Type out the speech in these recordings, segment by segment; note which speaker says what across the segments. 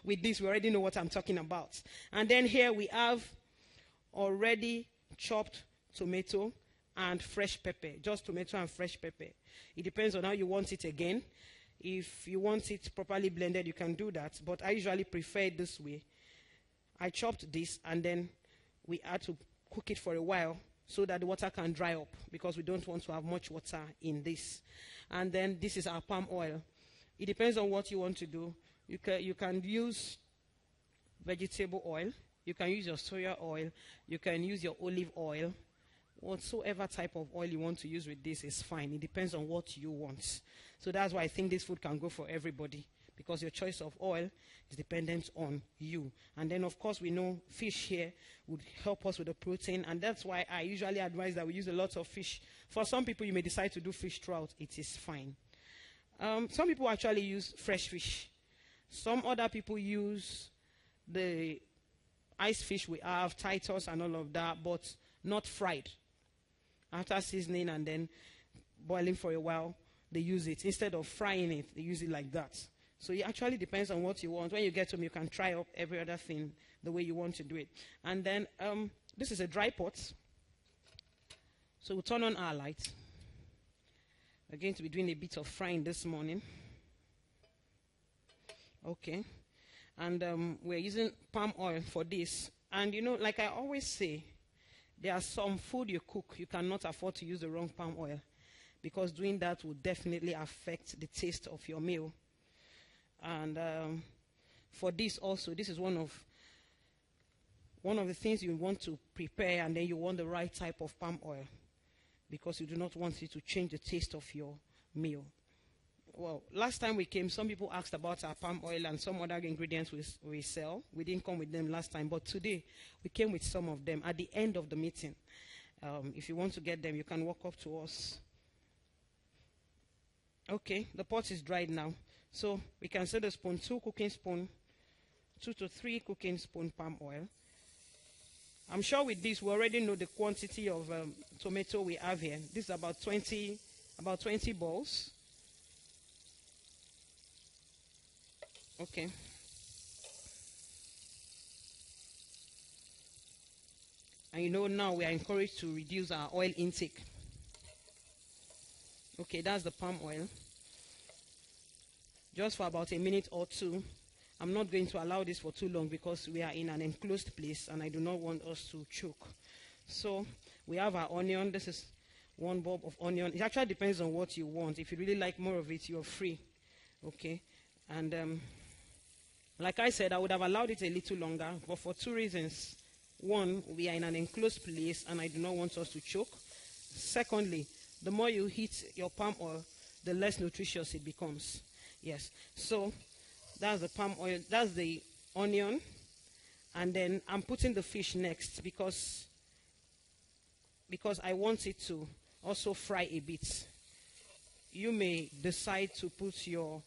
Speaker 1: with this, we already know what I'm talking about. And then here we have already chopped tomato and fresh pepper, just tomato and fresh pepper. It depends on how you want it again. If you want it properly blended, you can do that, but I usually prefer it this way. I chopped this, and then we had to cook it for a while so that the water can dry up, because we don't want to have much water in this. And then this is our palm oil. It depends on what you want to do. You can use vegetable oil, you can use your soya oil, you can use your olive oil. Whatsoever type of oil you want to use with this is fine. It depends on what you want. So that's why I think this food can go for everybody, because your choice of oil is dependent on you. And then, of course, we know fish here would help us with the protein, and that's why I usually advise that we use a lot of fish. For some people, you may decide to do fish throughout. It is fine. Some people actually use fresh fish. Some other people use the ice fish we have, Titus and all of that, but not fried. After seasoning and then boiling for a while, they use it. Instead of frying it, they use it like that. So it actually depends on what you want. When you get home, you can try up every other thing the way you want to do it. And then this is a dry pot. So we'll turn on our light. We're going to be doing a bit of frying this morning. Okay. And we're using palm oil for this. And you know, like I always say, there are some food you cook, you cannot afford to use the wrong palm oil, because doing that will definitely affect the taste of your meal. And for this also, this is one of the things you want to prepare, and then you want the right type of palm oil, because you do not want it to change the taste of your meal. Well, last time we came, some people asked about our palm oil and some other ingredients we sell. We didn't come with them last time, but today we came with some of them at the end of the meeting. If you want to get them, you can walk up to us. Okay, the pot is dried now. So we can set the spoon, 2 to 3 cooking spoon palm oil. I'm sure with this, we already know the quantity of tomato we have here. This is about 20 balls. Okay. And you know, now we are encouraged to reduce our oil intake. Okay, that's the palm oil. Just for about a minute or two. I'm not going to allow this for too long, because we are in an enclosed place and I do not want us to choke. So we have our onion. This is 1 bulb of onion. It actually depends on what you want. If you really like more of it, you're free. Okay. And like I said, I would have allowed it a little longer, but for 2 reasons. 1, we are in an enclosed place and I do not want us to choke. Secondly, the more you heat your palm oil, the less nutritious it becomes. Yes. So that's the palm oil, that's the onion. And then I'm putting the fish next, because I want it to also fry a bit. You may decide to put your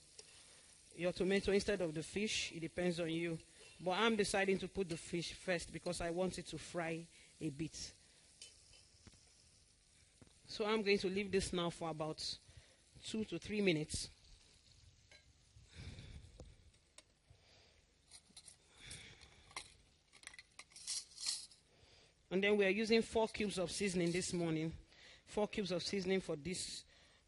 Speaker 1: tomato instead of the fish. It depends on you. But I'm deciding to put the fish first, because I want it to fry a bit. So I'm going to leave this now for about 2 to 3 minutes. And then we are using 4 cubes of seasoning this morning. 4 cubes of seasoning for this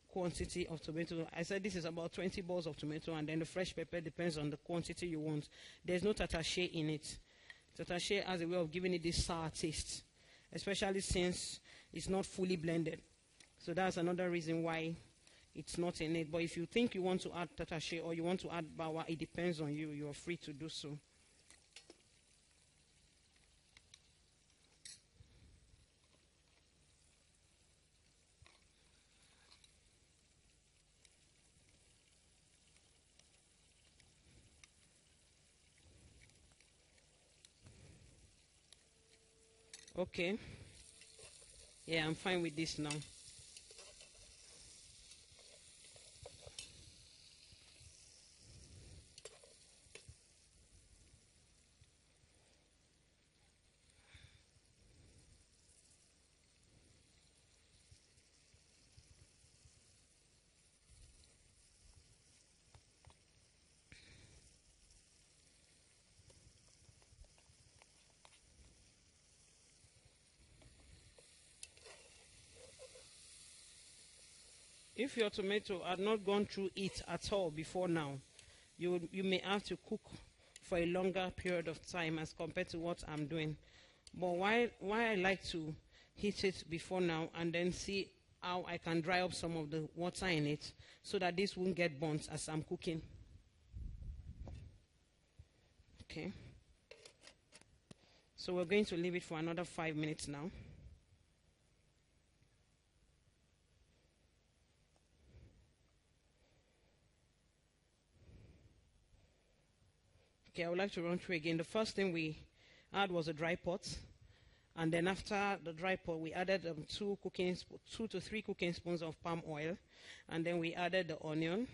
Speaker 1: quantity of tomato. I said this is about 20 balls of tomato, and then the fresh pepper depends on the quantity you want. There's no tatashe in it. Tatashe has a way of giving it this sour taste, especially since it's not fully blended. So that's another reason why it's not in it. But if you think you want to add tatashe or you want to add bawa, it depends on you. You are free to do so. Okay. Yeah, I'm fine with this now. If your tomato had not gone through it at all before now, you may have to cook for a longer period of time as compared to what I'm doing. But why I like to heat it before now and then see how I can dry up some of the water in it so that this won't get burnt as I'm cooking. Okay. So we're going to leave it for another 5 minutes now. Okay, I would like to run through again. The first thing we had was a dry pot. And then after the dry pot, we added 2 to 3 cooking spoons of palm oil. And then we added the onion.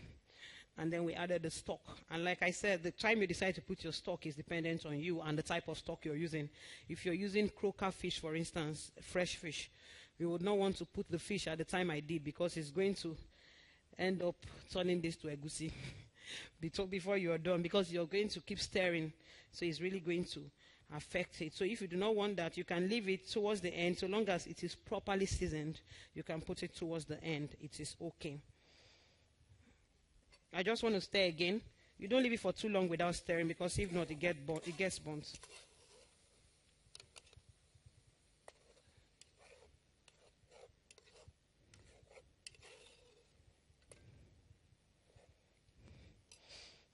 Speaker 1: And then we added the stock. And like I said, the time you decide to put your stock is dependent on you and the type of stock you're using. If you're using croaker fish, for instance, fresh fish, you would not want to put the fish at the time I did because it's going to end up turning this to egusi before you are done, because you're going to keep stirring. So it's really going to affect it. So if you do not want that, you can leave it towards the end. So long as it is properly seasoned, you can put it towards the end. It is okay. I just want to stir again. You don't leave it for too long without stirring, because if not, it gets burnt.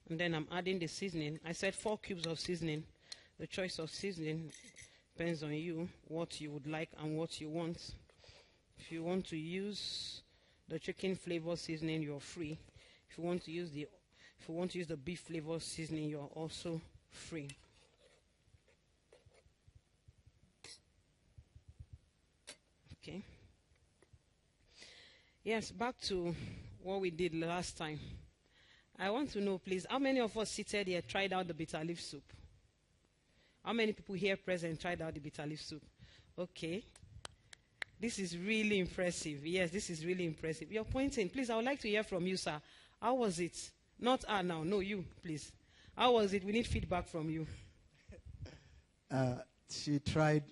Speaker 1: And then I'm adding the seasoning. I said 4 cubes of seasoning. The choice of seasoning depends on you, what you would like and what you want. If you want to use the chicken flavor seasoning, you're free. If you want to use the beef flavor seasoning, you're also free. Okay. Yes, back to what we did last time. I want to know, please, how many of us seated here tried out the bitter leaf soup? How many people here present tried out the bitter leaf soup? Okay. This is really impressive. Yes, this is really impressive. You're pointing. Please, I would like to hear from you, sir. How was it? Not now. No, you, please. How was it? We need feedback from you.
Speaker 2: She tried.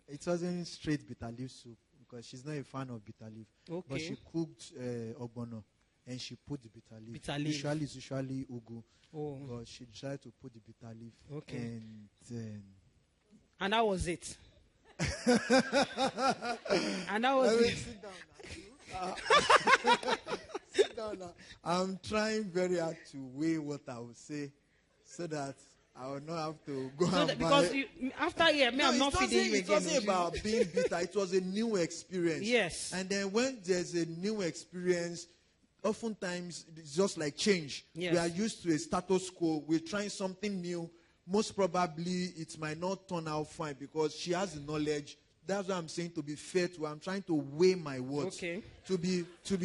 Speaker 2: It wasn't straight bitter leaf soup because she's not a fan of bitter leaf.
Speaker 1: Okay.
Speaker 2: But she cooked ogbono and she put the bitter leaf.
Speaker 1: Bitter leaf.
Speaker 2: Usually it's usually ugu.
Speaker 1: Oh.
Speaker 2: But she decided to put the bitter leaf.
Speaker 1: Okay.
Speaker 2: And
Speaker 1: how was it? And that was it.
Speaker 2: Sit down now. Sit down now. I'm trying very hard to weigh what I will say so that I will not have to go
Speaker 1: so
Speaker 2: and
Speaker 1: because after here, I'm not feeding you again.
Speaker 2: It wasn't about being bitter. It was a new experience.
Speaker 1: Yes.
Speaker 2: And then when there's a new experience, oftentimes it's just like change.
Speaker 1: Yes.
Speaker 2: We are used to a status quo. We're trying something new. Most probably it might not turn out fine because she has the knowledge. That's what I'm saying, to be fair to her. I'm trying to weigh my words. Okay. To be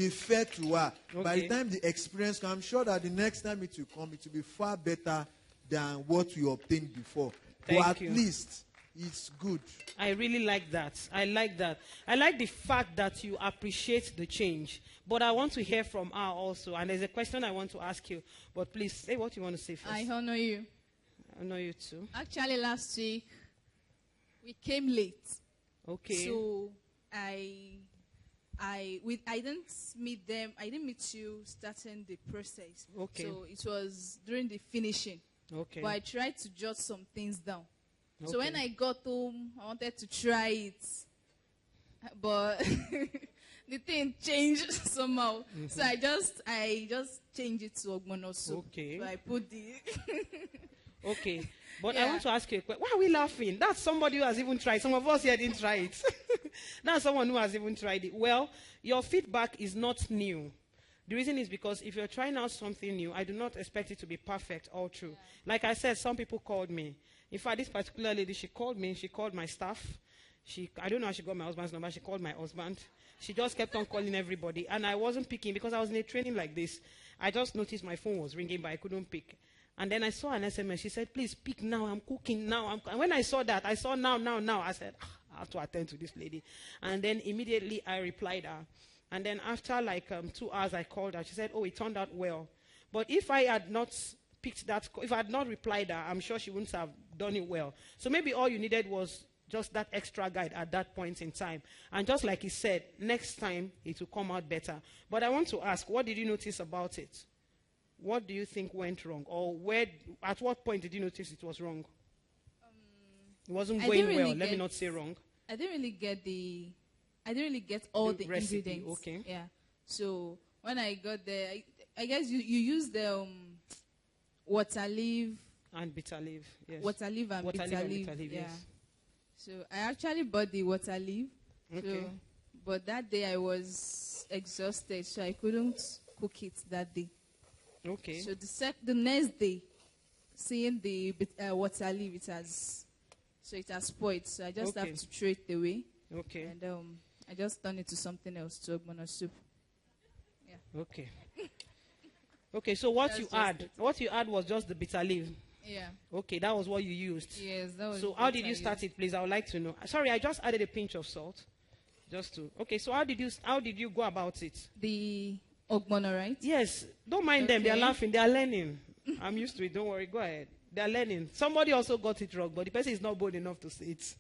Speaker 2: fair to her. Okay. By the time the experience comes, I'm sure that the next time it will come, it will be far better than what we obtained before. But at least it's good.
Speaker 1: I really like that. I like that. I like the fact that you appreciate the change. But I want to hear from her also. And there's a question I want to ask you. But please say what you want to say first.
Speaker 3: I honor you.
Speaker 1: I know you too.
Speaker 3: Actually, last week, we came late.
Speaker 1: Okay.
Speaker 3: So, I didn't meet them. I didn't meet you starting the process.
Speaker 1: Okay.
Speaker 3: So, it was during the finishing.
Speaker 1: Okay.
Speaker 3: But I tried to jot some things down.
Speaker 1: Okay.
Speaker 3: So, when I got home, I wanted to try it. But the thing changed somehow. Mm-hmm. So, I just changed it to ogbono soup. Okay. So, I put the...
Speaker 1: Okay, but I want to ask you a question. Why are we laughing? That's somebody who has even tried. Some of us here didn't try it. That's someone who has even tried it. Well, your feedback is not new. The reason is because if you're trying out something new, I do not expect it to be perfect all through. Yeah. Like I said, some people called me. In fact, this particular lady, she called me. She called my staff. I don't know how she got my husband's number. She called my husband. She just kept on calling everybody. And I wasn't picking because I was in a training like this. I just noticed my phone was ringing, but I couldn't pick. And then I saw an SMS. She said, please pick now. I'm cooking now. And when I saw that, I saw now. I said, I have to attend to this lady. And then immediately I replied her. And then after like 2 hours, I called her. She said, oh, it turned out well. But if I had not picked that, if I had not replied her, I'm sure she wouldn't have done it well. So maybe all you needed was just that extra guide at that point in time. And just like he said, next time it will come out better. But I want to ask, what did you notice about it? What do you think went wrong? Or at what point did you notice it was wrong? It wasn't going well. Let me not say wrong.
Speaker 3: I didn't really get all the
Speaker 1: recipe,
Speaker 3: ingredients.
Speaker 1: Okay.
Speaker 3: Yeah. So when I got there, I guess you use the water leaf.
Speaker 1: And bitter leaf, yes.
Speaker 3: Water leaf and bitter leaf, yeah.
Speaker 1: Yes.
Speaker 3: So I actually bought the water leaf.
Speaker 1: Okay.
Speaker 3: So, but that day I was exhausted, so I couldn't cook it that day.
Speaker 1: Okay.
Speaker 3: So the next day, seeing the water leaf, it has spoiled. So I just have to throw it away.
Speaker 1: Okay.
Speaker 3: And I just turned it to something else, to ogbono soup. Yeah.
Speaker 1: Okay. Okay, so what you add was just the bitter leaf.
Speaker 3: Yeah.
Speaker 1: Okay, that was what you used.
Speaker 3: Yes, that was.
Speaker 1: So how did you start it, please? I would like to know. Sorry, I just added a pinch of salt. Okay, so how did you go about it?
Speaker 3: The ogbono, right?
Speaker 1: Yes. Don't mind them. They are laughing. They are learning. I'm used to it. Don't worry. Go ahead. They are learning. Somebody also got it wrong, but the person is not bold enough to say it.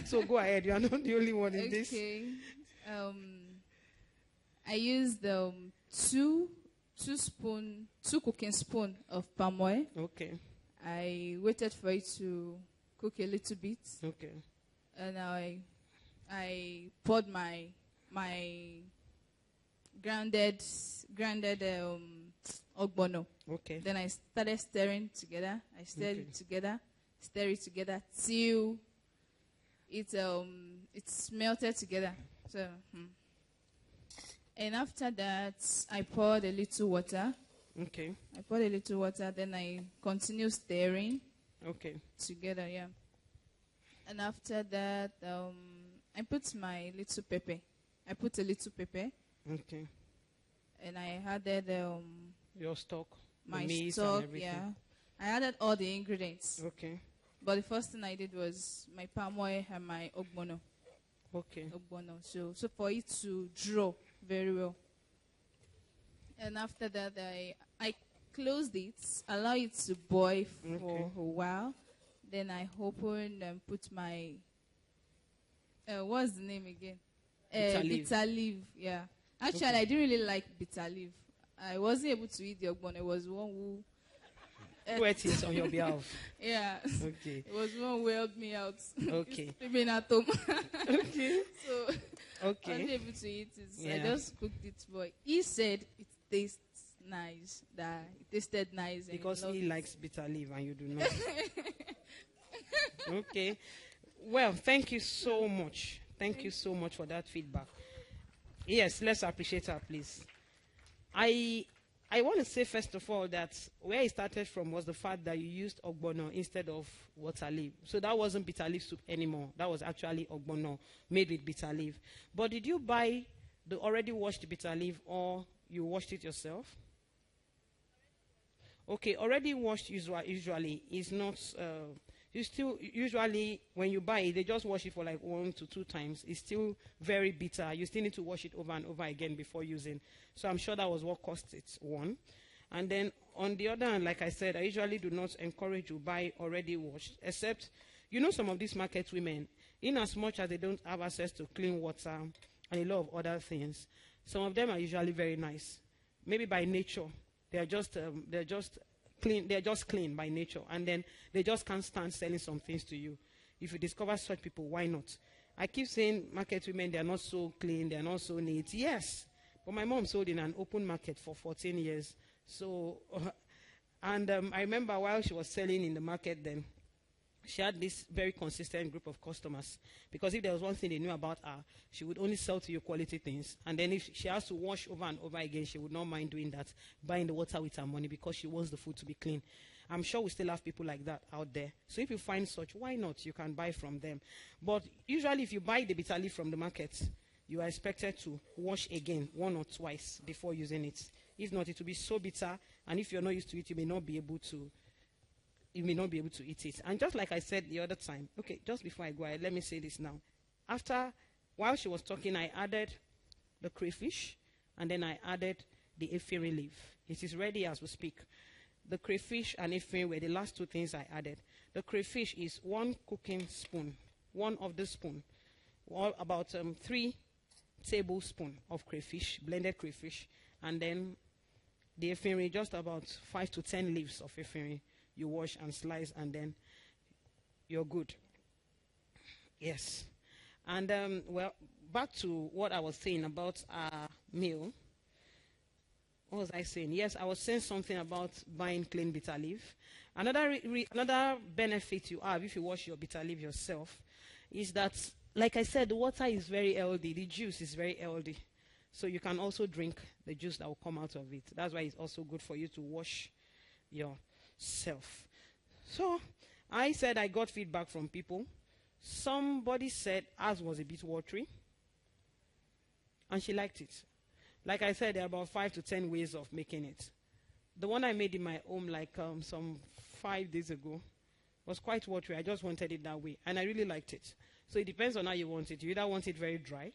Speaker 1: So go ahead. You are not the only one in this.
Speaker 3: Okay. I used two cooking spoon of palm oil.
Speaker 1: Okay.
Speaker 3: I waited for it to cook a little bit.
Speaker 1: Okay.
Speaker 3: And I poured my grounded ogbono.
Speaker 1: Okay.
Speaker 3: Then I started stirring together. I stirred it together, stir it together till it's melted together. So, and after that, I poured a little water.
Speaker 1: Okay.
Speaker 3: I poured a little water. Then I continued stirring.
Speaker 1: Okay.
Speaker 3: Together, yeah. And after that, I put my little pepper. I put a little pepper.
Speaker 1: Okay.
Speaker 3: And I added
Speaker 1: your stock,
Speaker 3: my
Speaker 1: meat
Speaker 3: stock,
Speaker 1: and everything.
Speaker 3: yeah. I added all the ingredients.
Speaker 1: Okay.
Speaker 3: But the first thing I did was my palm oil and my ogbono.
Speaker 1: Okay.
Speaker 3: Ogbono. So for it to draw very well. And after that, I closed it, allow it to boil for a while. Then I opened and put my what's the name again? Bitter leaf. Yeah. Actually, I didn't really like bitter leaf. I wasn't able to eat the ogbono. It was one
Speaker 1: who ate it on your behalf.
Speaker 3: Yeah.
Speaker 1: Okay.
Speaker 3: It was one who helped me out.
Speaker 1: Okay.
Speaker 3: Being at home.
Speaker 1: Okay.
Speaker 3: So I wasn't able to eat it. So I just cooked it, but he said it tastes nice. That it tasted nice.
Speaker 1: Because he likes bitter leaf and you do not. Okay. Well, thank you so much. Thank you so much for that feedback. Yes, let's appreciate her, please. I want to say, first of all, that where it started from was the fact that you used ogbono instead of water leaf. So that wasn't bitter leaf soup anymore. That was actually ogbono made with bitter leaf. But did you buy the already washed bitter leaf or you washed it yourself? Okay, already washed usually is not... usually when you buy it, they just wash it for like 1 to 2 times. It's still very bitter. You still need to wash it over and over again before using. So I'm sure that was what cost it, one. And then on the other hand, like I said, I usually do not encourage you buy already washed, except, some of these market women, in as much as they don't have access to clean water and a lot of other things, some of them are usually very nice. Maybe by nature, they're just clean. They're just clean by nature, and then they just can't stand selling some things to you. If you discover such people, why not? I keep saying market women, they're not so clean, they're not so neat. Yes, but my mom sold in an open market for 14 years. So, and I remember while she was selling in the market then, she had this very consistent group of customers, because if there was one thing they knew about her, she would only sell to you quality things. And then if she has to wash over and over again, she would not mind doing that, buying the water with her money, because she wants the food to be clean. I'm sure we still have people like that out there. So if you find such, why not? You can buy from them. But usually if you buy the bitter leaf from the market, you are expected to wash again 1 or twice before using it. If not, it will be so bitter, and if you're not used to it, you may not be able to eat it. And just like I said the other time, okay, just before I go ahead, let me say this now. While she was talking, I added the crayfish, and then I added the efirin leaf. It is ready as we speak. The crayfish and efirin were the last 2 things I added. The crayfish is 1 cooking spoon 1 of the spoon, or about 3 tablespoons of crayfish, blended crayfish, and then the efirin, just about 5 to 10 leaves of efirin. You wash and slice, and then you're good. Yes. And well, back to what I was saying about our meal. What was I saying? Yes, I was saying something about buying clean bitter leaf. Another benefit you have if you wash your bitter leaf yourself is that, like I said, the water is very healthy. The juice is very healthy. So you can also drink the juice that will come out of it. That's why it's also good for you to wash yourself. So I said I got feedback from people. Somebody said ours was a bit watery, and she liked it. Like I said, there are about 5 to 10 ways of making it. The one I made in my home some 5 days ago was quite watery. I just wanted it that way, and I really liked it. So it depends on how you want it. You either want it very dry,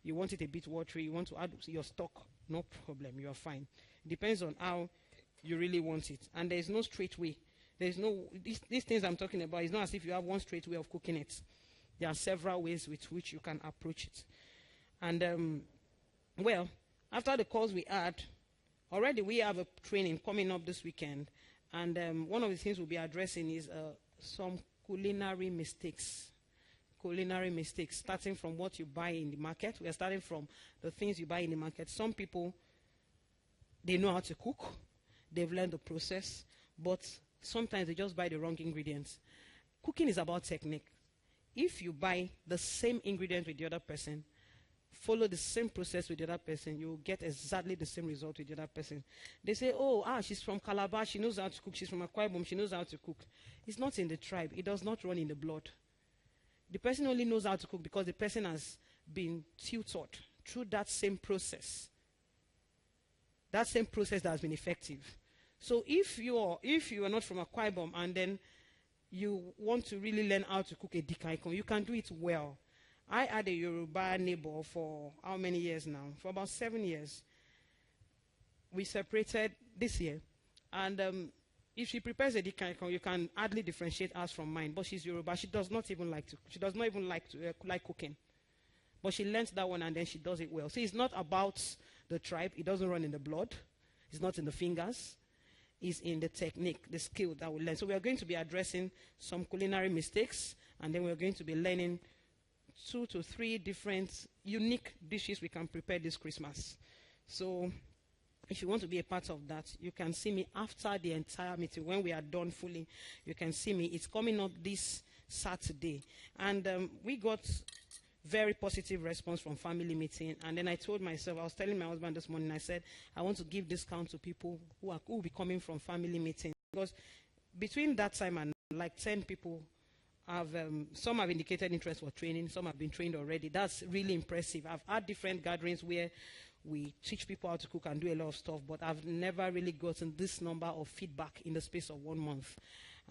Speaker 1: you want it a bit watery, you want to add your stock, no problem, you are fine. It depends on how you really want it. And there is no straight way. There's no, these things I'm talking about, it's not as if you have one straight way of cooking it. There are several ways with which you can approach it. And, well, after the course we had, already we have a training coming up this weekend. And one of the things we'll be addressing is some culinary mistakes. Culinary mistakes, starting from what you buy in the market. We are starting from the things you buy in the market. Some people, they know how to cook. They've learned the process. But sometimes they just buy the wrong ingredients. Cooking is about technique. If you buy the same ingredients with the other person, follow the same process with the other person, you will get exactly the same result with the other person. They say, she's from Calabar, she knows how to cook. She's from Akwa Ibom, she knows how to cook. It's not in the tribe. It does not run in the blood. The person only knows how to cook because the person has been tutored through that same process. That same process that has been effective. So if you are not from Akwa Ibom and then you want to really learn how to cook a dikaikon, you can do it well. I had a Yoruba neighbor for how many years now? For about 7 years. We separated this year. And if she prepares a dikaikon, you can hardly differentiate us from mine. But she's Yoruba. She does not even like like cooking. But she learns that one and then she does it well. So it's not about the tribe. It doesn't run in the blood. It's not in the fingers. It's in the technique, the skill that we learn. So we are going to be addressing some culinary mistakes, and then we're going to be learning 2 to 3 different unique dishes we can prepare this Christmas. So if you want to be a part of that, you can see me after the entire meeting. When we are done fully, you can see me. It's coming up this Saturday. And we got very positive response from family meeting. And then I told myself, I was telling my husband this morning, I said, I want to give discount to people who will be coming from family meeting. Because between that time and 10 people some have indicated interest for training, some have been trained already. That's really impressive. I've had different gatherings where we teach people how to cook and do a lot of stuff, but I've never really gotten this number of feedback in the space of 1 month.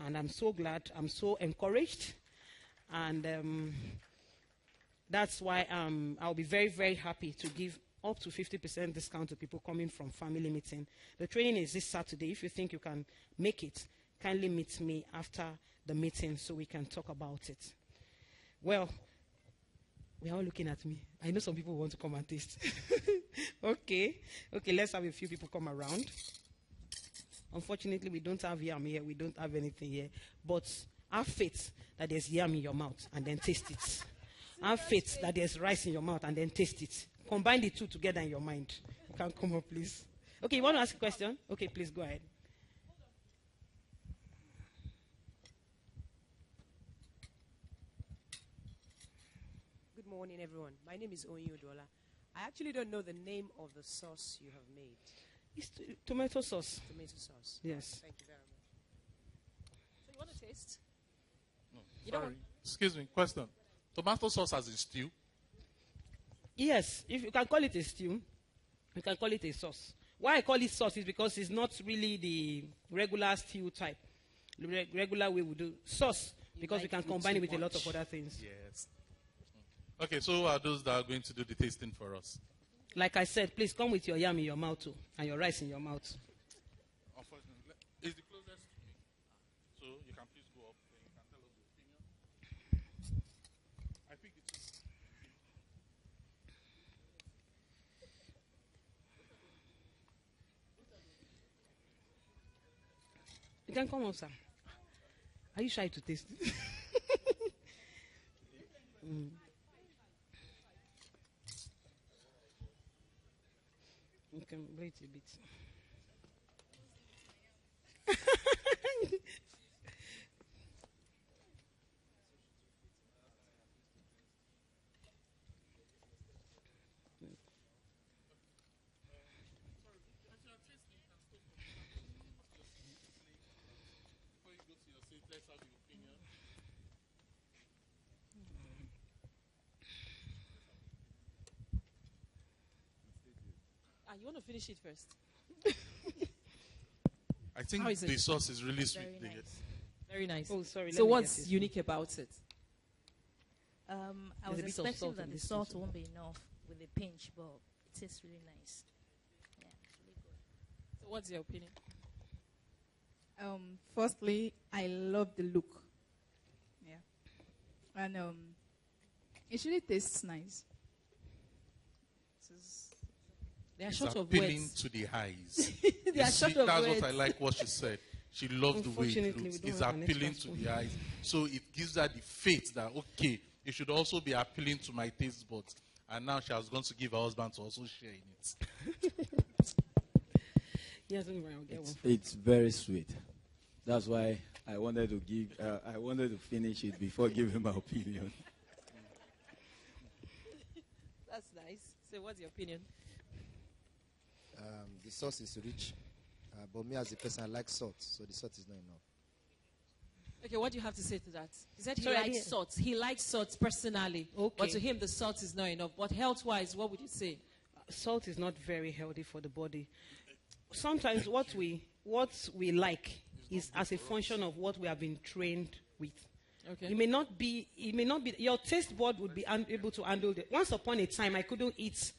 Speaker 1: And I'm so glad, I'm so encouraged. And that's why I'll be very, very happy to give up to 50% discount to people coming from family meeting. The training is this Saturday. If you think you can make it, kindly meet me after the meeting so we can talk about it. Well, we are all looking at me. I know some people want to come and taste. Okay, let's have a few people come around. Unfortunately, we don't have yam here. We don't have anything here. But have faith that there's yam in your mouth and then taste it. Have faith that there's rice in your mouth and then taste it. Combine the two together in your mind. You can come up, please. Okay, you want to ask a question? Okay, please go ahead.
Speaker 4: Good morning, everyone. My name is Oyin Odola. I actually don't know the name of the sauce you have made.
Speaker 1: It's tomato sauce.
Speaker 4: Tomato sauce.
Speaker 1: Yes.
Speaker 4: Thank you very much. So you want to taste?
Speaker 5: No, sorry. Excuse me, question. Tomato sauce as in stew?
Speaker 1: Yes, if you can call it a stew, you can call it a sauce. Why I call it sauce is because it's not really the regular stew type. The regular way we do sauce, because we can combine it with a lot of other things.
Speaker 5: Yes. Okay, so who are those that are going to do the tasting for us?
Speaker 1: Like I said, please come with your yam in your mouth too, and your rice in your mouth.
Speaker 5: Unfortunately, is the closest to me. So you can please go up and you can tell us your opinion.
Speaker 1: You can come on, sir. Are you shy to taste? You can wait a bit.
Speaker 6: You want to finish it first?
Speaker 5: I think the sauce is really sweet.
Speaker 6: Very nice. Very nice.
Speaker 1: Oh, sorry.
Speaker 6: So what's unique about it?
Speaker 7: I was expecting that the salt won't be enough with the pinch, but it tastes really nice. Yeah, it's really good.
Speaker 6: So what's your opinion?
Speaker 3: Firstly, I love the look. Yeah. And it really tastes nice.
Speaker 6: They are short of
Speaker 5: appealing
Speaker 6: words.
Speaker 5: to the eyes.
Speaker 6: They are short of
Speaker 5: that's
Speaker 6: words.
Speaker 5: what I like what she said. She loves the way it looks. It's appealing to the eyes. So it gives her the faith that, okay, it should also be appealing to my taste buds. And now she has gone to give her husband to also share in it.
Speaker 1: Yes,
Speaker 8: it's very sweet. That's why I wanted to finish it before giving my opinion.
Speaker 6: That's nice. So what's your opinion?
Speaker 9: The sauce is rich, but me as a person, I like salt, so the salt is not enough.
Speaker 6: Okay, what do you have to say to that? He said he likes salt. He likes salt personally, but to him the salt is not enough. But health-wise, what would you say?
Speaker 1: Salt is not very healthy for the body. Sometimes what we like is as a function of what we have been trained with.
Speaker 6: Okay.
Speaker 1: It may not be. Your taste bud would be unable to handle it. Once upon a time, I couldn't eat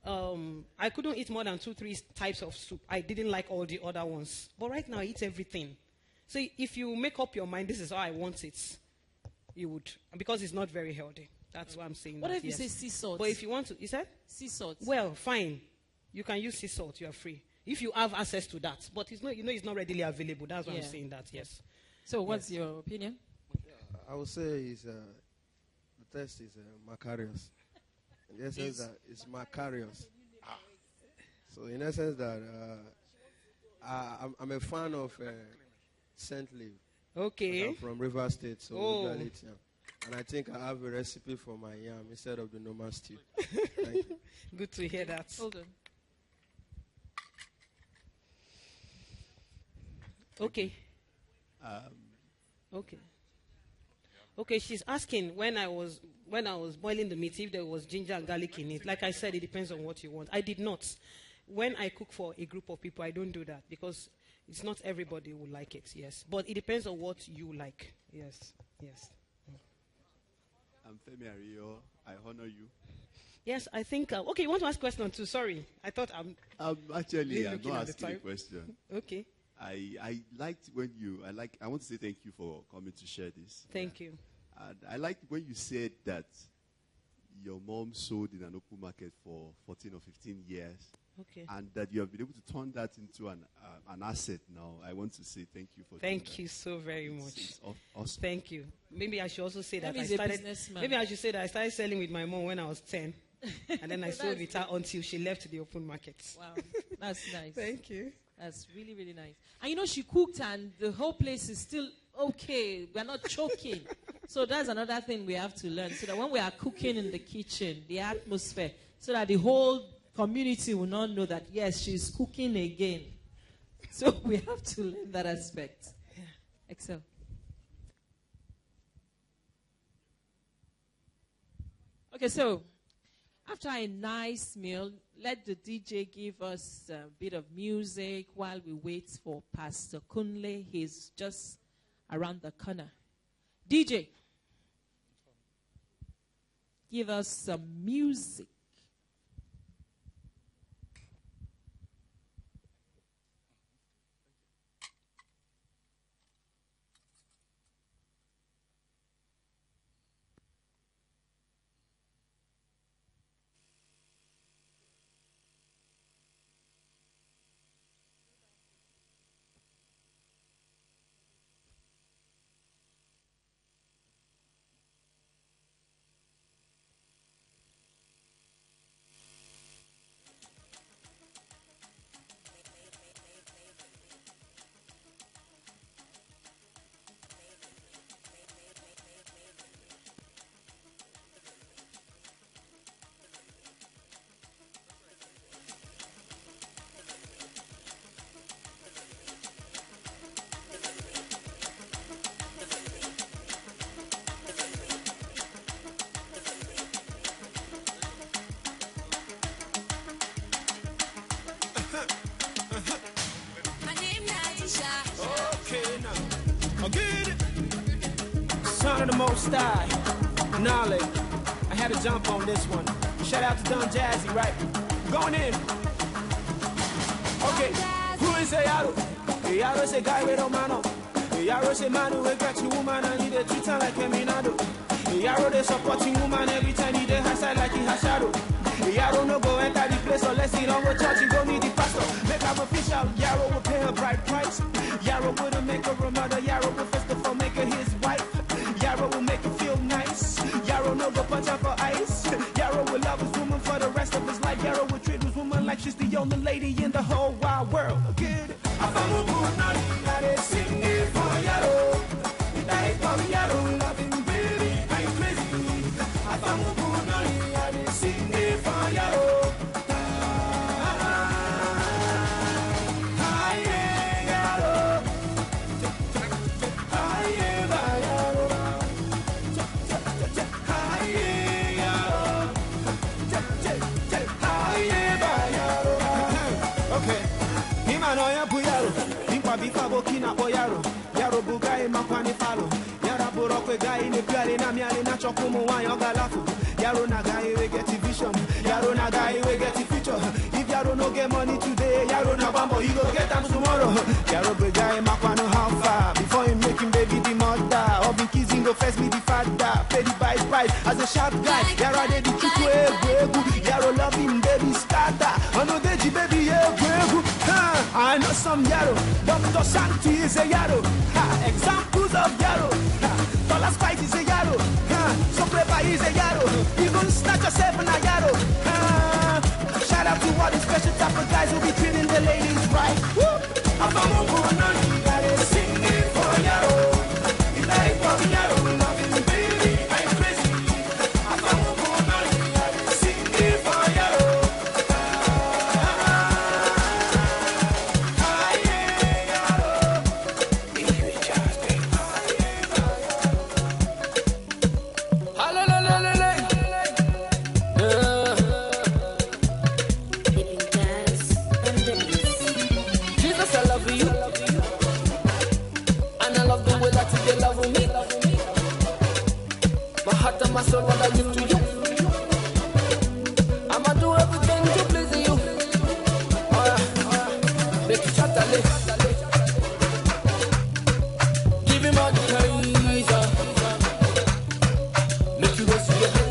Speaker 1: more than 2-3 types of soup. I didn't like all the other ones. But right now, I eat everything. So if you make up your mind, this is how I want it, you would. Because it's not very healthy. That's why I'm saying
Speaker 6: what
Speaker 1: that.
Speaker 6: What if you say sea salt?
Speaker 1: But if you want to, you said?
Speaker 6: Sea salt.
Speaker 1: Well, fine. You can use sea salt. You are free. If you have access to that. But it's not, it's not readily available. That's why I'm saying that, yes.
Speaker 6: So what's your opinion?
Speaker 10: I would say the test is macarious. In the essence that it's macarious. So in essence that I'm a fan of scent leaf.
Speaker 1: Okay.
Speaker 10: I'm from River State, so we got it. Yeah. And I think I have a recipe for my yam instead of the normal stew. Thank you.
Speaker 1: Good to hear that.
Speaker 6: Hold on.
Speaker 1: Okay. Okay. Okay, she's asking when I was boiling the meat if there was ginger and garlic in it. Like I said, it depends on what you want. I did not. When I cook for a group of people, I don't do that because it's not everybody who like it. Yes, but it depends on what you like. Yes, yes.
Speaker 11: I'm Femi Ario. I honor you.
Speaker 1: Yes, I think. Okay, you want to ask question too? Sorry, I thought I'm
Speaker 11: actually I'm not asking a question.
Speaker 1: Okay.
Speaker 11: I liked when I want to say thank you for coming to share this.
Speaker 1: Thank you.
Speaker 11: And I liked when you said that your mom sold in an open market for 14 or 15 years.
Speaker 1: Okay.
Speaker 11: And that you have been able to turn that into an asset now. I want to say thank you for doing that.
Speaker 1: Thank you so very much.
Speaker 11: It's awesome.
Speaker 1: Thank you. Maybe I should also say that
Speaker 6: maybe
Speaker 1: I should say that I started selling with my mom when I was 10. And then I sold with her until she left the open market.
Speaker 6: Wow. That's nice.
Speaker 1: Thank you.
Speaker 6: That's really, really nice. And she cooked and the whole place is still okay. We're not choking. So that's another thing we have to learn. So that when we are cooking in the kitchen, the atmosphere, so that the whole community will not know that, yes, she's cooking again. So we have to learn that aspect. Yeah. Excel. Okay, so after a nice meal, let the DJ give us a bit of music while we wait for Pastor Kunle. He's just around the corner. DJ, give us some music.
Speaker 12: Son of the Most High, Knowledge. I had to jump on this one. Shout out to Don Jazzy, right? Going in. Okay, who is a Yaro? A Yaro is a guy with a mano. A Yaro is a man who got you woman and you treat her like a minado. A Yaro they supporting woman every time he dey high side like he has shadow. A Yaro no go enter the place unless he don't go church, he go meet the pastor. Make him official, Yaro will pay a bright price. Yaro wouldn't make her a mother, Yaro will first of all make her his wife. Yaro will make her feel nice. Yaro no go punch her for ice. Yaro will love his woman for the rest of his life. Yaro will treat his woman like she's the only lady in the whole wide world. Get it? I found a good night, I did sing it for Yaro. I found Yaro, loving baby, I'm crazy. I found a good night, I did sing it for Yaro. Kina boyaro yaro bugai makwani falo yara burokwe gai ne piale na miale na chokumu wanyo galafu yaro na guy we get vision yaro na guy we get future if yaro no get money today yaro na bambo he go get them tomorrow yaro bugai makwano how far before him making baby the mother or be kissing go first me the father pay the price as a sharp guy yaro dey the chuku egwu yaro love him baby starter ono deji baby egwu I know some Yaro, Dr. Shanti is a Yaro, examples of Yaro, Dollar Spike is a Yaro, Sopreba is a Yaro, even Snatch yourself in a Yaro. Shout out to all the special type of guys who be treating the ladies right. I'm a woman, gotta sing it for Yaro, it's like for Yaro, loving baby, I'm crazy. I'm a woman, gotta sing it for Yaro. My soul, what I give to you. I'ma do everything to please you. Make you chat a little. Give him all the praise. Make you go see your hands.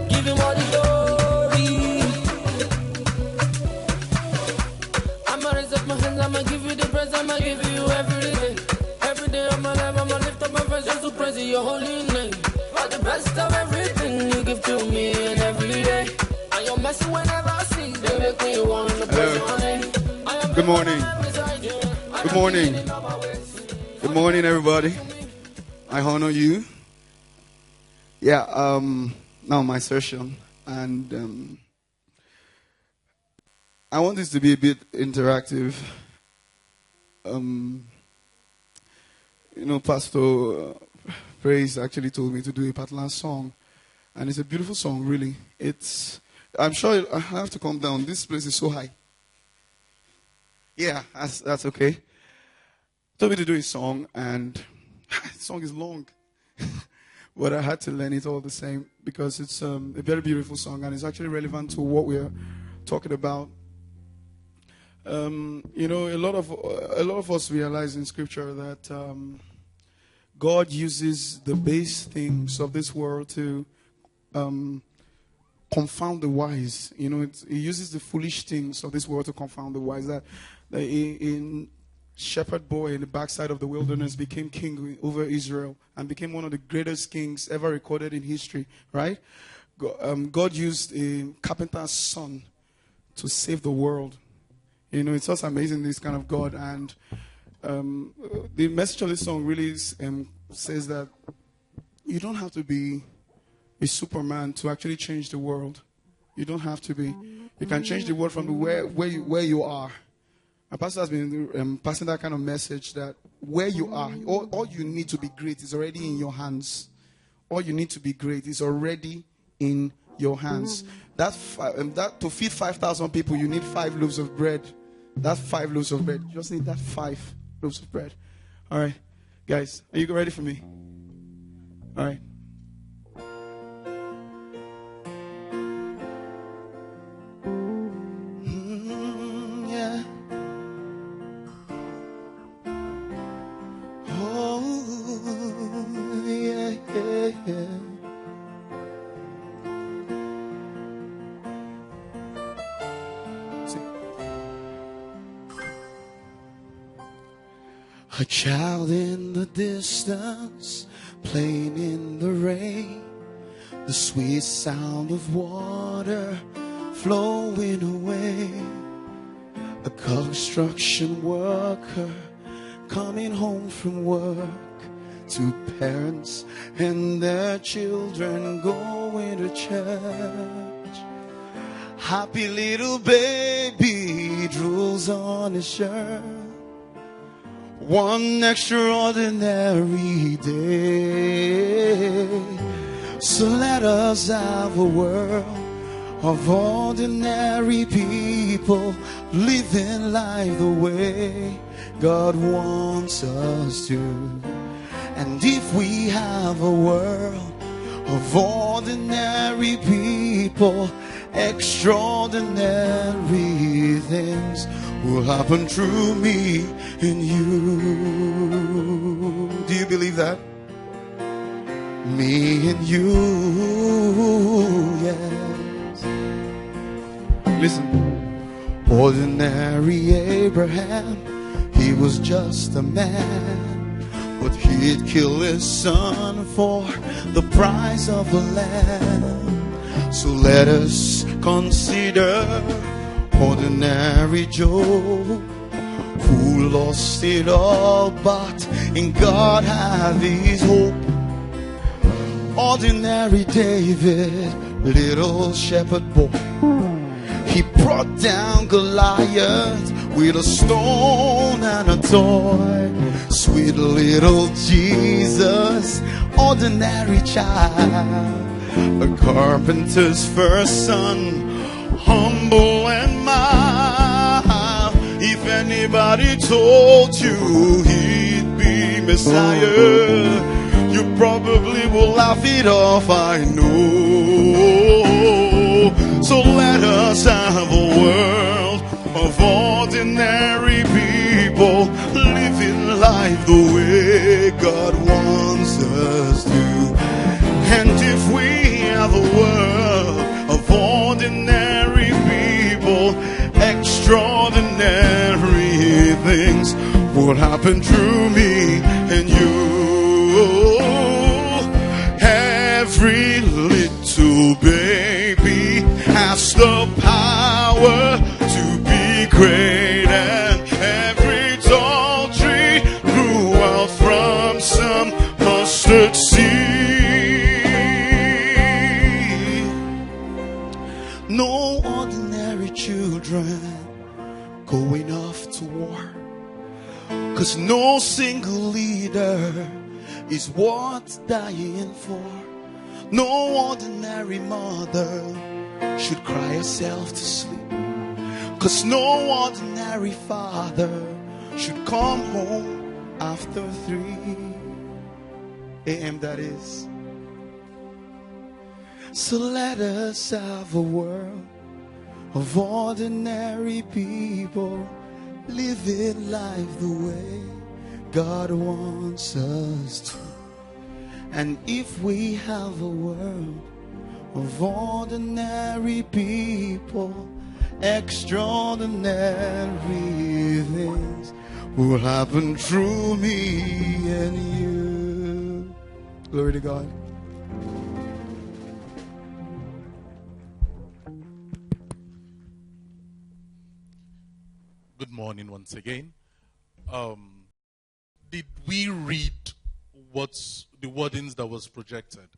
Speaker 12: Give him all the glory. I'ma raise up my hands. I'ma give you the praise. I'ma give you every day. Every day of my life, I'ma lift up my voice just to praise your holy name. For the best of everything you give to me and every day. And your mercy whenever I see, they make me want to praise your name.
Speaker 13: Good morning. Good morning. Good morning, everybody. I honor you. Yeah, now my session. And I want this to be a bit interactive. You know, Pastor Praise actually told me to do a Patlan song. And it's a beautiful song, really. I'm sure I have to calm down. This place is so high. Yeah, that's okay. Told me to do a song, and the song is long. But I had to learn it all the same because it's a very beautiful song, and it's actually relevant to what we're talking about. You know, a lot of us realize in Scripture that God uses the base things of this world to confound the wise. You know, He uses the foolish things of this world to confound the wise. That in shepherd boy in the backside of the wilderness became king over Israel and became one of the greatest kings ever recorded in history. Right? God used a carpenter's son to save the world. You know, it's just amazing, this kind of God. And the message of this song really says that you don't have to be a Superman to actually change the world. You don't have to be. You can change the world from where you are. My pastor has been passing that kind of message that where you are, all you need to be great is already in your hands. All you need to be great is already in your hands. That to feed 5,000 people, you need 5 loaves of bread. That's 5 loaves of bread. You just need that 5 loaves of bread. All right. Guys, are you ready for me? All right. Yeah. Oh, yeah, yeah, yeah. A child in the distance, playing in the rain, the sweet sound of water flowing away. A construction worker coming home from work, two parents and their children going to church. Happy little baby drools on his shirt. One extraordinary day. So let us have a world of ordinary people living life the way God wants us to. And if we have a world of ordinary people, extraordinary things will happen through me and you. Do you believe that? Me and you, yes. Listen. Ordinary Abraham, he was just a man, but he'd kill his son for the price of a lamb. So let us consider ordinary Job, who lost it all but in God had his hope. Ordinary David, little shepherd boy, he brought down Goliath with a stone and a toy. Sweet little Jesus, ordinary child, a carpenter's first son, humble and mild. If anybody told you he'd be Messiah, you probably will laugh it off, I know. So let us have a world of ordinary people living life the way God wants us to. And if we have a world of ordinary people, extraordinary things will happen through me and you. Every little baby has the power to be great, and every tall tree grew out from some mustard seed. No ordinary children going off to war, 'cause no single leader is worth dying for. No ordinary mother should cry herself to sleep, 'cause no ordinary father should come home after 3 a.m. that is. So let us have a world of ordinary people living life the way God wants us to. And if we have a world of ordinary people, extraordinary things will happen through me and you. Glory to God.
Speaker 5: Good morning once again. Did we read what's the wordings that was projected?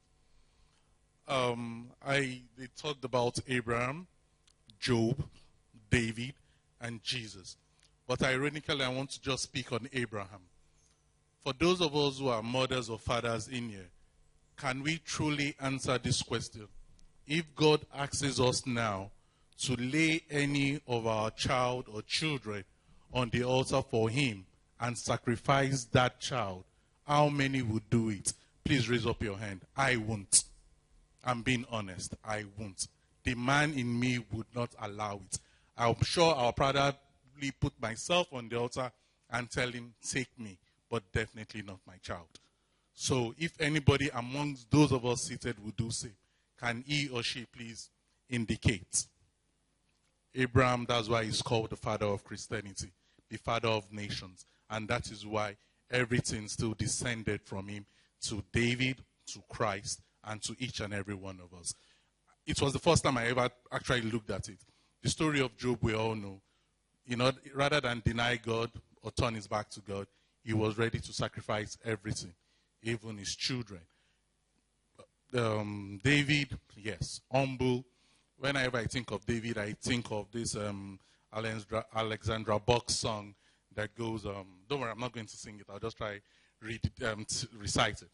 Speaker 5: They talked about Abraham, Job, David, and Jesus. But ironically, I want to just speak on Abraham. For those of us who are mothers or fathers in here, can we truly answer this question? If God asks us now to lay any of our child or children on the altar for him and sacrifice that child, How many would do it? Please raise up your hand. I won't. I'm being honest. I won't. The man in me would not allow it. I'm sure I'll probably put myself on the altar and tell him, take me, but definitely not my child. So if anybody amongst those of us seated would do so, can he or she please indicate? Abraham, that's why he's called the father of Christianity, the father of nations. And that is why everything still descended from him to David, to Christ, and to each and every one of us. It was the first time I ever actually looked at it. The story of Job, we all know. You know, rather than deny God or turn his back to God, he was ready to sacrifice everything, even his children. David, yes, humble. Whenever I think of David, I think of this Alexandra Box song that goes, don't worry, I'm not going to sing it. I'll just try recite it.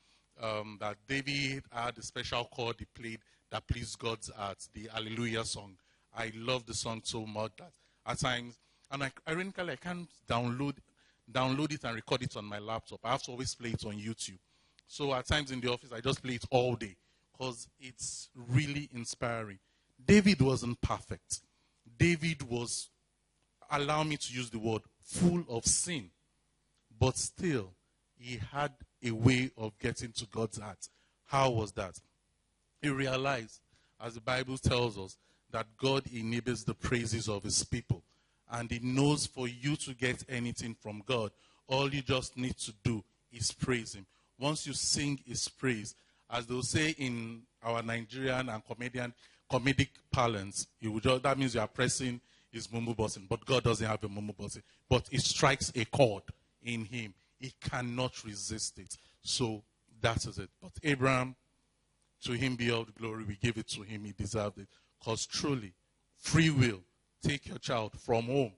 Speaker 5: That David had a special chord he played that pleased God's heart, the Hallelujah song. I love the song so much that at times, and ironically, I can't download it and record it on my laptop. I have to always play it on YouTube. So at times in the office, I just play it all day because it's really inspiring. David wasn't perfect. David was, allow me to use the word, full of sin. But still, he had a way of getting to God's heart. How was that? He realized, as the Bible tells us, that God enables the praises of his people. And he knows for you to get anything from God, all you just need to do is praise him. Once you sing his praise, as they'll say in our Nigerian and comedic parlance, that means you are pressing his mumu button. But God doesn't have a mumu button. But it strikes a chord in him. He cannot resist it. So that is it. But Abraham, to him be all the glory. We give it to him. He deserved it. Because truly, free will. Take your child from home.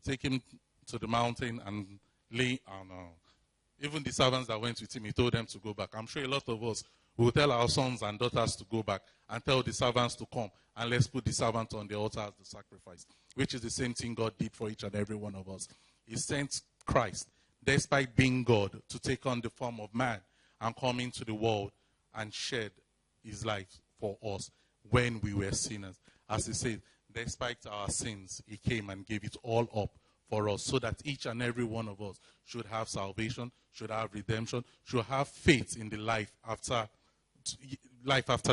Speaker 5: Take him to the mountain and lay on. Even the servants that went with him, he told them to go back. I'm sure a lot of us will tell our sons and daughters to go back and tell the servants to come. And let's put the servant on the altar as the sacrifice. Which is the same thing God did for each and every one of us. He sent Christ, despite being God, to take on the form of man and come into the world and shed his life for us when we were sinners. As he said, despite our sins, he came and gave it all up for us so that each and every one of us should have salvation, should have redemption, should have faith in the life after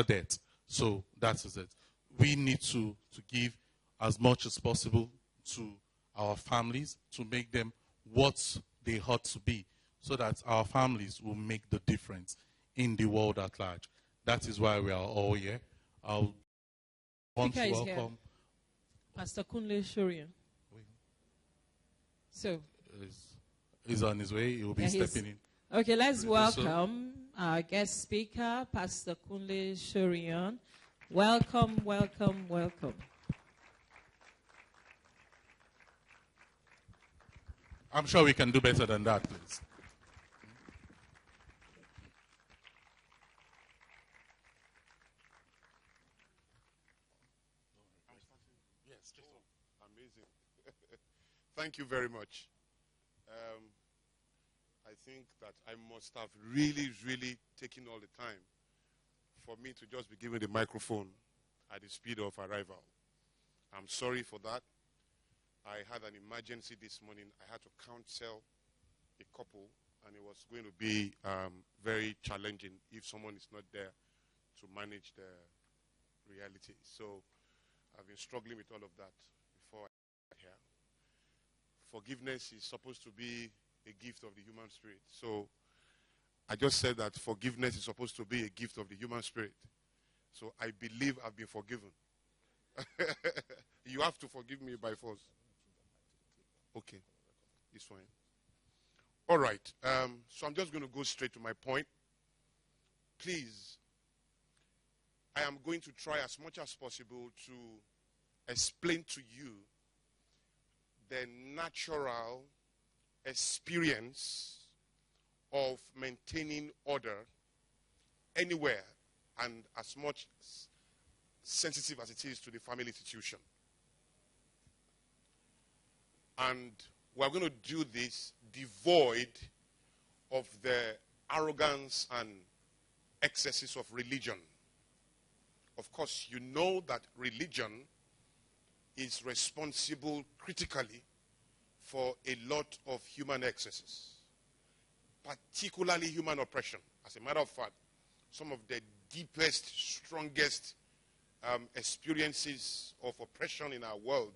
Speaker 5: death. So that is it. We need to give as much as possible to our families to make them what they ought to be so that our families will make the difference in the world at large. That is why we are all here. I'll want to welcome
Speaker 6: Pastor Kunle Shurian. So
Speaker 5: he's on his way. He will be stepping in.
Speaker 6: Okay, let's welcome our guest speaker, Pastor Kunle Shurian. Welcome, welcome, welcome.
Speaker 5: I'm sure we can do better than that, please.
Speaker 14: Thank you very much. I think that I must have really taken all the time for me to just be given the microphone at the speed of arrival. I'm sorry for that. I had an emergency this morning. I had to counsel a couple, and it was going to be very challenging if someone is not there to manage the reality. So I've been struggling with all of that before I got here. Forgiveness is supposed to be a gift of the human spirit. So I just said that forgiveness is supposed to be a gift of the human spirit. So I believe I've been forgiven. You have to forgive me by force. Okay, it's fine. All right, so I'm just going to go straight to my point. Please, I am going to try as much as possible to explain to you the natural experience of maintaining order anywhere, and as much sensitive as it is to the family institution. And we're going to do this devoid of the arrogance and excesses of religion. Of course, you know that religion is responsible critically for a lot of human excesses, particularly human oppression. As a matter of fact, some of the deepest, strongest experiences of oppression in our world,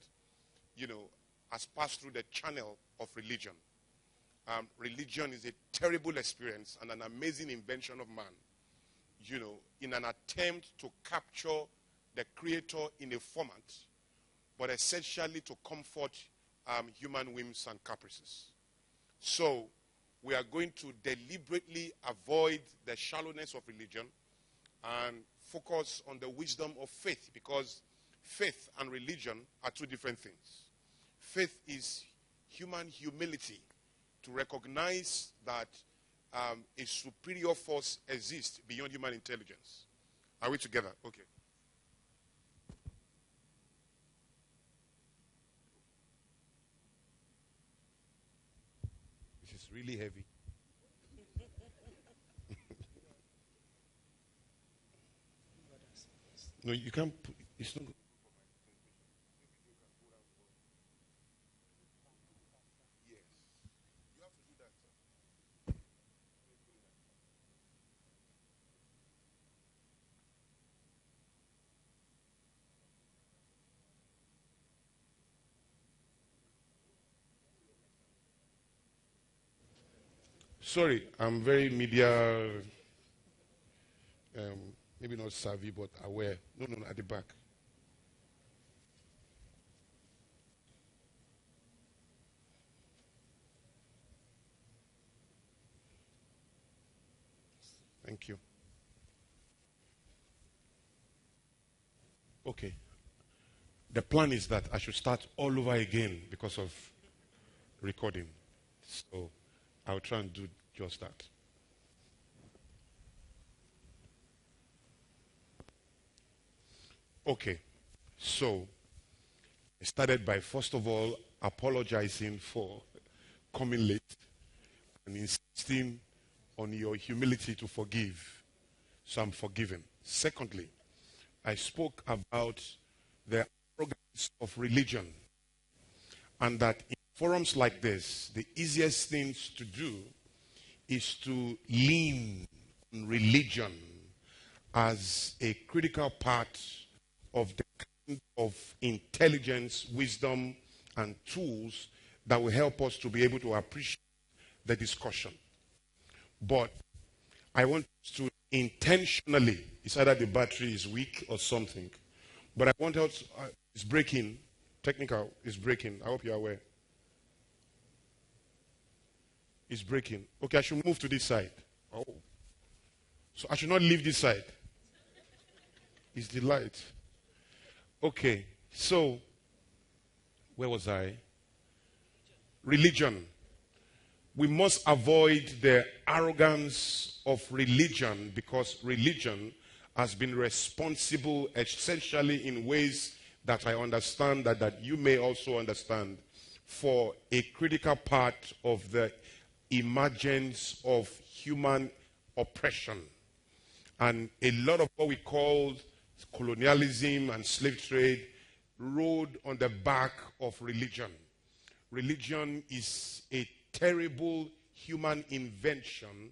Speaker 14: has passed through the channel of religion. Religion is a terrible experience and an amazing invention of man, in an attempt to capture the Creator in a format, but essentially to comfort human whims and caprices. So, we are going to deliberately avoid the shallowness of religion and focus on the wisdom of faith, because faith and religion are two different things. Faith is human humility to recognize that a superior force exists beyond human intelligence. Are we together? Okay. This is really heavy. No, you can't put, it's not good. Sorry, I'm very media, maybe not savvy, but aware. No, at the back. Thank you. Okay. The plan is that I should start all over again because of recording. So I'll try and do just that. Okay. So I started by, first of all, apologizing for coming late and insisting on your humility to forgive. So I'm forgiven. Secondly, I spoke about the arrogance of religion, and that in forums like this, the easiest things to do is to lean on religion as a critical part of the kind of intelligence, wisdom, and tools that will help us to be able to appreciate the discussion. But I want to intentionally, it's either the battery is weak or something, but I want us, it's breaking, technical, it's breaking. I hope you're aware. It's breaking. Okay, I should move to this side. Oh. So I should not leave this side. It's the light. Okay, so where was I? Religion. We must avoid the arrogance of religion, because religion has been responsible essentially in ways that I understand, that you may also understand, for a critical part of the emergence of human oppression. And a lot of what we call colonialism and slave trade rode on the back of religion. Religion is a terrible human invention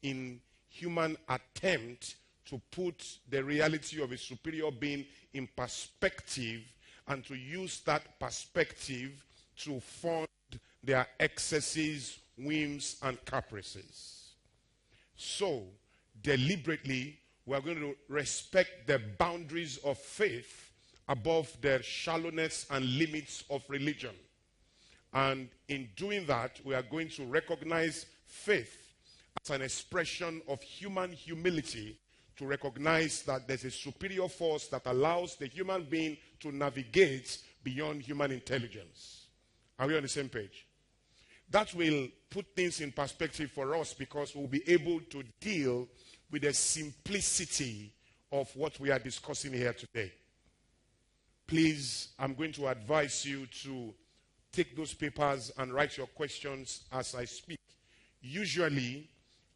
Speaker 14: in human attempt to put the reality of a superior being in perspective and to use that perspective to fund their excesses, whims, and caprices. So, deliberately, we are going to respect the boundaries of faith above the shallowness and limits of religion. And in doing that, we are going to recognize faith as an expression of human humility, to recognize that there's a superior force that allows the human being to navigate beyond human intelligence. Are we on the same page? That will put things in perspective for us, because we'll be able to deal with the simplicity of what we are discussing here today. Please, I'm going to advise you to take those papers and write your questions as I speak. Usually,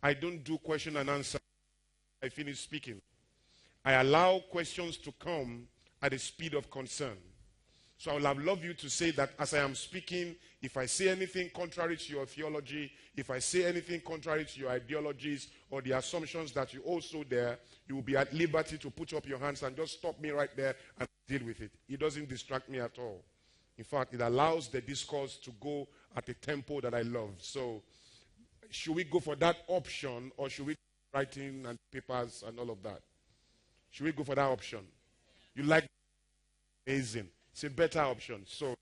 Speaker 14: I don't do question and answer. I finish speaking. I allow questions to come at the speed of concern. So I would have loved you to say that as I am speaking, if I say anything contrary to your theology, if I say anything contrary to your ideologies or the assumptions that you also there, you will be at liberty to put up your hands and just stop me right there and deal with it. It doesn't distract me at all. In fact, it allows the discourse to go at a tempo that I love. So should we go for that option, or should we writing and papers and all of that? Should we go for that option? You like amazing. It's a better option. So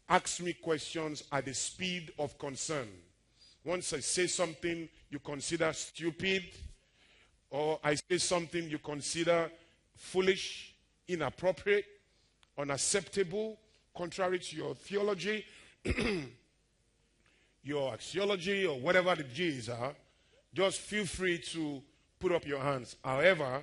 Speaker 14: ask me questions at the speed of concern. Once I say something you consider stupid, or I say something you consider foolish, inappropriate, unacceptable, contrary to your theology, your axiology, or whatever the G's are, just feel free to put up your hands. However,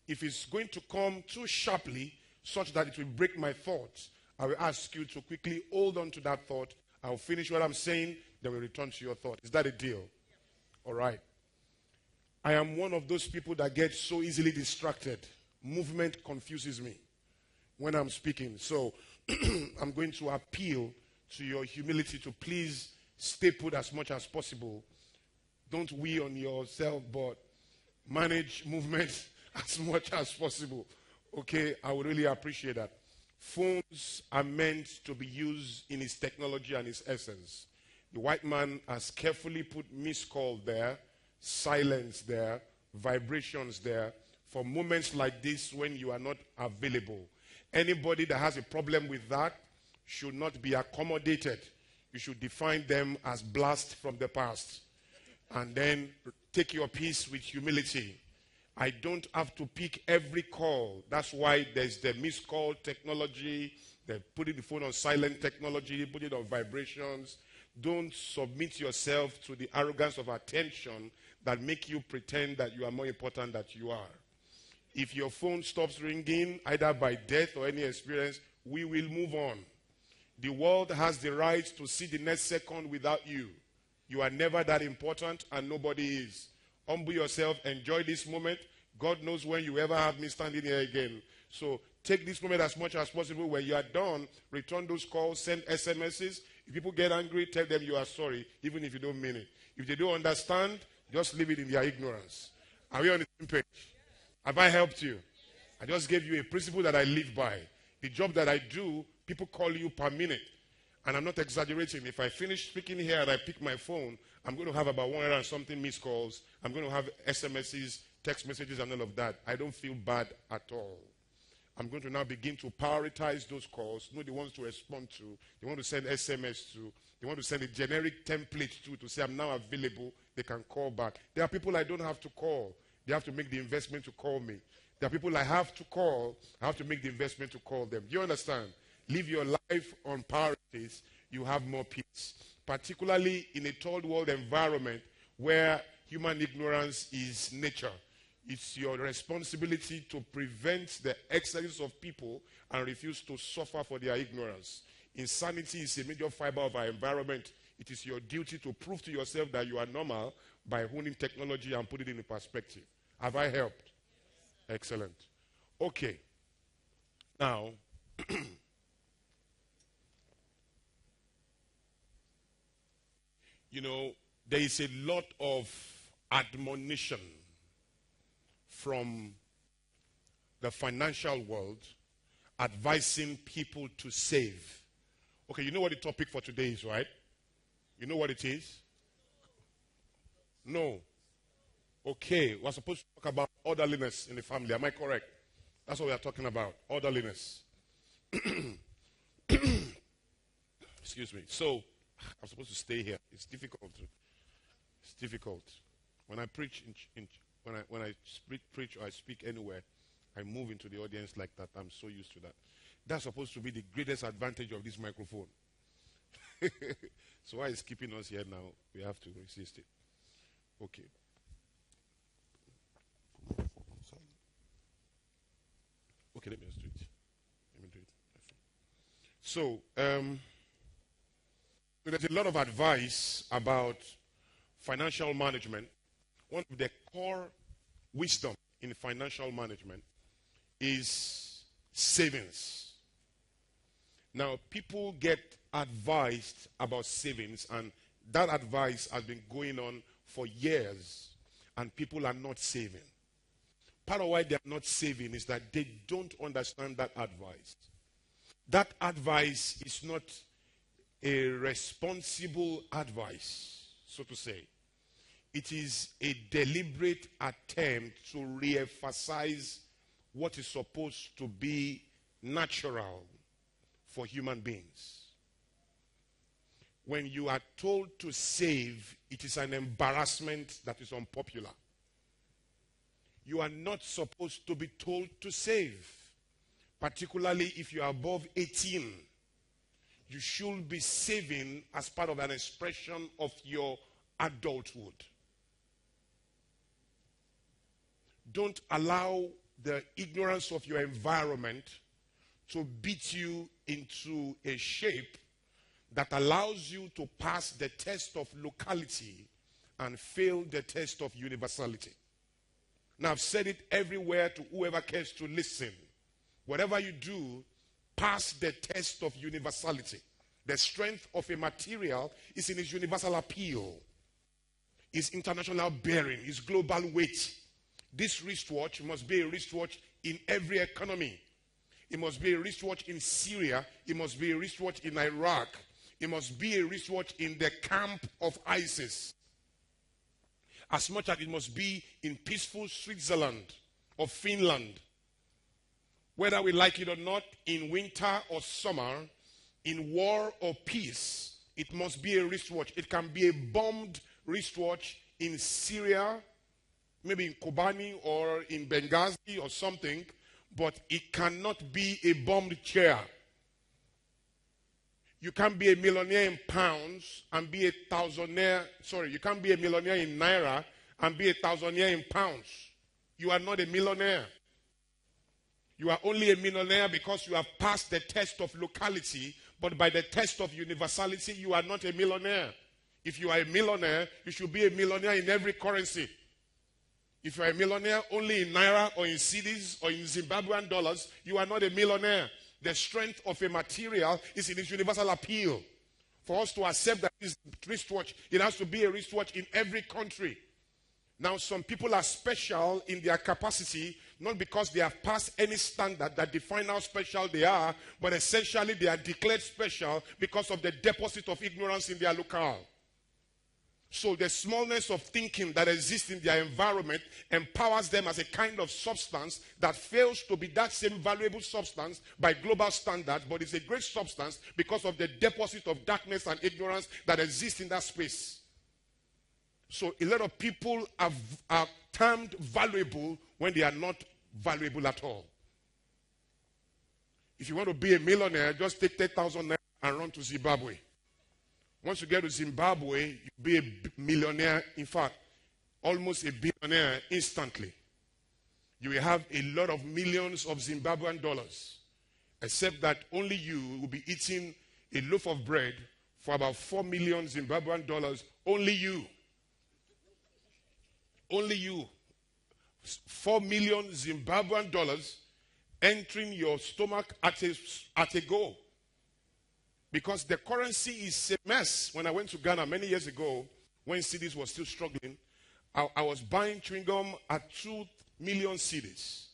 Speaker 14: if it's going to come too sharply, such that it will break my thoughts, I will ask you to quickly hold on to that thought. I'll finish what I'm saying, then we'll return to your thought. Is that a deal? All right. I am one of those people that get so easily distracted. Movement confuses me when I'm speaking. So I'm going to appeal to your humility to please stay put as much as possible. Don't wee on yourself, but manage movement as much as possible. Okay, I would really appreciate that. Phones are meant to be used in its technology and its essence. The white man has carefully put missed call there, silence there, vibrations there, for moments like this when you are not available. Anybody that has a problem with that should not be accommodated. You should define them as blast from the past. And then take your peace with humility. I don't have to pick every call. That's why there's the missed call technology, the putting the phone on silent technology, putting it on vibrations. Don't submit yourself to the arrogance of attention that make you pretend that you are more important than you are. If your phone stops ringing, either by death or any experience, we will move on. The world has the right to see the next second without you. You are never that important, and nobody is. Humble yourself, enjoy this moment. God knows when you ever have me standing here again. So take this moment as much as possible. When you are done, return those calls, send SMSs. If people get angry, tell them you are sorry, even if you don't mean it. If they don't understand, just leave it in their ignorance. Are we on the same page? Have I helped you? I just gave you a principle that I live by. The job that I do, people call you per minute. And I'm not exaggerating. If I finish speaking here and I pick my phone, I'm going to have about 100 and something missed calls. I'm going to have SMSs, text messages, and all of that. I don't feel bad at all. I'm going to now begin to prioritize those calls, know the ones to respond to, the ones to send SMS to, the ones to send a generic template to say I'm now available, they can call back. There are people I don't have to call. They have to make the investment to call me. There are people I have to call. I have to make the investment to call them. Do you understand? Live your life on priorities, you have more peace. Particularly in a third world environment where human ignorance is nature. It's your responsibility to prevent the excesses of people and refuse to suffer for their ignorance. Insanity is a major fiber of our environment. It is your duty to prove to yourself that you are normal by honing technology and put it in perspective. Have I helped? Excellent. Okay. Now, you know, there is a lot of admonition from the financial world advising people to save. Okay, you know what the topic for today is, right? You know what it is? No. Okay, we're supposed to talk about orderliness in the family. Am I correct? That's what we are talking about, orderliness. Excuse me. So, I'm supposed to stay here. It's difficult. It's difficult. When I preach, when I preach or I speak anywhere, I move into the audience like that. I'm so used to that. That's supposed to be the greatest advantage of this microphone. So why it's keeping us here now? We have to resist it. Okay. Okay, let me just do it. Let me do it. So, there's a lot of advice about financial management one of the core wisdom in financial management is savings. Now, people get advised about savings, and that advice has been going on for years, and people are not saving. Part of why they are not saving is that they don't understand that advice. That advice is not a responsible advice, so to say. It is a deliberate attempt to re-emphasize what is supposed to be natural for human beings. When you are told to save, it is an embarrassment that is unpopular. You are not supposed to be told to save, particularly if you are above 18. You should be saving as part of an expression of your adulthood. Don't allow the ignorance of your environment to beat you into a shape that allows you to pass the test of locality and fail the test of universality. Now, I've said it everywhere to whoever cares to listen. Whatever you do, pass the test of universality. The strength of a material is in its universal appeal, its international bearing, its global weight. This wristwatch must be a wristwatch in every economy. It must be a wristwatch in Syria. It must be a wristwatch in Iraq. It must be a wristwatch in the camp of ISIS. As much as it must be in peaceful Switzerland or Finland. Whether we like it or not, in winter or summer, in war or peace, it must be a wristwatch. It can be a bombed wristwatch in Syria, maybe in Kobani or in Benghazi or something, but it cannot be a bombed chair. You can't be a millionaire in pounds and be a thousandaire. Sorry, you can't be a millionaire in naira and be a thousandaire in pounds. You are not a millionaire. You are only a millionaire because you have passed the test of locality, but by the test of universality, you are not a millionaire. If you are a millionaire, you should be a millionaire in every currency. If you are a millionaire only in naira or in cedis or in Zimbabwean dollars, you are not a millionaire. The strength of a material is in its universal appeal. For us to accept that this wristwatch, it has to be a wristwatch in every country. Now, some people are special in their capacity, not because they have passed any standard that define how special they are, but essentially they are declared special because of the deposit of ignorance in their locale. So the smallness of thinking that exists in their environment empowers them as a kind of substance that fails to be that same valuable substance by global standards, but it's a great substance because of the deposit of darkness and ignorance that exists in that space. So a lot of people are termed valuable when they are not valuable at all. If you want to be a millionaire, just take 10,000 naira and run to Zimbabwe. Once you get to Zimbabwe, you'll be a millionaire. In fact, almost a billionaire instantly. You will have a lot of millions of Zimbabwean dollars. Except that only you will be eating a loaf of bread for about 4 million Zimbabwean dollars. Only you. Only you. 4 million Zimbabwean dollars entering your stomach at a go. Because the currency is a mess. When I went to Ghana many years ago, when cedis was still struggling, I was buying chewing gum at 2 million cedis.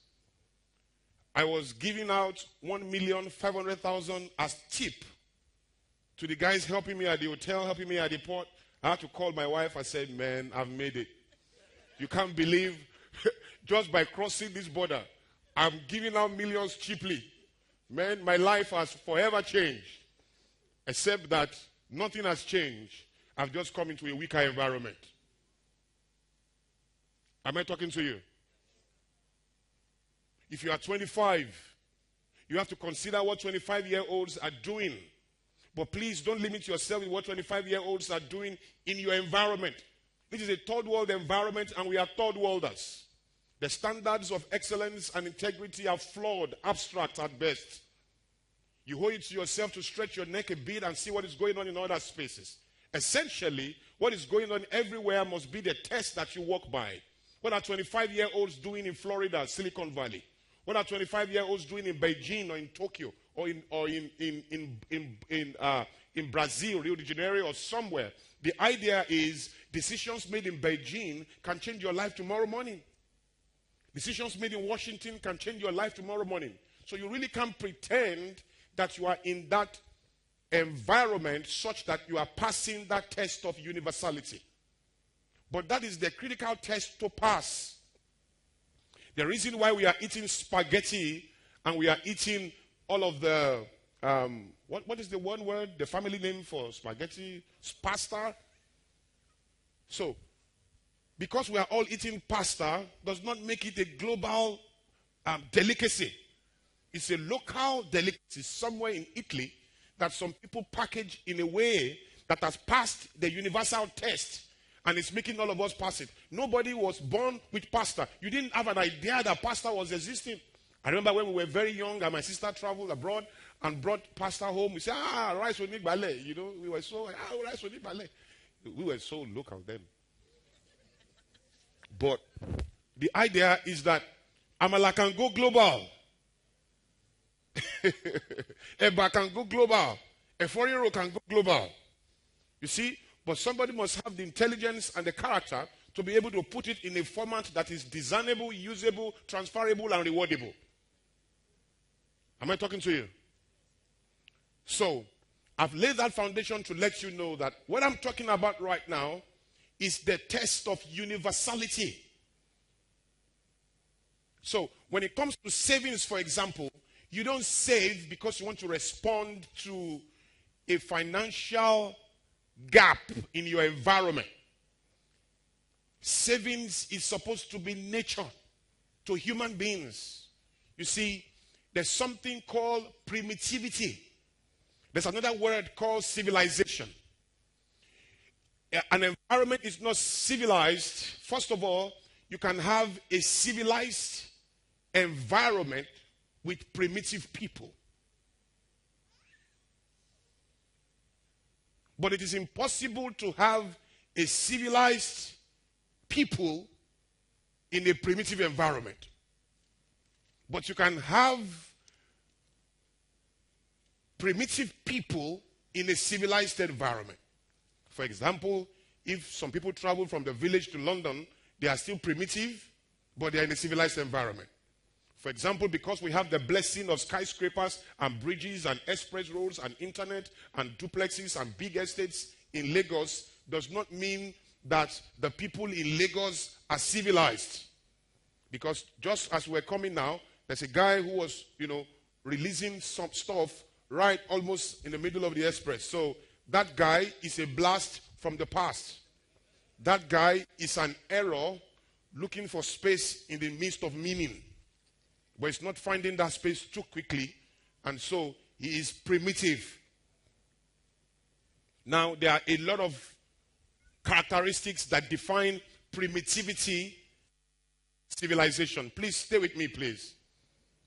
Speaker 14: I was giving out 1,500,000 as tip to the guys helping me at the hotel, helping me at the port. I had to call my wife. I said, man, I've made it. You can't believe, just by crossing this border, I'm giving out millions cheaply. Man, my life has forever changed. Except that nothing has changed. I've just come into a weaker environment. Am I talking to you? If you are 25, you have to consider what 25-year-olds are doing. But please don't limit yourself with what 25-year-olds are doing in your environment. This is a third world environment and we are third worlders. The standards of excellence and integrity are flawed, abstract at best. You owe it to yourself to stretch your neck a bit and see what is going on in other spaces. Essentially, what is going on everywhere must be the test that you walk by. What are 25-year-olds doing in Florida, Silicon Valley? What are 25-year-olds doing in Beijing or in Tokyo or in Brazil, Rio de Janeiro or somewhere? The idea is decisions made in Beijing can change your life tomorrow morning. Decisions made in Washington can change your life tomorrow morning. So you really can't pretend that you are in that environment such that you are passing that test of universality. But that is the critical test to pass. The reason why we are eating spaghetti and we are eating all of the, what is the one word, the family name for spaghetti? Pasta. So, because we are all eating pasta does not make it a global delicacy. It's a local delicacy somewhere in Italy that some people package in a way that has passed the universal test. And it's making all of us pass it. Nobody was born with pasta. You didn't have an idea that pasta was existing. I remember when we were very young and my sister traveled abroad and brought pasta home. We said, rice with ballet. You know, we were so, rice with ballet. We were so local then. But the idea is that Amala can go global. Eba can go global. A foreign road can go global. You see? But somebody must have the intelligence and the character to be able to put it in a format that is designable, usable, transferable, and rewardable. Am I talking to you? So, I've laid that foundation to let you know that what I'm talking about right now is the test of universality. So, when it comes to savings, for example, you don't save because you want to respond to a financial gap in your environment. Savings is supposed to be nature to human beings. You see, there's something called primitivity. There's another word called civilization. An environment is not civilized. First of all, you can have a civilized environment with primitive people. But it is impossible to have a civilized people in a primitive environment. But you can have primitive people in a civilized environment. For example, if some people travel from the village to London, they are still primitive, but they are in a civilized environment. For example, because we have the blessing of skyscrapers and bridges and express roads and internet and duplexes and big estates in Lagos does not mean that the people in Lagos are civilized. Because just as we're coming now, there's a guy who was, releasing some stuff right almost in the middle of the express. So that guy is a blast from the past. That guy is an error looking for space in the midst of meaning. But it's not finding that space too quickly, and so he is primitive. Now, there are a lot of characteristics that define primitivity, civilization. Please stay with me, please.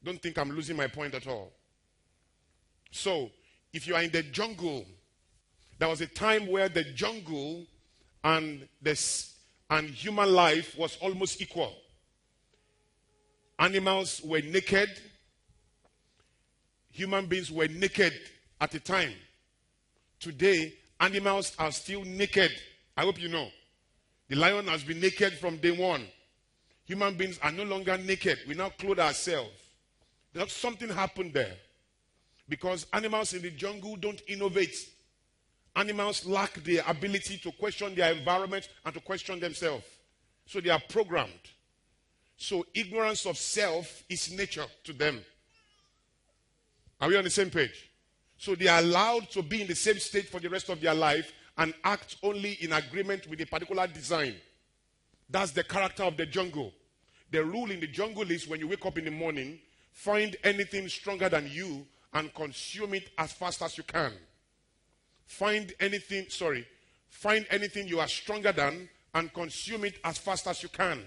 Speaker 14: Don't think I'm losing my point at all. So, if you are in the jungle, there was a time where the jungle and human life was almost equal. Animals were naked. Human beings were naked at the time. Today, animals are still naked. I hope you know. The lion has been naked from day one. Human beings are no longer naked. We now clothe ourselves. Something happened there. Because animals in the jungle don't innovate. Animals lack the ability to question their environment and to question themselves. So they are programmed. So ignorance of self is nature to them. Are we on the same page? So they are allowed to be in the same state for the rest of their life and act only in agreement with a particular design. That's the character of the jungle. The rule in the jungle is when you wake up in the morning, find anything stronger than you and consume it as fast as you can. Find anything you are stronger than and consume it as fast as you can.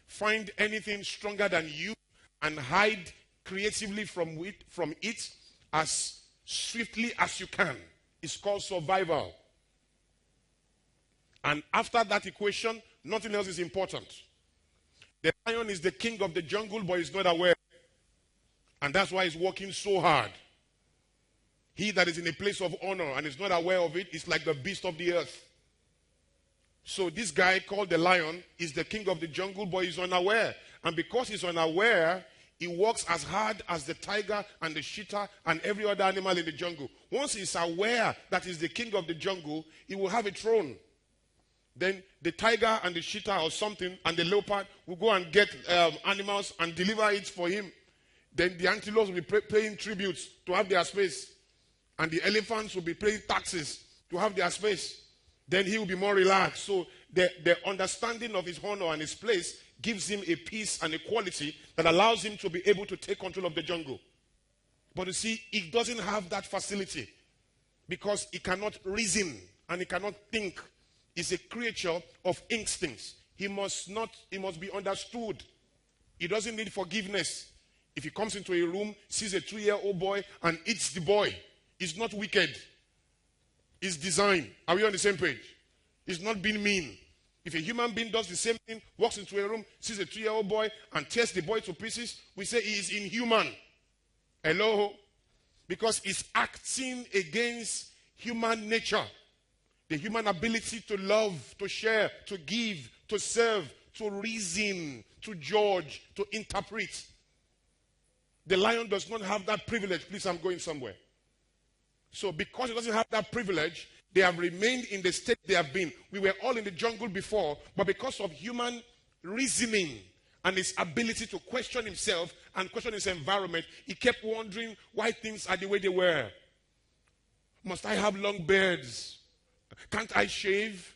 Speaker 14: Find anything stronger than you and hide creatively from it as swiftly as you can. It's called survival. And after that equation, nothing else is important. The lion is the king of the jungle, but he's not aware. And that's why he's working so hard. He that is in a place of honor and is not aware of it is like the beast of the earth. So this guy called the lion is the king of the jungle, but he's unaware. And because he's unaware, he works as hard as the tiger and the cheetah and every other animal in the jungle. Once he's aware that he's the king of the jungle, he will have a throne. Then the tiger and the cheetah or something and the leopard will go and get animals and deliver it for him. Then the antelopes will be paying tributes to have their space. And the elephants will be paying taxes to have their space. Then he will be more relaxed. So the understanding of his honor and his place gives him a peace and a quality that allows him to be able to take control of the jungle. But you see, he doesn't have that facility because he cannot reason and he cannot think. He's a creature of instincts. He must be understood. He doesn't need forgiveness. If he comes into a room, sees a 2-year-old boy and eats the boy, it's not wicked. It's design. Are we on the same page? It's not being mean. If a human being does the same thing, walks into a room, sees a 2-year-old boy and tears the boy to pieces, we say he is inhuman. Hello? Because he's acting against human nature. The human ability to love, to share, to give, to serve, to reason, to judge, to interpret. The lion does not have that privilege. Please, I'm going somewhere. So because it doesn't have that privilege, they have remained in the state they have been. We were all in the jungle before, but because of human reasoning and his ability to question himself and question his environment, he kept wondering why things are the way they were. Must I have long beards? Can't I shave?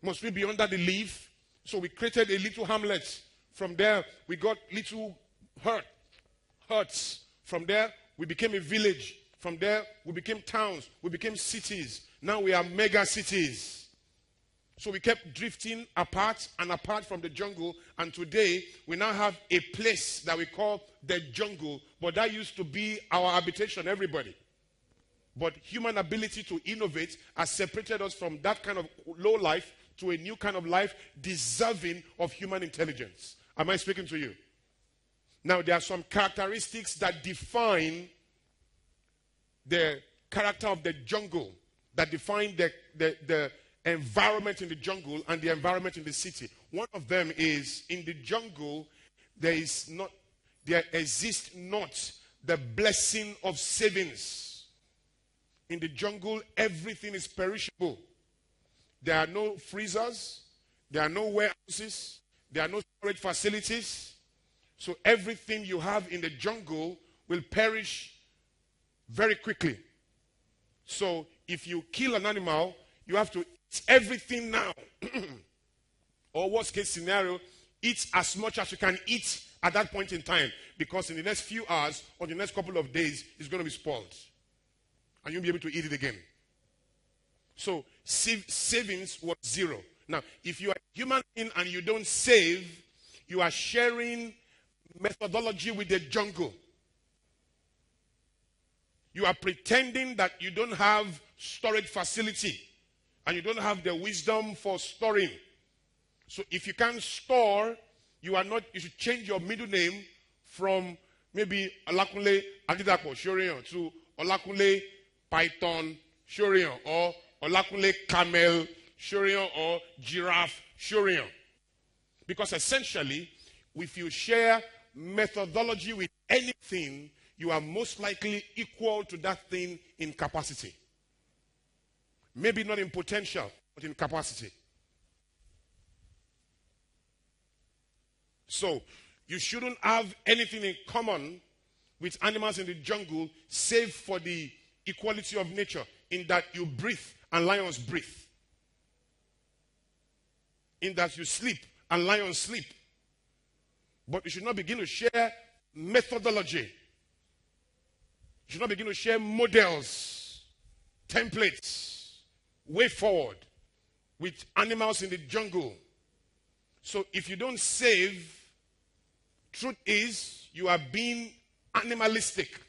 Speaker 14: Must we be under the leaf? So we created a little hamlet. From there, we got little huts. From there, we became a village. From there, we became towns. We became cities. Now we are mega cities. So we kept drifting apart and apart from the jungle. And today, we now have a place that we call the jungle. But that used to be our habitation, everybody. But human ability to innovate has separated us from that kind of low life to a new kind of life deserving of human intelligence. Am I speaking to you? Now, there are some characteristics that define the character of the jungle, that define the environment in the jungle and the environment in the city. One of them is, in the jungle, there exists not the blessing of savings. In the jungle, everything is perishable. There are no freezers. There are no warehouses. There are no storage facilities. So everything you have in the jungle will perish very quickly. So if you kill an animal, you have to eat everything now. Or worst case scenario, eat as much as you can eat at that point in time. Because in the next few hours or the next couple of days, it's going to be spoiled. And you'll be able to eat it again. So savings was zero. Now, if you are a human being and you don't save, you are sharing methodology with the jungle. You are pretending that you don't have storage facility and you don't have the wisdom for storing. So if you can't store, you should change your middle name from maybe Olakunle Adidapo Shorian to Olakunle Python Shorian, or Olakunle Camel Shorian, or Giraffe Shorian. Because essentially, if you share methodology with anything, you are most likely equal to that thing in capacity. Maybe not in potential, but in capacity. So, you shouldn't have anything in common with animals in the jungle save for the equality of nature, in that you breathe and lions breathe. In that you sleep and lions sleep. But you should not begin to share methodology. You should not begin to share models, templates, way forward with animals in the jungle. So if you don't save, truth is you are being animalistic.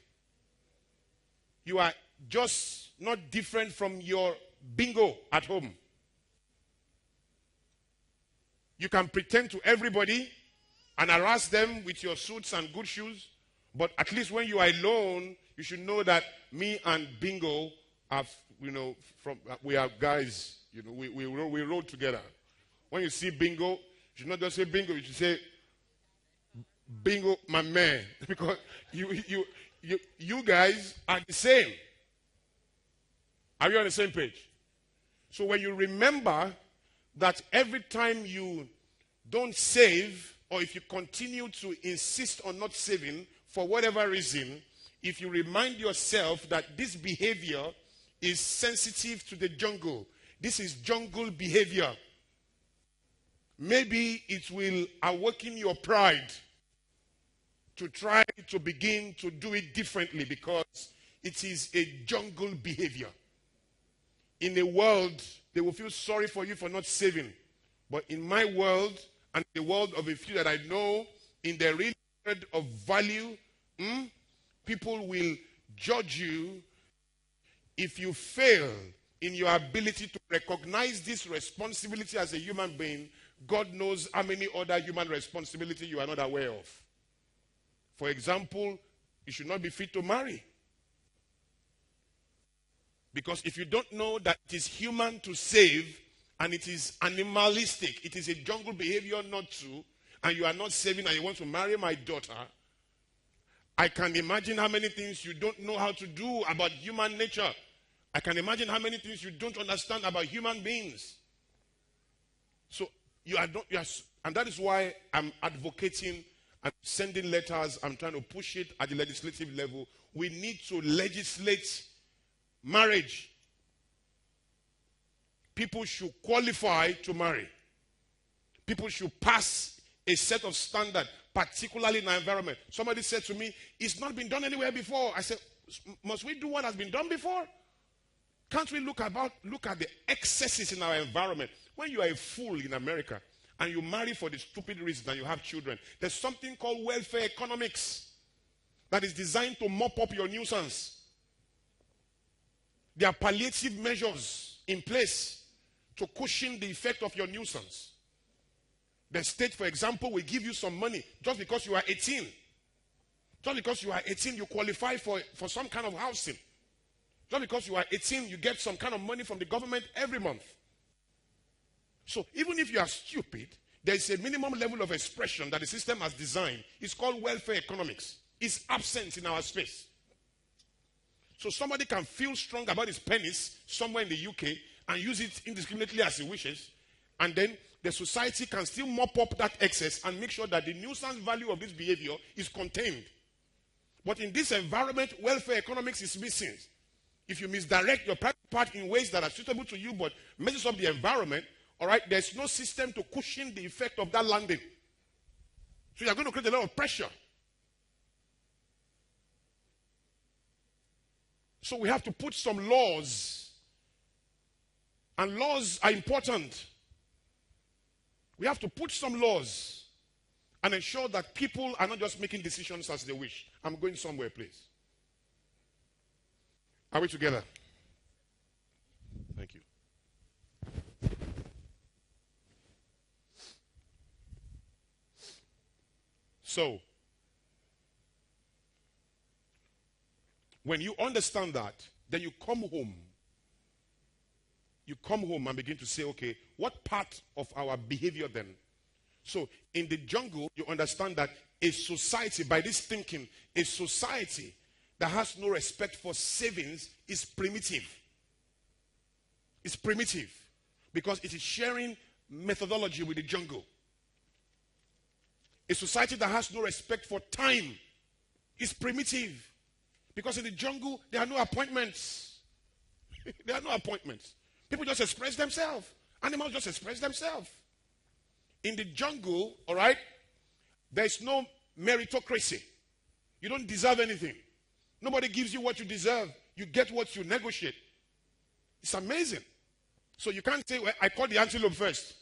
Speaker 14: You are just not different from your bingo at home. You can pretend to everybody and harass them with your suits and good shoes. But at least when you are alone, you should know that me and Bingo have, we are guys. We roll together. When you see Bingo, you should not just say Bingo. You should say Bingo, my man, because you guys are the same. Are you on the same page? So when you remember that every time you don't save, or if you continue to insist on not saving for whatever reason, if you remind yourself that this behavior is sensitive to the jungle, this is jungle behavior, maybe it will awaken your pride to try to begin to do it differently, because it is a jungle behavior. In a world, they will feel sorry for you for not saving. But in my world, and the world of a few that I know, in the real world of value, people will judge you if you fail in your ability to recognize this responsibility as a human being. God knows how many other human responsibilities you are not aware of. For example, you should not be fit to marry. Because if you don't know that it is human to save and it is animalistic, it is a jungle behavior not to, and you are not saving and you want to marry my daughter, I can imagine how many things you don't know how to do about human nature. I can imagine how many things you don't understand about human beings. So and that is why I'm advocating and sending letters. I'm trying to push it at the legislative level. We need to legislate marriage. People should qualify to marry. People should pass a set of standards, particularly in our environment. Somebody said to me, it's not been done anywhere before. I said, must we do what has been done before? Can't we look at the excesses in our environment? When you are a fool in America and you marry for the stupid reason and you have children, there's something called welfare economics that is designed to mop up your nuisance. There are palliative measures in place to cushion the effect of your nuisance. The state, for example, will give you some money just because you are 18. Just because you are 18, you qualify for some kind of housing. Just because you are 18, you get some kind of money from the government every month. So even if you are stupid, there is a minimum level of expression that the system has designed. It's called welfare economics. It's absent in our space. So somebody can feel strong about his penis somewhere in the UK and use it indiscriminately as he wishes, and then the society can still mop up that excess and make sure that the nuisance value of this behavior is contained. But in this environment, welfare economics is missing. If you misdirect your private part in ways that are suitable to you but messes up the environment, all right, there's no system to cushion the effect of that landing. So you're going to create a lot of pressure. So we have to put some laws. And laws are important. We have to put some laws and ensure that people are not just making decisions as they wish. I'm going somewhere, please. Are we together? Thank you. So, when you understand that, then you come home. You come home and begin to say, okay, what part of our behavior then? So, in the jungle, you understand that a society, by this thinking, a society that has no respect for savings is primitive. It's primitive because it is sharing methodology with the jungle. A society that has no respect for time is primitive because in the jungle there are no appointments. There are no appointments. People just express themselves. Animals just express themselves. In the jungle, all right, there is no meritocracy. You don't deserve anything. Nobody gives you what you deserve. You get what you negotiate. It's amazing. So you can't say, well, I caught the antelope first.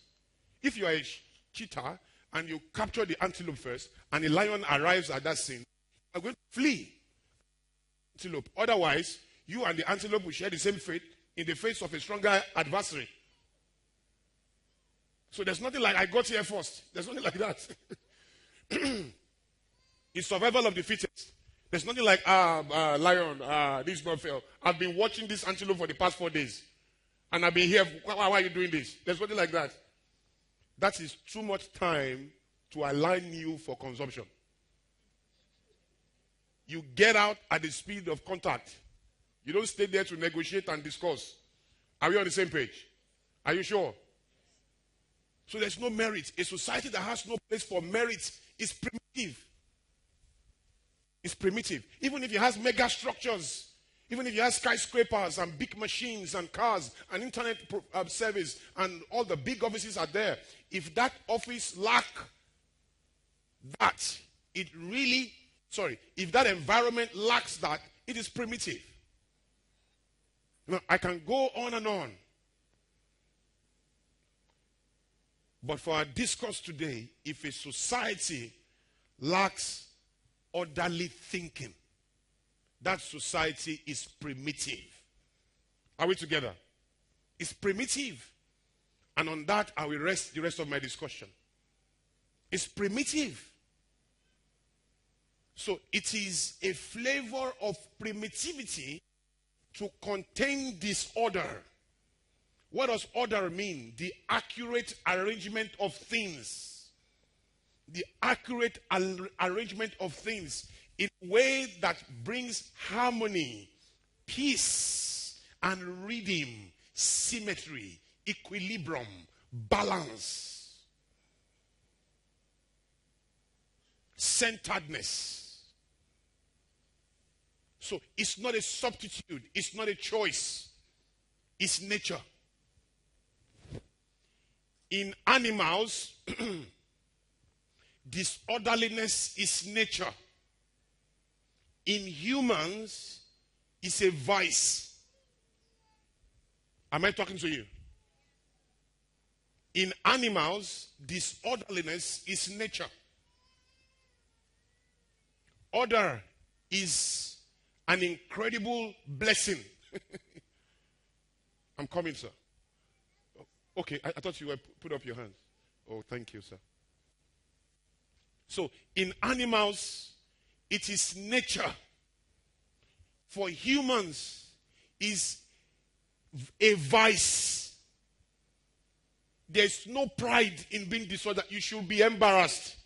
Speaker 14: If you are a cheetah and you capture the antelope first and a lion arrives at that scene, you are going to flee. Antelope. Otherwise, you and the antelope will share the same fate in the face of a stronger adversary. So there's nothing like I got here first. There's nothing like that. It's survival of the fittest. There's nothing like, lion, this is not fair. I've been watching this antelope for the past 4 days. And I've been here. Why are you doing this? There's nothing like that. That is too much time to align you for consumption. You get out at the speed of contact. You don't stay there to negotiate and discuss. Are we on the same page? Are you sure? So there's no merit. A society that has no place for merit is primitive. It's primitive. Even if it has mega structures, even if it has skyscrapers and big machines and cars and internet service and all the big offices are there, if that office lack that, if that environment lacks that, it is primitive. Now, I can go on and on. But for our discourse today, if a society lacks orderly thinking, that society is primitive. Are we together? It's primitive. And on that, I will rest the rest of my discussion. It's primitive. So it is a flavor of primitivity to contain disorder. What does order mean? The accurate arrangement of things. The accurate arrangement of things in a way that brings harmony, peace, and rhythm, symmetry, equilibrium, balance, centeredness. So it's not a substitute, it's not a choice, it's nature. In animals, disorderliness is nature. In humans, it's a vice. Am I talking to you? In animals, disorderliness is nature. Order is an incredible blessing. I'm coming, sir. Okay, I thought you were put up your hands. Oh, thank you, sir. So, in animals, it is nature. For humans, is a vice. There's no pride in being disordered. You should be embarrassed.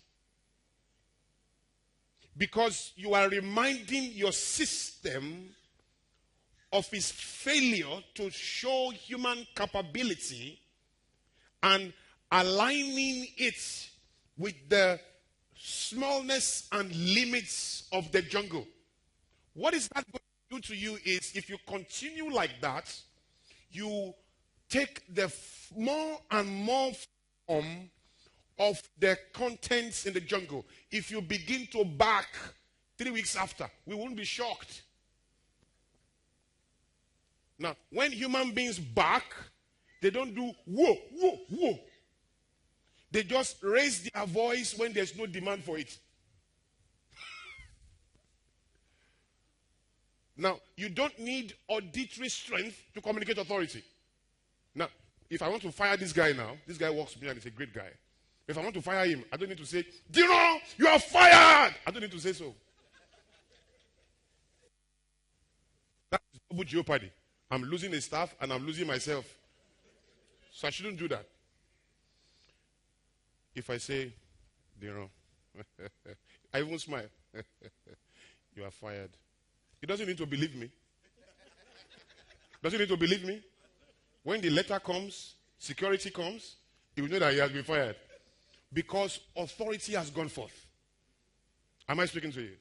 Speaker 14: Because you are reminding your system of its failure to show human capability and aligning it with the smallness and limits of the jungle. What is that going to do to you is, if you continue like that, you take the more and more form of the contents in the jungle. If you begin to bark 3 weeks after, we won't be shocked. Now, when human beings bark, they don't do whoa, whoa, whoa. They just raise their voice when there's no demand for it. Now, you don't need auditory strength to communicate authority. Now, if I want to fire this guy now, this guy walks me and he's a great guy. If I want to fire him, I don't need to say, Dino, you are fired. I don't need to say so. That's double jeopardy. I'm losing a staff and I'm losing myself. So I shouldn't do that. If I say, Dino, I won't smile. You are fired. He doesn't need to believe me. Doesn't need to believe me. When the letter comes, security comes, he will know that he has been fired. Because authority has gone forth. Am I speaking to you?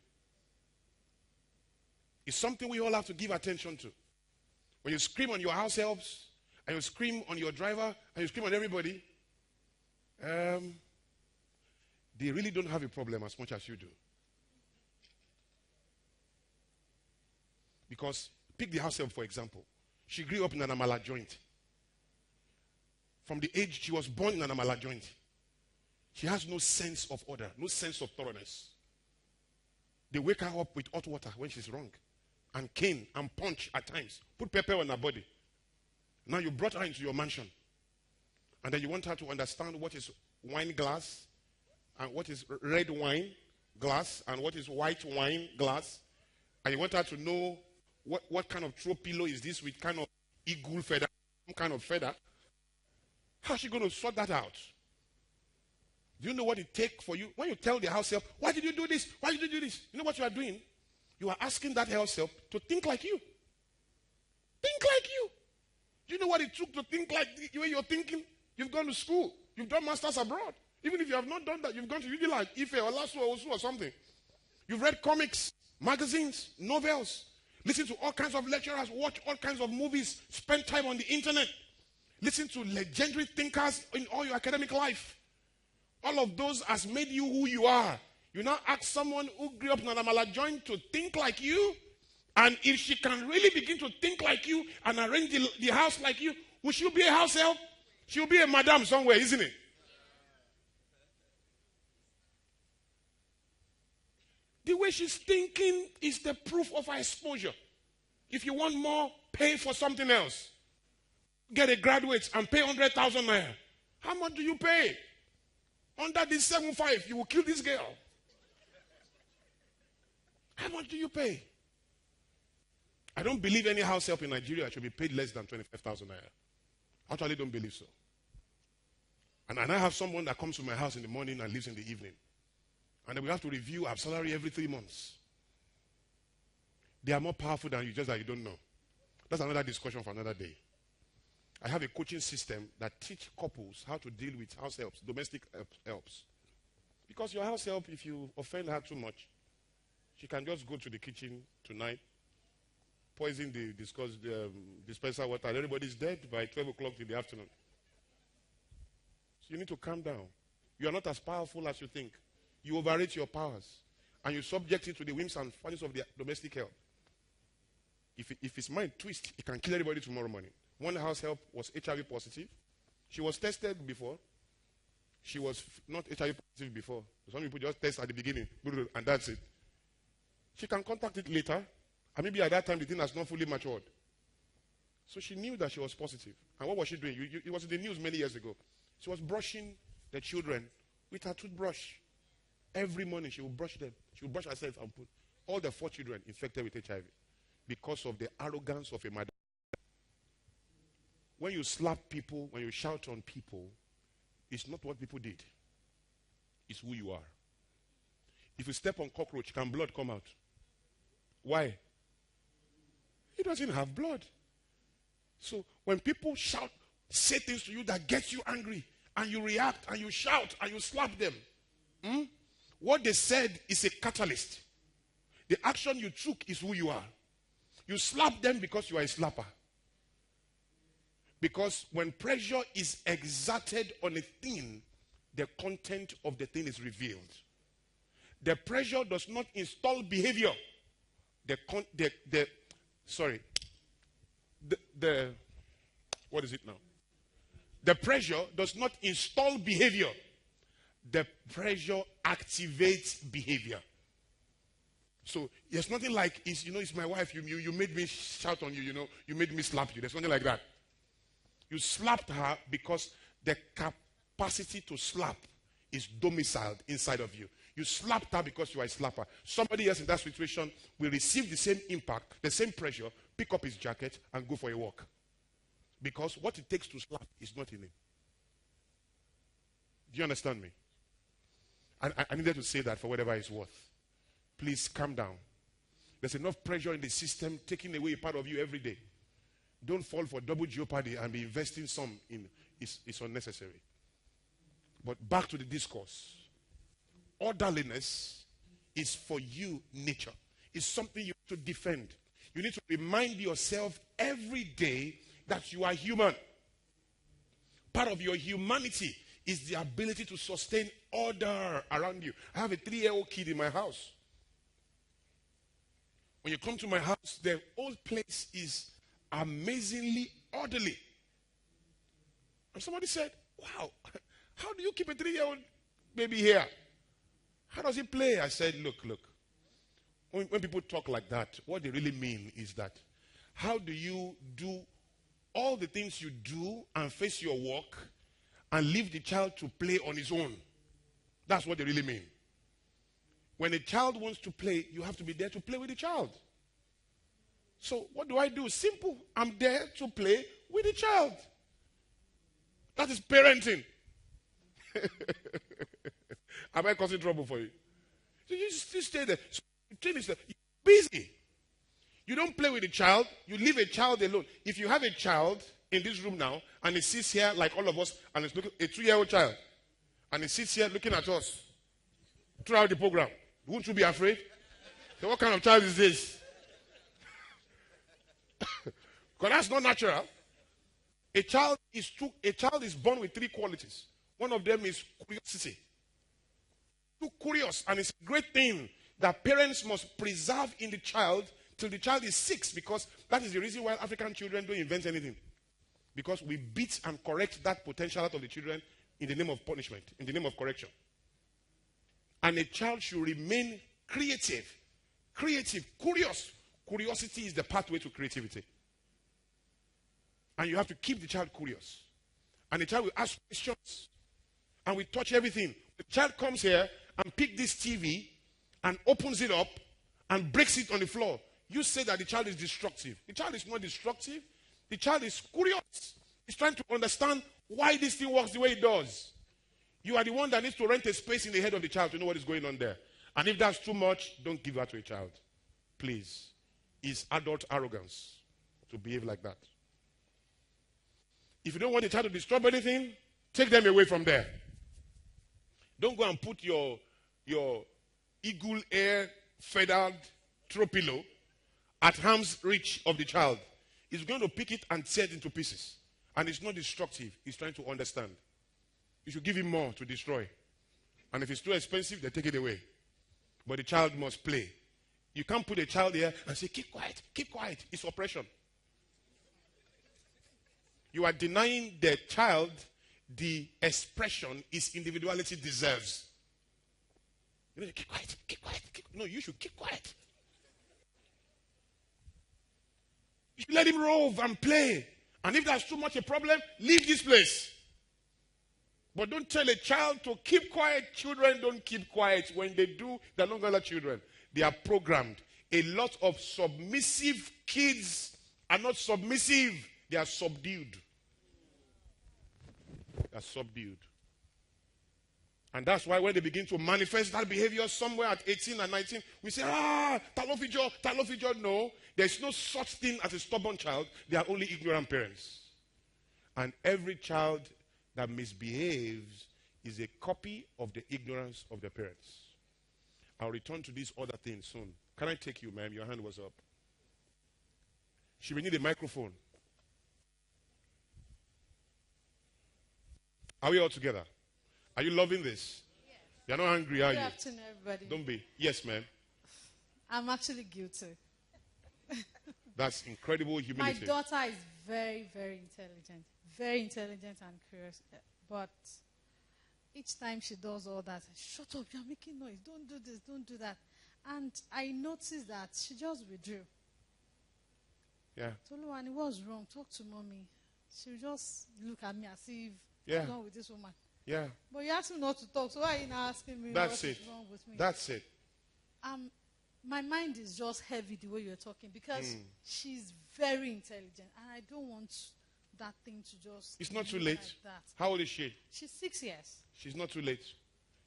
Speaker 14: It's something we all have to give attention to. When you scream on your house helps, and you scream on your driver, and you scream on everybody, they really don't have a problem as much as you do. Because, pick the house help for example. She grew up in an amala joint. From the age she was born in an amala joint. She has no sense of order, no sense of thoroughness. They wake her up with hot water when she's wrong. And cane and punch at times. Put pepper on her body. Now you brought her into your mansion. And then you want her to understand what is wine glass and what is red wine glass and what is white wine glass. And you want her to know what kind of throw pillow is this with kind of eagle feather, some kind of feather. How is she going to sort that out? Do you know what it takes for you? When you tell the house help, why did you do this? Why did you do this? You know what you are doing? You are asking that house help to think like you. Think like you. Do you know what it took to think like the way you're thinking? You've gone to school. You've done masters abroad. Even if you have not done that, you've gone to uni like Ife or Lasso or Osu or something. You've read comics, magazines, novels, listen to all kinds of lecturers, watch all kinds of movies, spend time on the internet, listen to legendary thinkers in all your academic life. All of those has made you who you are. You now ask someone who grew up in Nadamala Joint to think like you, and if she can really begin to think like you and arrange the house like you, will she be a house help? She'll be a madam somewhere, isn't it? The way she's thinking is the proof of her exposure. If you want more, pay for something else. Get a graduate and pay 100,000 naira. How much do you pay? Under this 7.5, you will kill this girl. How much do you pay? I don't believe any house help in Nigeria should be paid less than 25,000 naira. I actually don't believe so. And I have someone that comes to my house in the morning and leaves in the evening. And then we have to review our salary every 3 months. They are more powerful than you, just that you don't know. That's another discussion for another day. I have a coaching system that teach couples how to deal with house helps, domestic helps. Because your house help, if you offend her too much, she can just go to the kitchen tonight, poison the dispenser water, and everybody's dead by 12 o'clock in the afternoon. So you need to calm down. You are not as powerful as you think. You overrate your powers, and you subject it to the whims and follies of the domestic help. If his mind twists, he can kill everybody tomorrow morning. One house help was HIV positive. She was tested before. She was not HIV positive before. Some people just test at the beginning, and that's it. She can contact it later, and maybe at that time the thing has not fully matured. So she knew that she was positive. And what was she doing? It was in the news many years ago. She was brushing the children with her toothbrush. Every morning she would brush them. She would brush herself and put all the 4 children infected with HIV because of the arrogance of a mother. When you slap people, when you shout on people, it's not what people did. It's who you are. If you step on cockroach, can blood come out? Why? It doesn't have blood. So when people shout, say things to you that gets you angry, and you react, and you shout, and you slap them, what they said is a catalyst. The action you took is who you are. You slap them because you are a slapper. Because when pressure is exerted on a thing, the content of the thing is revealed. The pressure does not install behavior. What is it now? The pressure does not install behavior. The pressure activates behavior. So there's nothing like, it's my wife, you made me shout on you, you made me slap you. There's nothing like that. You slapped her because the capacity to slap is domiciled inside of you. You slapped her because you are a slapper. Somebody else in that situation will receive the same impact, the same pressure, pick up his jacket and go for a walk. Because what it takes to slap is not in him. Do you understand me? I needed to say that for whatever it's worth. Please calm down. There's enough pressure in the system taking away a part of you every day. Don't fall for double jeopardy and be investing some in. It's unnecessary. But back to the discourse. Orderliness is for you nature. It's something you need to defend. You need to remind yourself every day that you are human. Part of your humanity is the ability to sustain order around you. I have a 3-year-old kid in my house. When you come to my house, the whole place is amazingly orderly. And somebody said, wow, how do you keep a 3-year-old baby here? How does he play? I said, look. When people talk like that, what they really mean is that how do you do all the things you do and face your work and leave the child to play on his own. That's what they really mean. When a child wants to play, you have to be there to play with the child. So what do? Simple. I'm there to play with the child. That is parenting. Am I causing trouble for you? So you still stay there. So you're busy. You don't play with the child. You leave a child alone. If you have a child in this room now, and he sits here like all of us, and it's looking, a 2-year-old child, and he sits here looking at us throughout the program, won't you be afraid? So what kind of child is this? Because that's not natural. A child is born with 3 qualities. One of them is curiosity. Too curious, and it's a great thing that parents must preserve in the child till the child is 6, because that is the reason why African children don't invent anything. Because we beat and correct that potential out of the children in the name of punishment, in the name of correction. And a child should remain creative, curious. Curiosity is the pathway to creativity. And you have to keep the child curious. And the child will ask questions. And we touch everything. The child comes here and picks this TV and opens it up and breaks it on the floor. You say that the child is destructive. The child is not destructive. The child is curious. He's trying to understand why this thing works the way it does. You are the one that needs to rent a space in the head of the child to know what is going on there. And if that's too much, don't give that to a child. Please. It's adult arrogance to behave like that. If you don't want the child to disturb anything, take them away from there. Don't go and put your eagle air feathered throw pillow at arm's reach of the child. He's going to pick it and tear it into pieces. And it's not destructive. He's trying to understand. You should give him more to destroy. And if it's too expensive, they take it away. But the child must play. You can't put a child here and say, keep quiet, keep quiet. It's oppression. You are denying the child the expression his individuality deserves. You know, keep quiet, keep quiet. No, you should keep quiet. You should let him rove and play. And if that's too much a problem, leave this place. But don't tell a child to keep quiet. Children don't keep quiet. When they do, they're not gonna children. They are programmed. A lot of submissive kids are not submissive. They are subdued. They are subdued. And that's why when they begin to manifest that behavior somewhere at 18 and 19, we say, talofijo. No, there's no such thing as a stubborn child. They are only ignorant parents. And every child that misbehaves is a copy of the ignorance of the parents. I'll return to these other things soon. Can I take you, ma'am? Your hand was up. She will need a microphone. Are we all together? Are you loving this? Yes. You're not angry, are you?
Speaker 15: Good afternoon, everybody.
Speaker 14: Don't be. Yes, ma'am.
Speaker 15: I'm actually guilty.
Speaker 14: That's incredible humility.
Speaker 15: My daughter is very, very intelligent. Very intelligent and curious. But each time she does all that, shut up, you're making noise. Don't do this, don't do that. And I noticed that she just withdrew.
Speaker 14: Yeah.
Speaker 15: Toluwani, what's wrong? Talk to mommy. She will just look at me as if
Speaker 14: what's
Speaker 15: wrong with this woman.
Speaker 14: Yeah.
Speaker 15: But you asked me not to talk, so why are you now asking me
Speaker 14: what's
Speaker 15: wrong with me?
Speaker 14: That's it.
Speaker 15: My mind is just heavy the way you're talking because she's very intelligent and I don't want that thing to just...
Speaker 14: It's not too late.
Speaker 15: Like that.
Speaker 14: How old is she?
Speaker 15: She's 6 years.
Speaker 14: She's not too late.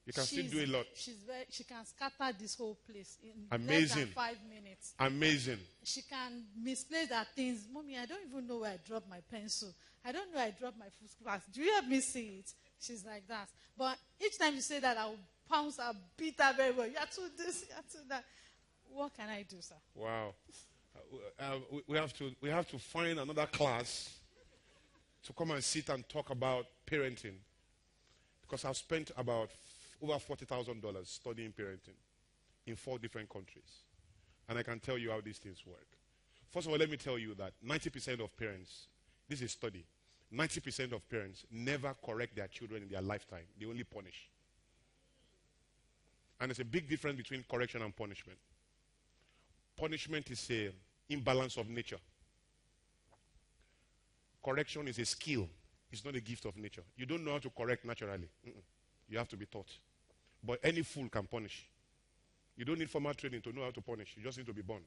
Speaker 14: You can still do a lot.
Speaker 15: She can scatter this whole place in
Speaker 14: less
Speaker 15: than 5 minutes.
Speaker 14: Amazing.
Speaker 15: She can misplace her things. Mommy, I don't even know where I dropped my pencil. I don't know where I dropped my food class. Do you help me see it? She's like that. But each time you say that, I'll pounce, I'll beat her very well. You have to do this, you have to do that. What can I do, sir?
Speaker 14: Wow. We have to find another class to come and sit and talk about parenting. Because I've spent about over $40,000 studying parenting in 4 different countries. And I can tell you how these things work. First of all, let me tell you that 90% of parents, this is a study, 90% of parents never correct their children in their lifetime. They only punish. And there's a big difference between correction and punishment. Punishment is an imbalance of nature. Correction is a skill It's not a gift of nature. You don't know how to correct naturally. You have to be taught. But any fool can punish. You don't need formal training to know how to punish. You just need to be born.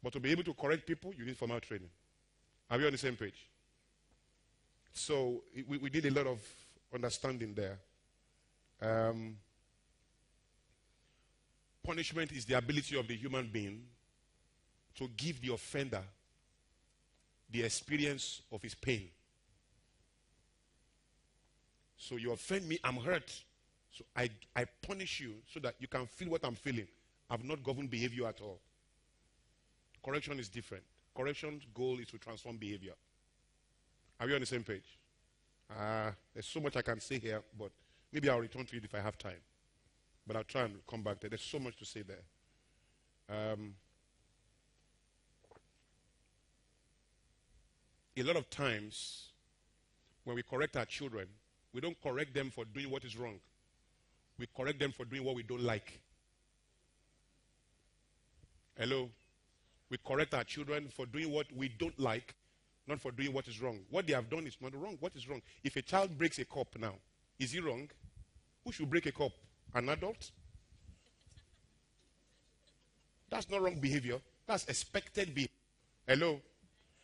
Speaker 14: But to be able to correct people, you need formal training. Are we on the same page? So we did a lot of understanding there. Punishment is the ability of the human being to give the offender the experience of his pain. So you offend me, I'm hurt. So I punish you so that you can feel what I'm feeling. I've not governed behavior at all. Correction is different. Correction's goal is to transform behavior. Are we on the same page? There's so much I can say here, but maybe I'll return to it if I have time. But I'll try and come back there. There's so much to say there. A lot of times, when we correct our children, we don't correct them for doing what is wrong. We correct them for doing what we don't like. Hello? We correct our children for doing what we don't like, not for doing what is wrong. What they have done is not wrong. What is wrong? If a child breaks a cup now, is he wrong? Who should break a cup? An adult? That's not wrong behavior. That's expected behavior. Hello?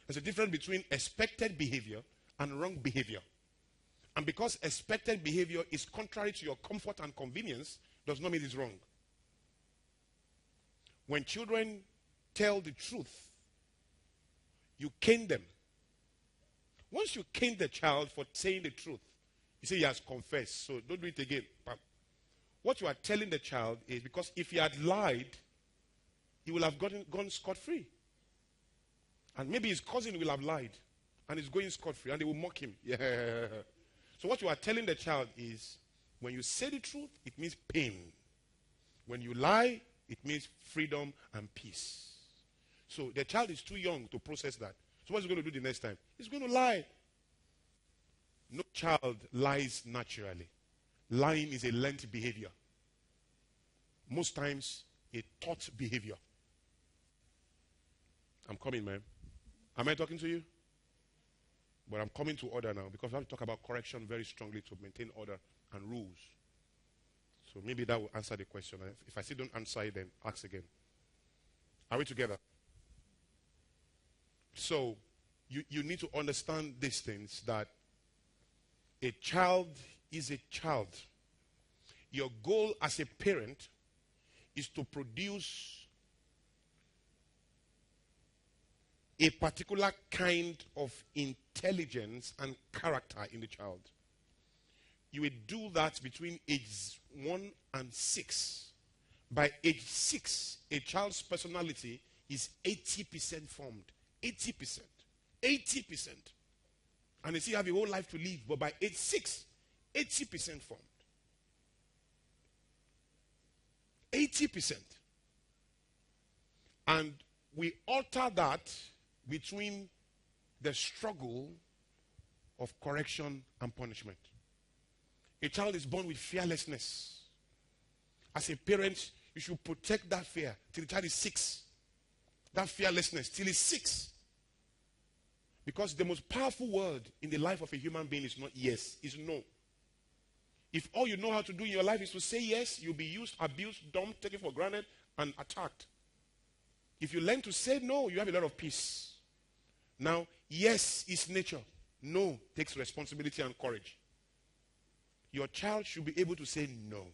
Speaker 14: There's a difference between expected behavior and wrong behavior. And because expected behavior is contrary to your comfort and convenience, does not mean it's wrong. When children tell the truth, you cane them. Once you cane the child for saying the truth, you say he has confessed, so don't do it again. What you are telling the child is, because if he had lied, he will have gone scot-free. And maybe his cousin will have lied, and he's going scot-free, and they will mock him. Yeah. So what you are telling the child is, when you say the truth, it means pain. When you lie, it means freedom and peace. So the child is too young to process that. So what's he going to do the next time? He's going to lie. No child lies naturally. Lying is a learned behavior. Most times, a taught behavior. I'm coming, man. Am I talking to you? But I'm coming to order now because I have to talk about correction very strongly to maintain order and rules. So maybe that will answer the question. If I still don't answer it, then ask again. Are we together? So you need to understand these things, that a child is a child. Your goal as a parent is to produce a particular kind of intelligence and character in the child. You will do that between age 1 and 6. By age 6, a child's personality is 80% formed. 80%. 80%. And you see, you have a whole life to live, but by age 6, 80% formed. 80%. And we alter that between the struggle of correction and punishment. A child is born with fearlessness. As a parent, you should protect that fear till the child is 6. That fearlessness till he's 6. Because the most powerful word in the life of a human being is not yes, it's no. If all you know how to do in your life is to say yes, you'll be used, abused, dumped, taken for granted, and attacked. If you learn to say no, you have a lot of peace. Now, yes is nature. No takes responsibility and courage. Your child should be able to say no.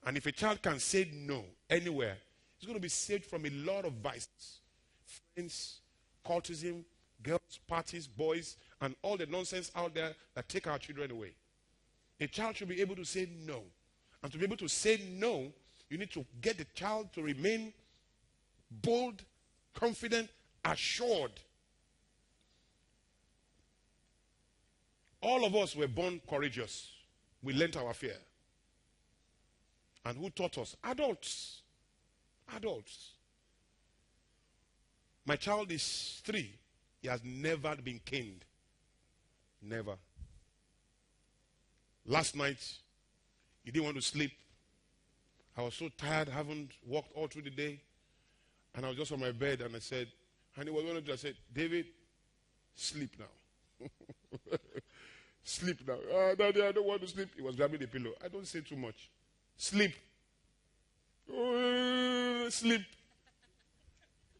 Speaker 14: And if a child can say no anywhere, he's going to be saved from a lot of vices. Friends, cultism, girls, parties, boys, and all the nonsense out there that take our children away. A child should be able to say no. And to be able to say no, you need to get the child to remain bold, confident, assured. All of us were born courageous. We learnt our fear. And who taught us? Adults. Adults. My child is 3. He has never been caned. Never. Last night, he didn't want to sleep. I was so tired, haven't walked all through the day. And I was just on my bed and I said, honey, what do you want to do? I said, David, sleep now. Sleep now. Daddy, I don't want to sleep. He was grabbing the pillow. I don't say too much. Sleep. Sleep.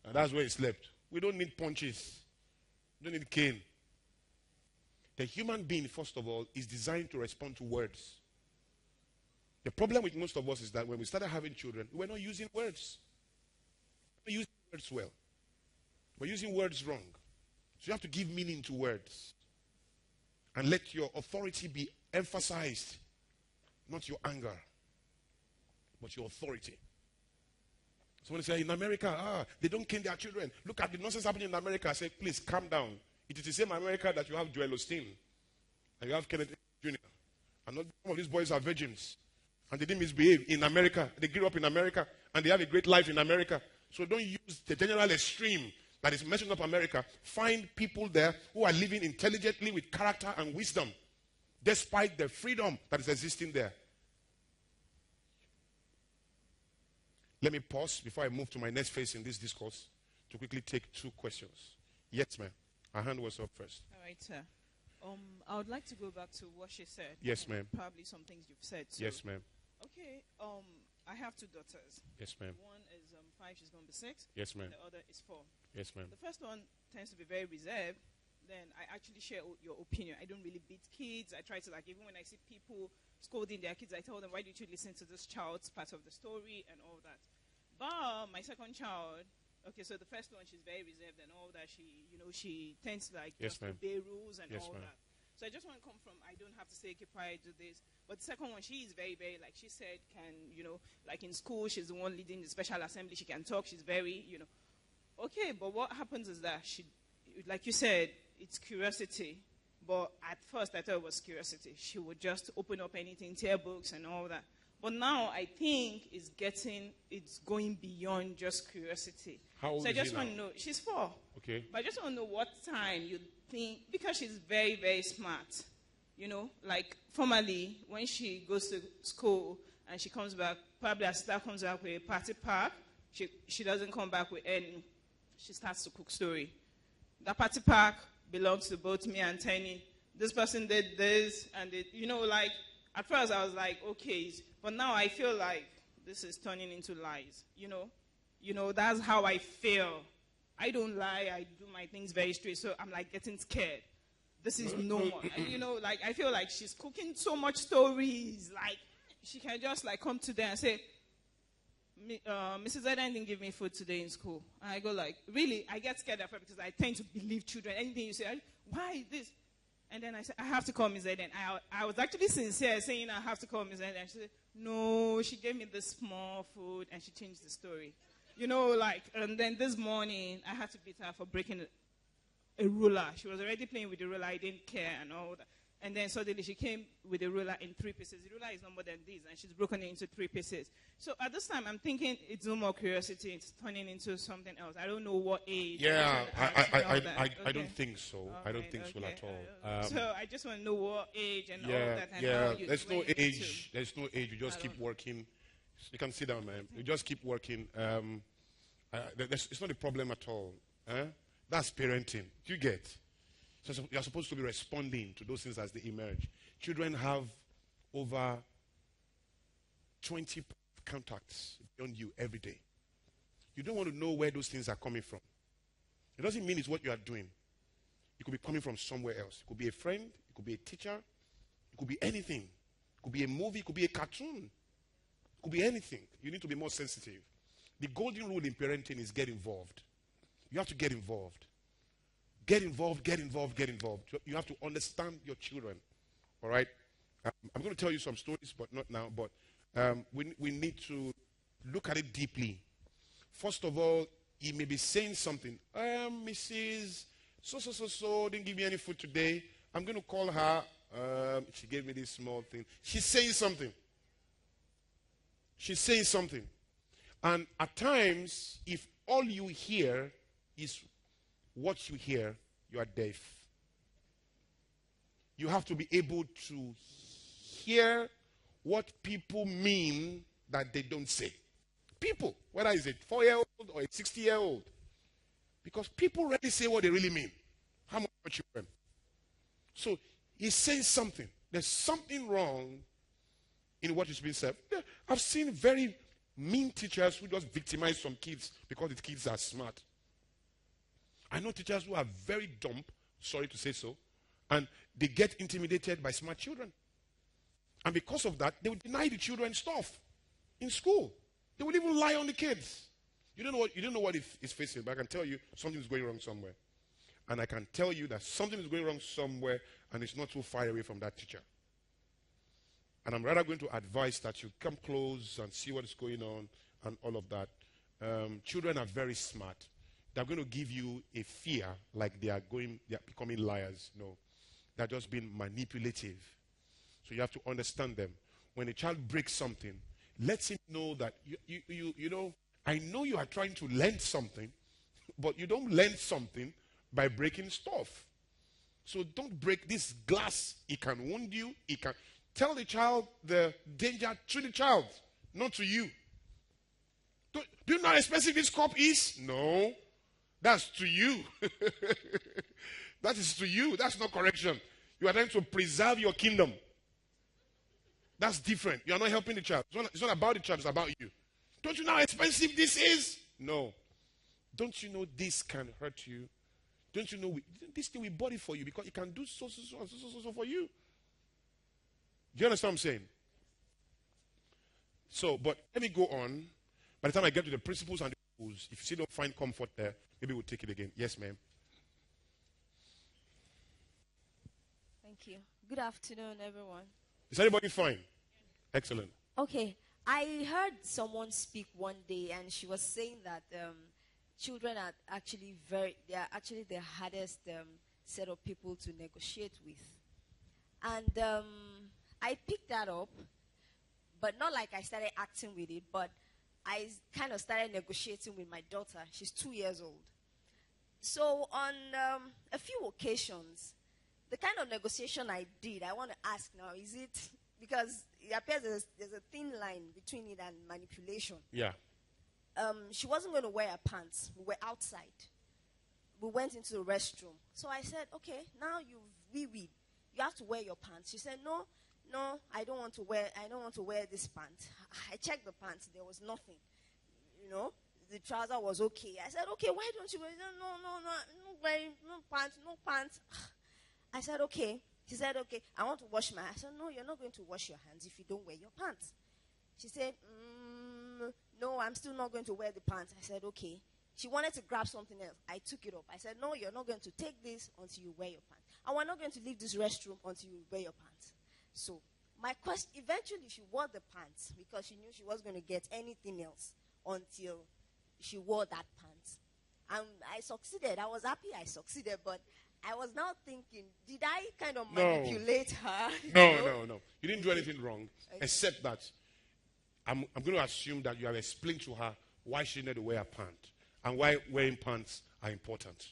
Speaker 14: And that's where he slept. We don't need punches. We don't need cane. The human being, first of all, is designed to respond to words. The problem with most of us is that when we started having children, we were not using words. We're using words well. We're using words wrong. So you have to give meaning to words. And let your authority be emphasized. Not your anger, but your authority. Someone say, in America, they don't cane their children. Look at the nonsense happening in America. I say, please, calm down. It is the same America that you have Joel Osteen. And you have Kenneth Jr. And not some of these boys are virgins. And they didn't misbehave in America. They grew up in America. And they have a great life in America. So don't use the general extreme that is messing up America. Find people there who are living intelligently with character and wisdom, despite the freedom that is existing there. Let me pause before I move to my next phase in this discourse to quickly take 2 questions. Yes, ma'am. Her hand was up first.
Speaker 16: All right, sir. I would like to go back to what she said.
Speaker 14: Yes, ma'am.
Speaker 16: Probably some things you've said too.
Speaker 14: Yes, ma'am.
Speaker 16: Okay. I have 2 daughters.
Speaker 14: Yes, ma'am.
Speaker 16: One is 5, she's going to be 6.
Speaker 14: Yes, ma'am.
Speaker 16: The other is 4.
Speaker 14: Yes, ma'am.
Speaker 16: The first one tends to be very reserved. Then I actually share your opinion. I don't really beat kids. I try to, like, even when I see people scolding their kids, I tell them, why did you listen to this child's part of the story and all that. But my second child, okay, so the first one, she's very reserved and all that. She tends to, like,
Speaker 14: yes,
Speaker 16: just obey rules and all
Speaker 14: ma'am.
Speaker 16: that. So I just want to come from, I don't have to say, okay, prior to this. But the second one, she is very, very, like she said, like in school, she's the one leading the special assembly. She can talk. She's very, Okay, but what happens is that she, like you said, it's curiosity. But at first, I thought it was curiosity. She would just open up anything, tear books and all that. But now I think it's going beyond just curiosity.
Speaker 14: How old
Speaker 16: so I
Speaker 14: is
Speaker 16: just
Speaker 14: she
Speaker 16: want
Speaker 14: now?
Speaker 16: to know, she's 4.
Speaker 14: Okay.
Speaker 16: But I just want to know what time you think, because she's very, very smart. Like formally, when she goes to school and she comes back, probably her sister comes back with a party pack, she doesn't come back with any. She starts to cook story. That party pack belongs to both me and Tenny. This person did this, and like, at first I was like, okay, but now I feel like this is turning into lies. That's how I feel. I don't lie. I do my things very straight. So I'm like getting scared. This is no more. Like I feel like she's cooking so much stories. Like she can just like come today and say, Mrs. Eden didn't give me food today in school. And I go like, really? I get scared at first because I tend to believe children. Anything you say, why this? And then I said, I have to call Ms. Eden. I was actually sincere saying I have to call Ms. Eden. She said, no, she gave me this small food and she changed the story. And then this morning I had to beat her for breaking a ruler. She was already playing with the ruler. I didn't care and all that. And then suddenly she came with the ruler in 3 pieces. The ruler is no more than this, and she's broken it into 3 pieces. So at this time, I'm thinking it's no more curiosity. It's turning into something else. I don't know what age.
Speaker 14: Yeah, I don't
Speaker 16: Okay.
Speaker 14: think so. I don't think so at all.
Speaker 16: So I just want to know what age and all
Speaker 14: Yeah,
Speaker 16: that. And
Speaker 14: yeah.
Speaker 16: how you,
Speaker 14: There's no
Speaker 16: when you need
Speaker 14: age. There's no age. You just keep working. You can sit down, man. You just keep working. It's not a problem at all. That's parenting. Do you get? So you're supposed to be responding to those things as they emerge. Children have over 20 contacts beyond you every day. You don't want to know where those things are coming from. It doesn't mean it's what you are doing. It could be coming from somewhere else. It could be a friend. It could be a teacher. It could be anything. It could be a movie. It could be a cartoon. It could be anything. You need to be more sensitive. The golden rule in parenting is get involved. You have to get involved. Get involved, get involved, get involved. You have to understand your children. All right? I'm going to tell you some stories, but not now. But we need to look at it deeply. First of all, he may be saying something. Mrs. So didn't give me any food today. I'm going to call her. She gave me this small thing. She's saying something. She's saying something. And at times, if all you hear is what you hear, you are deaf. You have to be able to hear what people mean that they don't say. People, whether it's a 4-year-old or a 60-year-old. Because people rarely say what they really mean. How much children? So he's saying something. There's something wrong in what is being said. I've seen very mean teachers who just victimize some kids because the kids are smart. I know teachers who are very dumb, sorry to say so, and they get intimidated by smart children. And because of that, they will deny the children stuff in school. They will even lie on the kids. You don't know what is facing, but I can tell you something is going wrong somewhere. And I can tell you that something is going wrong somewhere, and it's not too far away from that teacher. And I'm rather going to advise that you come close and see what is going on and all of that. Children are very smart. They're going to give you a fear like they are becoming liars. No. They're just being manipulative. So you have to understand them. When a child breaks something, let him know that, you know, I know you are trying to learn something, but you don't learn something by breaking stuff. So don't break this glass. It can wound you. It can tell the child the danger to the child, not to you. Do you know how expensive this cup is? No. That's to you. That is to you. That's not correction. You are trying to preserve your kingdom. That's different. You are not helping the child. It's not about the child. It's about you. Don't you know how expensive this is? No. Don't you know this can hurt you? Don't you know this thing we bought it for you because it can do so for you? Do you understand what I'm saying? So, but let me go on. By the time I get to the principles and the rules, if you still don't find comfort there, maybe we'll take it again. Yes, ma'am.
Speaker 17: Thank you. Good afternoon, everyone.
Speaker 14: Is everybody fine? Excellent.
Speaker 17: Okay. I heard someone speak one day, and she was saying that children are actually the hardest set of people to negotiate with. And I picked that up, but not like I started acting with it, but I kind of started negotiating with my daughter. She's 2 years old. So on a few occasions, the kind of negotiation I did, I want to ask now, is it, because it appears there's a thin line between it and manipulation.
Speaker 14: Yeah.
Speaker 17: She wasn't going to wear her pants. We were outside. We went into the restroom. So I said, okay, now you have to wear your pants. She said, no, I don't want to wear this pants. I checked the pants. There was nothing. You know, the trouser was okay. I said, okay, why don't you wear it? No pants. I said, okay. She said, okay, I want to wash my hands. I said, no, you're not going to wash your hands if you don't wear your pants. She said, no, I'm still not going to wear the pants. I said, okay. She wanted to grab something else. I took it up. I said, no, you're not going to take this until you wear your pants. And we're not going to leave this restroom until you wear your pants. So my question, eventually she wore the pants because she knew she wasn't going to get anything else until she wore that pants. And I succeeded. I was happy I succeeded, but I was now thinking, did I kind of manipulate her?
Speaker 14: No. You didn't do anything wrong, except that I'm going to assume that you have explained to her why she needed to wear a pant and why wearing pants are important.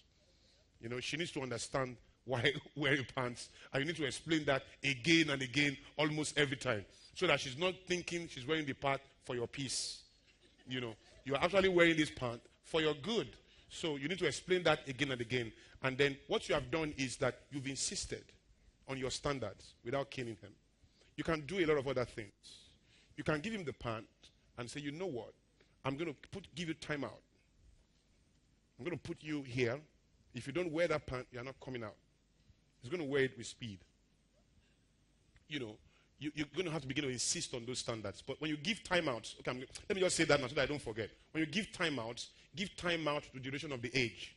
Speaker 14: You know, she needs to understand why wearing pants, and you need to explain that again and again almost every time so that she's not thinking she's wearing the pant for your peace. You know, you're actually wearing this pant for your good. So you need to explain that again and again. And then what you have done is that you've insisted on your standards without killing him. You can do a lot of other things. You can give him the pant and say, you know what? I'm going to give you time out. I'm going to put you here. If you don't wear that pant, you're not coming out. He's going to wear it with speed. You know, you're going to have to begin to insist on those standards. But when you give timeouts, okay, let me just say that now so that I don't forget. When you give timeouts to the duration of the age.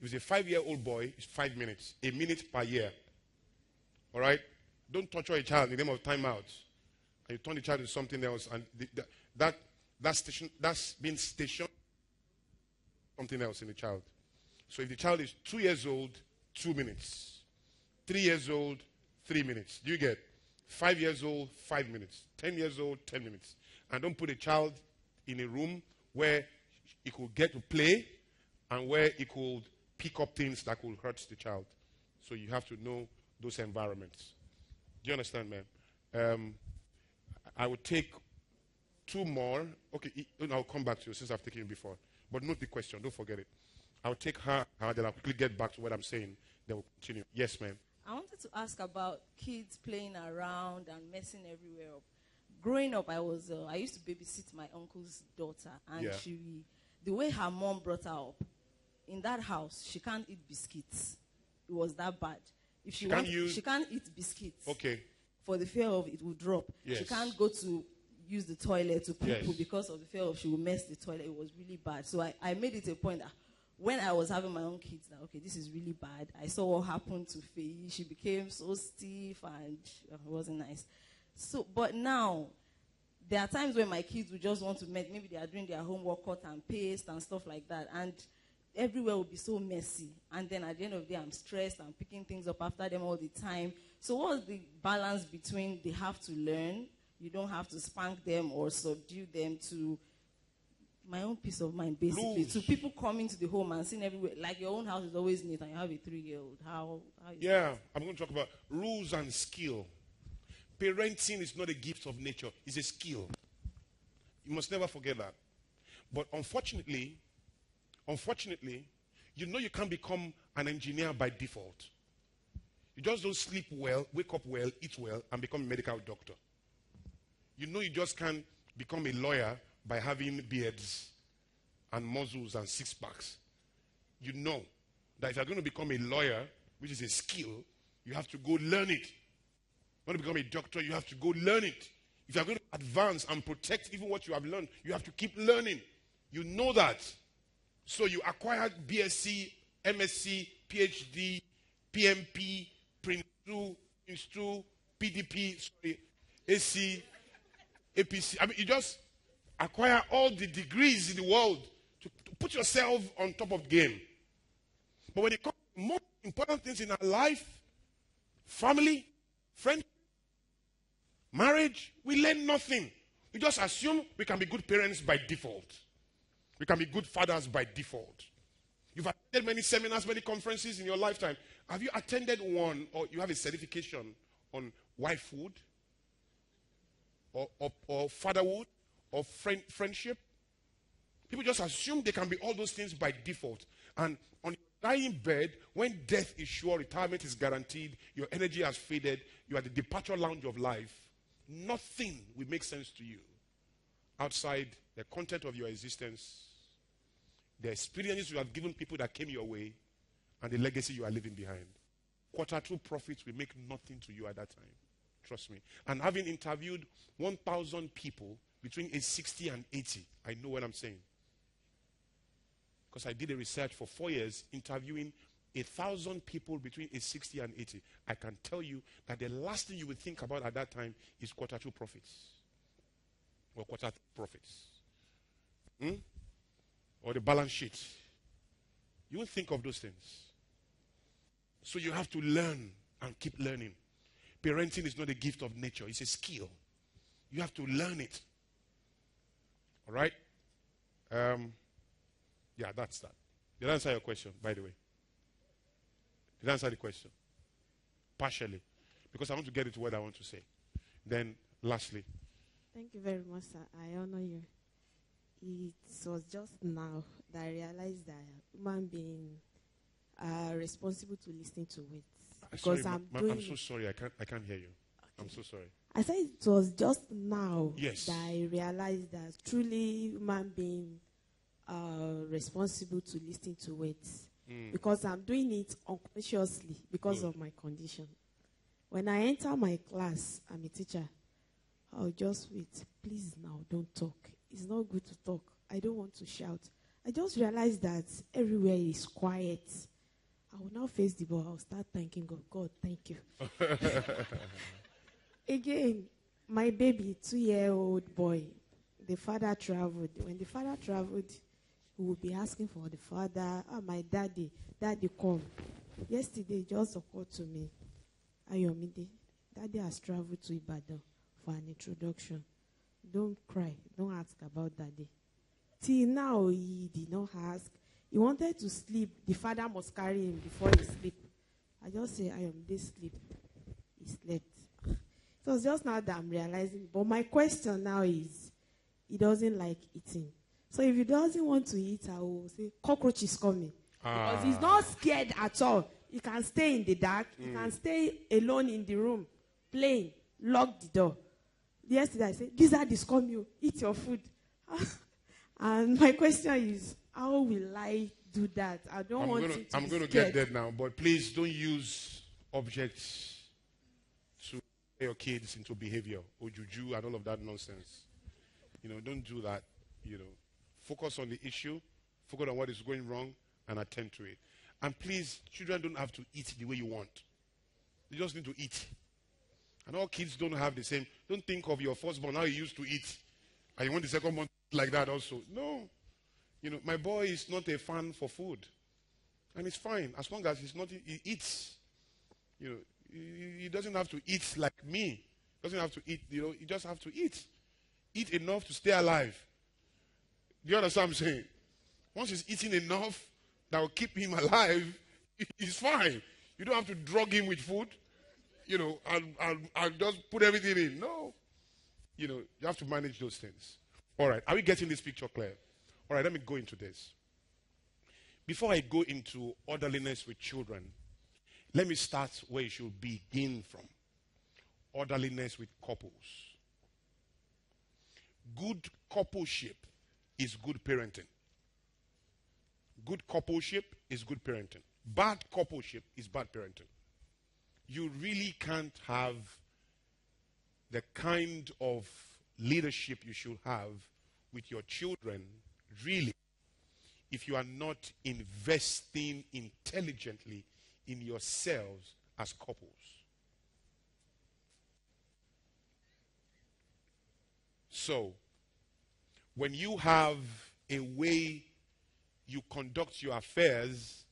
Speaker 14: If it's a 5-year-old boy, it's 5 minutes. A minute per year. All right? Don't torture a child in the name of timeouts. And you turn the child into something else. And that's being stationed something else in the child. So if the child is 2 years old, 2 minutes. 3 years old, 3 minutes. Do you get? 5 years old, 5 minutes. 10 years old, 10 minutes. And don't put a child in a room where he could get to play and where he could pick up things that could hurt the child. So you have to know those environments. Do you understand, man? I would take 2 more. Okay, I'll come back to you since I've taken it before. But note the question. Don't forget it. I'll take her, then I'll quickly get back to what I'm saying. Then we'll continue. Yes, ma'am.
Speaker 18: I wanted to ask about kids playing around and messing everywhere up. Growing up, I used to babysit my uncle's daughter, and the way her mom brought her up, in that house, she can't eat biscuits. It was that bad. If she can't eat biscuits.
Speaker 14: Okay.
Speaker 18: For the fear of it will drop.
Speaker 14: Yes.
Speaker 18: She can't go to use the toilet to poo because of the fear of she will mess the toilet. It was really bad. So I made it a point that when I was having my own kids, that okay, this is really bad. I saw what happened to Faye. She became so stiff and it wasn't nice. So, but now, there are times when my kids will just want to maybe they are doing their homework, cut and paste and stuff like that. And everywhere will be so messy. And then at the end of the day, I'm stressed. I'm picking things up after them all the time. So what's the balance between they have to learn, you don't have to spank them or subdue them, to my own peace of mind, basically?
Speaker 14: Rules.
Speaker 18: To people coming to the home and seeing everywhere, like your own house is always neat and you have a 3-year-old. How
Speaker 14: I'm going to talk about rules and skill. Parenting is not a gift of nature. It's a skill. You must never forget that. But unfortunately, you know you can't become an engineer by default. You just don't sleep well, wake up well, eat well, and become a medical doctor. You know you just can't become a lawyer by having beards and muscles and six-packs. You know that if you're going to become a lawyer, which is a skill, you have to go learn it. You want to become a doctor, you have to go learn it. If you're going to advance and protect even what you have learned, you have to keep learning. You know that. So you acquired BSc, MSc, PhD, PMP, Prince 2, Prince 2, PDP, AC, APC. I mean, you just acquire all the degrees in the world to put yourself on top of the game. But when it comes to more important things in our life, family, friendship, marriage, we learn nothing. We just assume we can be good parents by default. We can be good fathers by default. You've attended many seminars, many conferences in your lifetime. Have you attended one, or you have a certification on wifehood or fatherhood or friendship? People just assume they can be all those things by default. And on your dying bed, when death is sure, retirement is guaranteed, your energy has faded, you are at the departure lounge of life, nothing will make sense to you outside the content of your existence, the experiences you have given people that came your way, and the legacy you are leaving behind. Q2 profits will make nothing to you at that time. Trust me. And having interviewed 1,000 people between age 60 and 80, I know what I'm saying. Because I did a research for 4 years interviewing 1,000 people between age 60 and 80. I can tell you that the last thing you would think about at that time is Q2 profits. Or Q3 profits. Or the balance sheet. You won't think of those things. So you have to learn and keep learning. Parenting is not a gift of nature. It's a skill. You have to learn it. All right? Yeah, that's that. Did I answer your question, by the way? Did I answer the question? Partially. Because I want to get into what I want to say. Then, lastly.
Speaker 19: Thank you very much, sir. I honor you. It was just now that I realized that human being are responsible to listen to it. Because I'm
Speaker 14: so sorry. I can't hear you. Okay. I'm so sorry.
Speaker 19: I said it was just now
Speaker 14: that
Speaker 19: I realized that truly human being are responsible to listen to it. Because I'm doing it unconsciously because of my condition. When I enter my class, I'm a teacher. I'll just wait. Please now, don't talk. It's not good to talk. I don't want to shout. I just realized that everywhere is quiet. I will now face the ball. I'll start thanking God. God, thank you. Again, my baby, 2-year-old boy, the father traveled. When the father traveled, he would be asking for the father. My daddy come. Yesterday, it just occurred to me. Ayomide, daddy has traveled to Ibadan for an introduction. Don't cry. Don't ask about daddy. Till now, he did not ask. He wanted to sleep. The father must carry him before he sleep. I just say, Ayomide, sleep. He slept. So it's just now that I'm realizing. But my question now is, he doesn't like eating. So if he doesn't want to eat, I will say, cockroach is coming. Because he's not scared at all. You can stay in the dark. You can stay alone in the room, playing, lock the door. Yesterday I said, Lizard is coming, eat your food. And my question is, how will I do that? I don't want to.
Speaker 20: I'm going to get there now, but please don't use objects to your kids into behavior or juju and all of that nonsense. Don't do that. Focus on the issue, focus on what is going wrong, and attend to it. And please, children don't have to eat the way you want. They just need to eat. And all kids don't have the same. Don't think of your firstborn, how he used to eat. And you want the second one like that also. No. My boy is not a fan for food. And it's fine. As long as he eats. He doesn't have to eat like me. He doesn't have to eat, he just have to eat. Eat enough to stay alive. Do you understand what I'm saying? Once he's eating enough that will keep him alive, he's fine. You don't have to drug him with food, and just put everything in. No. You have to manage those things. All right. Are we getting this picture clear? All right, let me go into this. Before I go into orderliness with children, let me start where you should begin from. Orderliness with couples. Good coupleship is good parenting. Good coupleship is good parenting. Bad coupleship is bad parenting. You really can't have the kind of leadership you should have with your children, really, if you are not investing intelligently in yourselves as couples. So, when you have a way you conduct your affairs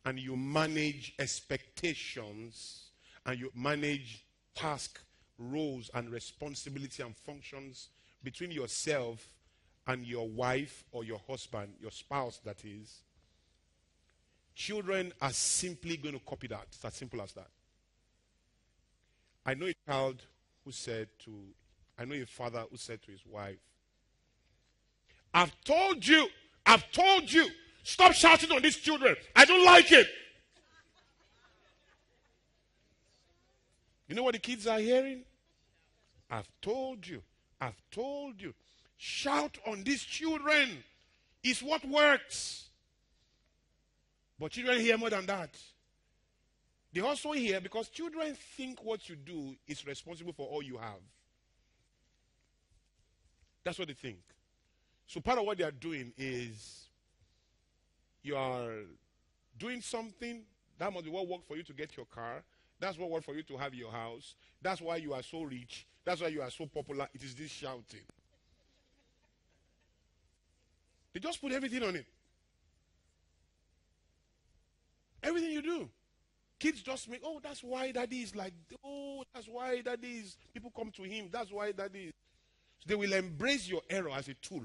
Speaker 20: and you manage expectations and you manage task, roles, and responsibility and functions between yourself and your wife or your husband, your spouse, that is, children are simply going to copy that. It's as simple as that. I know a father who said to his wife, I've told you, stop shouting on these children. I don't like it. You know what the kids are hearing? I've told you. Shout on these children. It's what works. But children hear more than that. They also hear because children think what you do is responsible for all you have. That's what they think. So part of what they are doing is you are doing something that must be what worked for you to get your car. That's what worked for you to have your house. That's why you are so rich. That's why you are so popular. It is this shouting. They just put everything on it. Everything you do. Kids just make, that's why daddy is like, that's why daddy is, people come to him. That's why daddy is. So they will embrace your error as a tool.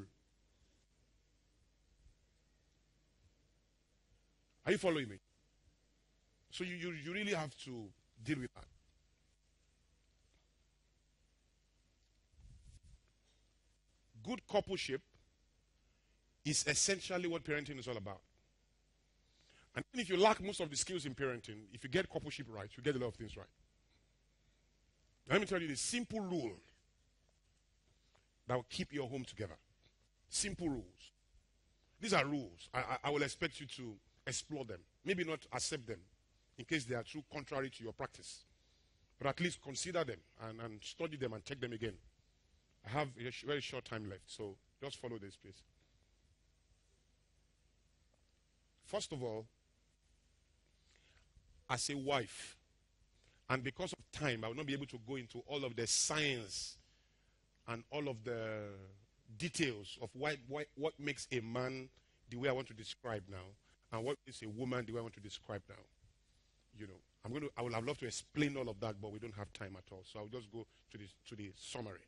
Speaker 20: Are you following me? So you really have to deal with that. Good coupleship is essentially what parenting is all about. And if you lack most of the skills in parenting, if you get coupleship right, you get a lot of things right. Let me tell you the simple rule that will keep your home together. Simple rules. These are rules. I will expect you to explore them. Maybe not accept them in case they are too contrary to your practice. But at least consider them and study them and check them again. I have a very short time left, so just follow this, please. First of all, as a wife, and because of time, I will not be able to go into all of the science and all of the details of what makes a man the way I want to describe now, and what makes a woman the way I want to describe now. I would have loved to explain all of that, but we don't have time at all. So I'll just go to the summary.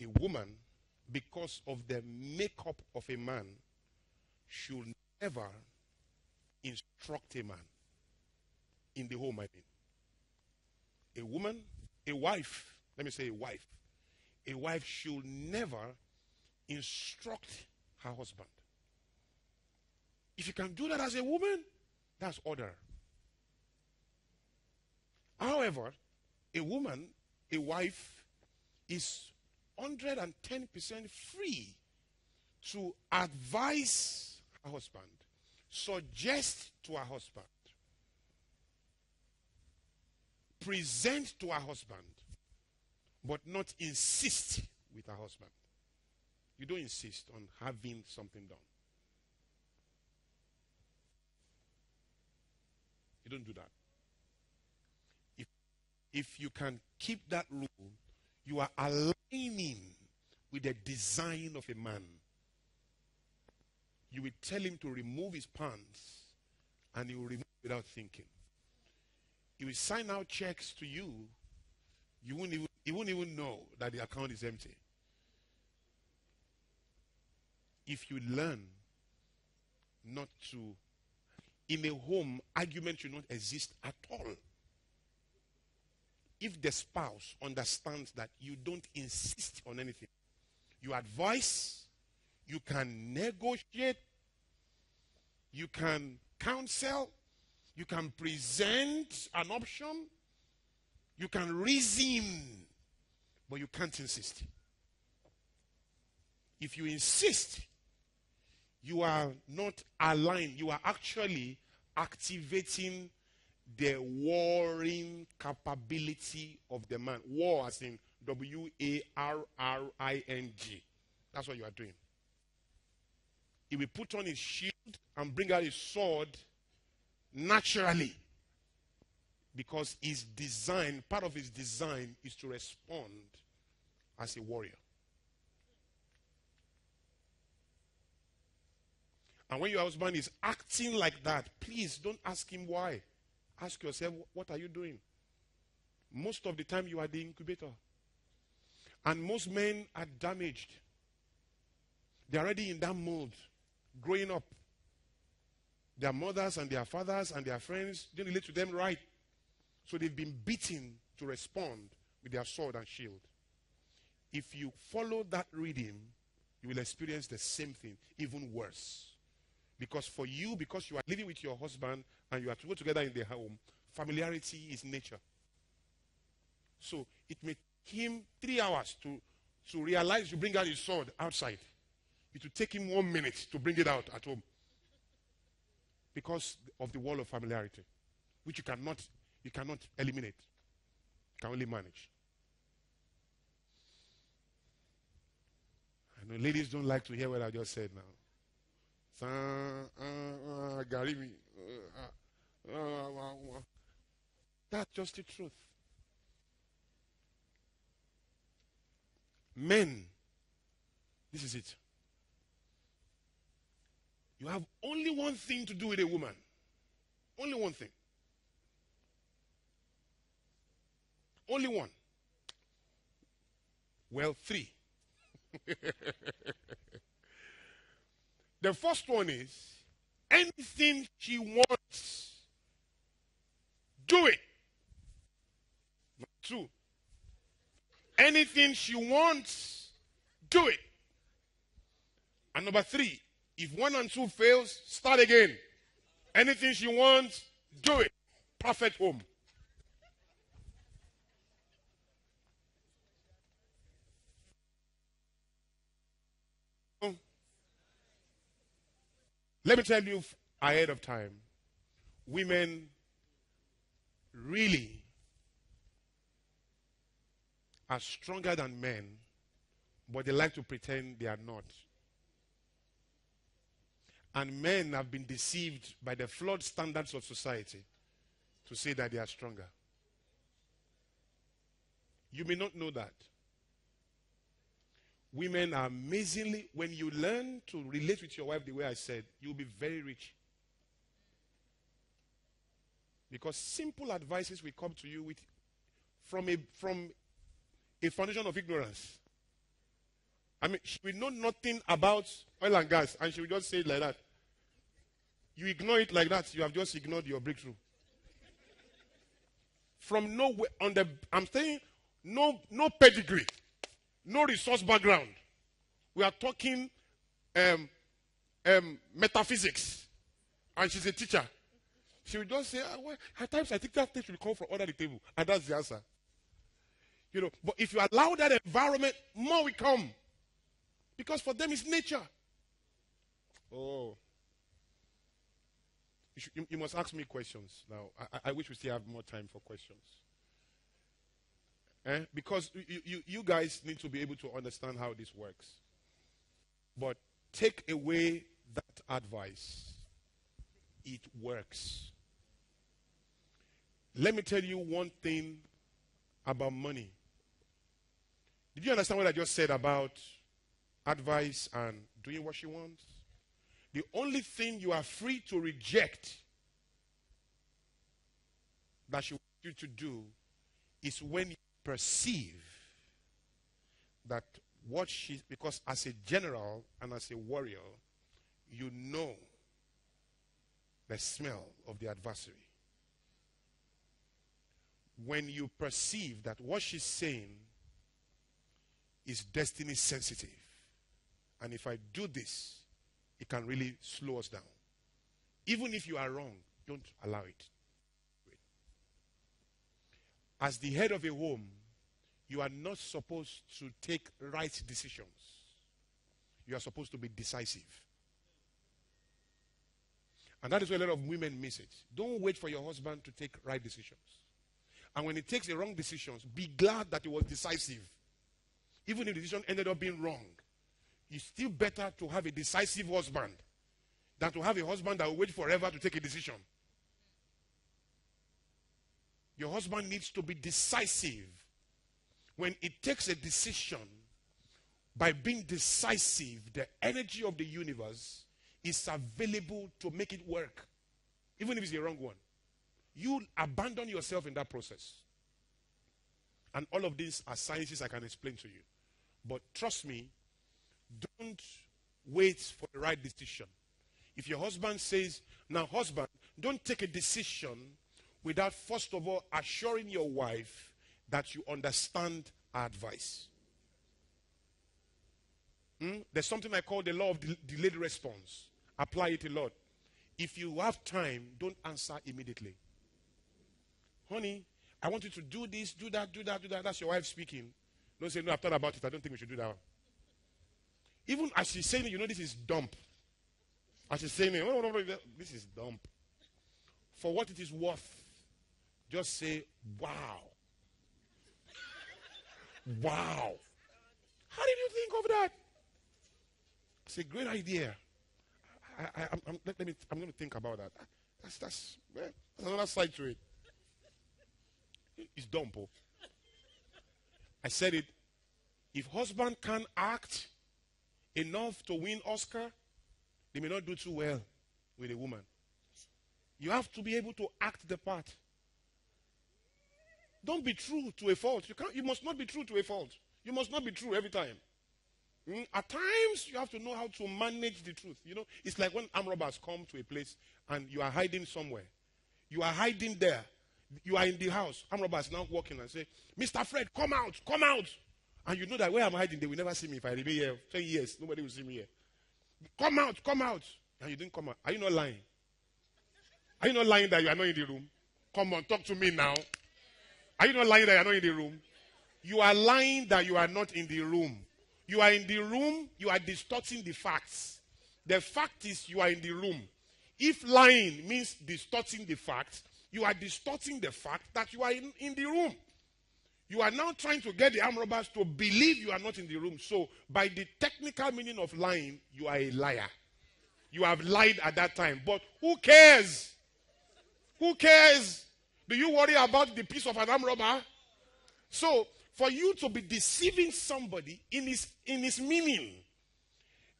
Speaker 20: A woman, because of the makeup of a man, should never instruct a man in the home, I mean. A woman, a wife, let me say a wife should never instruct her husband. If you can do that as a woman, That's order. However, a woman, a wife, is 110% free to advise her husband, suggest to her husband, present to her husband, but not insist with her husband. You don't insist on having something done. You don't do that. If you can keep that rule, you are aligning with the design of a man. You will tell him to remove his pants, and he will remove without thinking. He will sign out checks to you. He won't even know that the account is empty. If you learn not to, in a home, argument should not exist at all. If the spouse understands that you don't insist on anything, you advise, you can negotiate, you can counsel, you can present an option, you can reason, but you can't insist. If you insist, you are not aligned. You are actually activating the warring capability of the man. War as in W-A-R-R-I-N-G. That's what you are doing. He will put on his shield and bring out his sword naturally. Because his design, part of his design is to respond as a warrior. And when your husband is acting like that, please don't ask him why. Ask yourself, what are you doing? Most of the time, you are the incubator. And most men are damaged. They're already in that mold, growing up. Their mothers and their fathers and their friends didn't relate to them right. So they've been beaten to respond with their sword and shield. If you follow that reading, you will experience the same thing, even worse. Because for you, because you are living with your husband and you are to go together in the home, familiarity is nature. So it may take him 3 hours to realize you bring out his sword outside. It will take him 1 minute to bring it out at home. Because of the wall of familiarity, which you cannot eliminate. You can only manage. I know ladies don't like to hear what I just said now. That's just the truth. Men, this is it. You have only one thing to do with a woman. Only one thing. Only one. Well, 3. The first one is, anything she wants, do it. Number 2, anything she wants, do it. And number 3, if 1 and 2 fails, start again. Anything she wants, do it. Perfect home. Let me tell you ahead of time, women really are stronger than men, but they like to pretend they are not. And men have been deceived by the flawed standards of society to say that they are stronger. You may not know that. Women are amazingly, when you learn to relate with your wife the way I said, you'll be very rich. Because simple advices will come to you with, from a foundation of ignorance. I mean, she will know nothing about oil and gas, and she will just say it like that. You ignore it like that, you have just ignored your breakthrough. From nowhere, I'm saying, no pedigree. No resource background. We are talking metaphysics. And she's a teacher. She will just say, well, at times I think that thing should come from under the table. And that's the answer. You know, but if you allow that environment, more will come. Because for them, it's nature. Oh. You must ask me questions now. I wish we still have more time for questions. Because you guys need to be able to understand how this works. But take away that advice. It works. Let me tell you one thing about money. Did you understand what I just said about advice and doing what she wants? The only thing you are free to reject that she wants you to do is when you perceive that what she, because as a general and as a warrior, you know the smell of the adversary. When you perceive that what she's saying is destiny sensitive, and if I do this, it can really slow us down. Even if you are wrong, don't allow it. As the head of a home, you are not supposed to take right decisions. You are supposed to be decisive. And that is where a lot of women miss it. Don't wait for your husband to take right decisions. And when he takes the wrong decisions, be glad that he was decisive. Even if the decision ended up being wrong, it's still better to have a decisive husband than to have a husband that will wait forever to take a decision. Your husband needs to be decisive. When it takes a decision, by being decisive, the energy of the universe is available to make it work, even if it's the wrong one. You abandon yourself in that process. And all of these are sciences I can explain to you. But trust me, don't wait for the right decision. If your husband says, now husband, don't take a decision without first of all assuring your wife that you understand our advice. There's something I call the law of delayed response. Apply it a lot. If you have time, don't answer immediately. Honey, I want you to do this, do that, do that, do that. That's your wife speaking. Don't say, no, I've thought about it. I don't think we should do that. Even as she's saying it, you know this is dump. As she's saying it, this is dump. For what it is worth, just say, wow. Wow. How did you think of that? It's a great idea. I'm going to think about that. That's another side to it. It's dumb, Paul. I said it. If husband can't act enough to win Oscar, they may not do too well with a woman. You have to be able to act the part. Don't be true to a fault. You must not be true to a fault. You must not be true every time. At times, you have to know how to manage the truth. You know, it's like when armed robbers come to a place and you are hiding somewhere. You are hiding there. You are in the house. Armed robbers now walk in and say, Mr. Fred, come out, come out. And you know that where I'm hiding, they will never see me. If I remain here 10 years, nobody will see me here. Come out, come out. And you didn't come out. Are you not lying? Are you not lying that you are not in the room? Come on, talk to me now. Are you not lying that you are not in the room? You are lying that you are not in the room. You are in the room, you are distorting the facts. The fact is you are in the room. If lying means distorting the facts, you are distorting the fact that you are in the room. You are now trying to get the armed robbers to believe you are not in the room. So, by the technical meaning of lying, you are a liar. You have lied at that time. But who cares? Who cares? Do you worry about the peace of an armed robber? So, for you to be deceiving somebody in his meaning,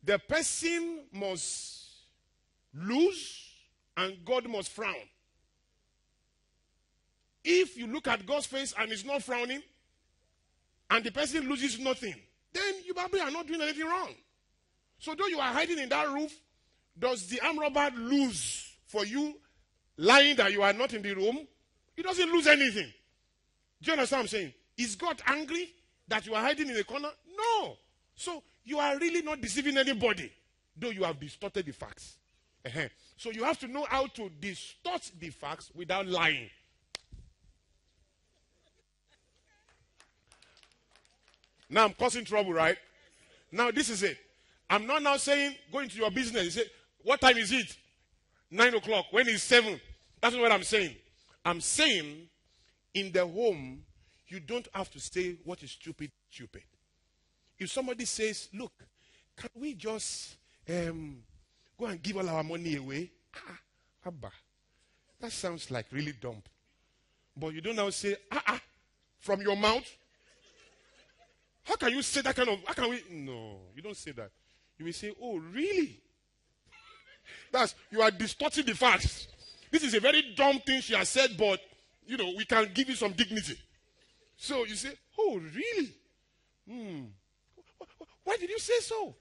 Speaker 20: the person must lose and God must frown. If you look at God's face and he's not frowning, and the person loses nothing, then you probably are not doing anything wrong. So though you are hiding in that roof, does the armed robber lose for you lying that you are not in the room? He doesn't lose anything. Do you understand what I'm saying? Is God angry that you are hiding in a corner? No. So you are really not deceiving anybody, though you have distorted the facts. So you have to know how to distort the facts without lying. Now I'm causing trouble, right? Now this is it. I'm not now saying go into your business. You say, what time is it? 9 o'clock. When is 7? That's not what I'm saying. I'm saying in the home, you don't have to say what is stupid, stupid. If somebody says, look, can we just go and give all our money away? Abba. That sounds like really dumb. But you don't now say, from your mouth. How can you say that kind of, how can we? No, you don't say that. You will say, oh, really? You are distorting the facts. This is a very dumb thing she has said, but, we can give you some dignity. So you say, oh, really? Why did you say so?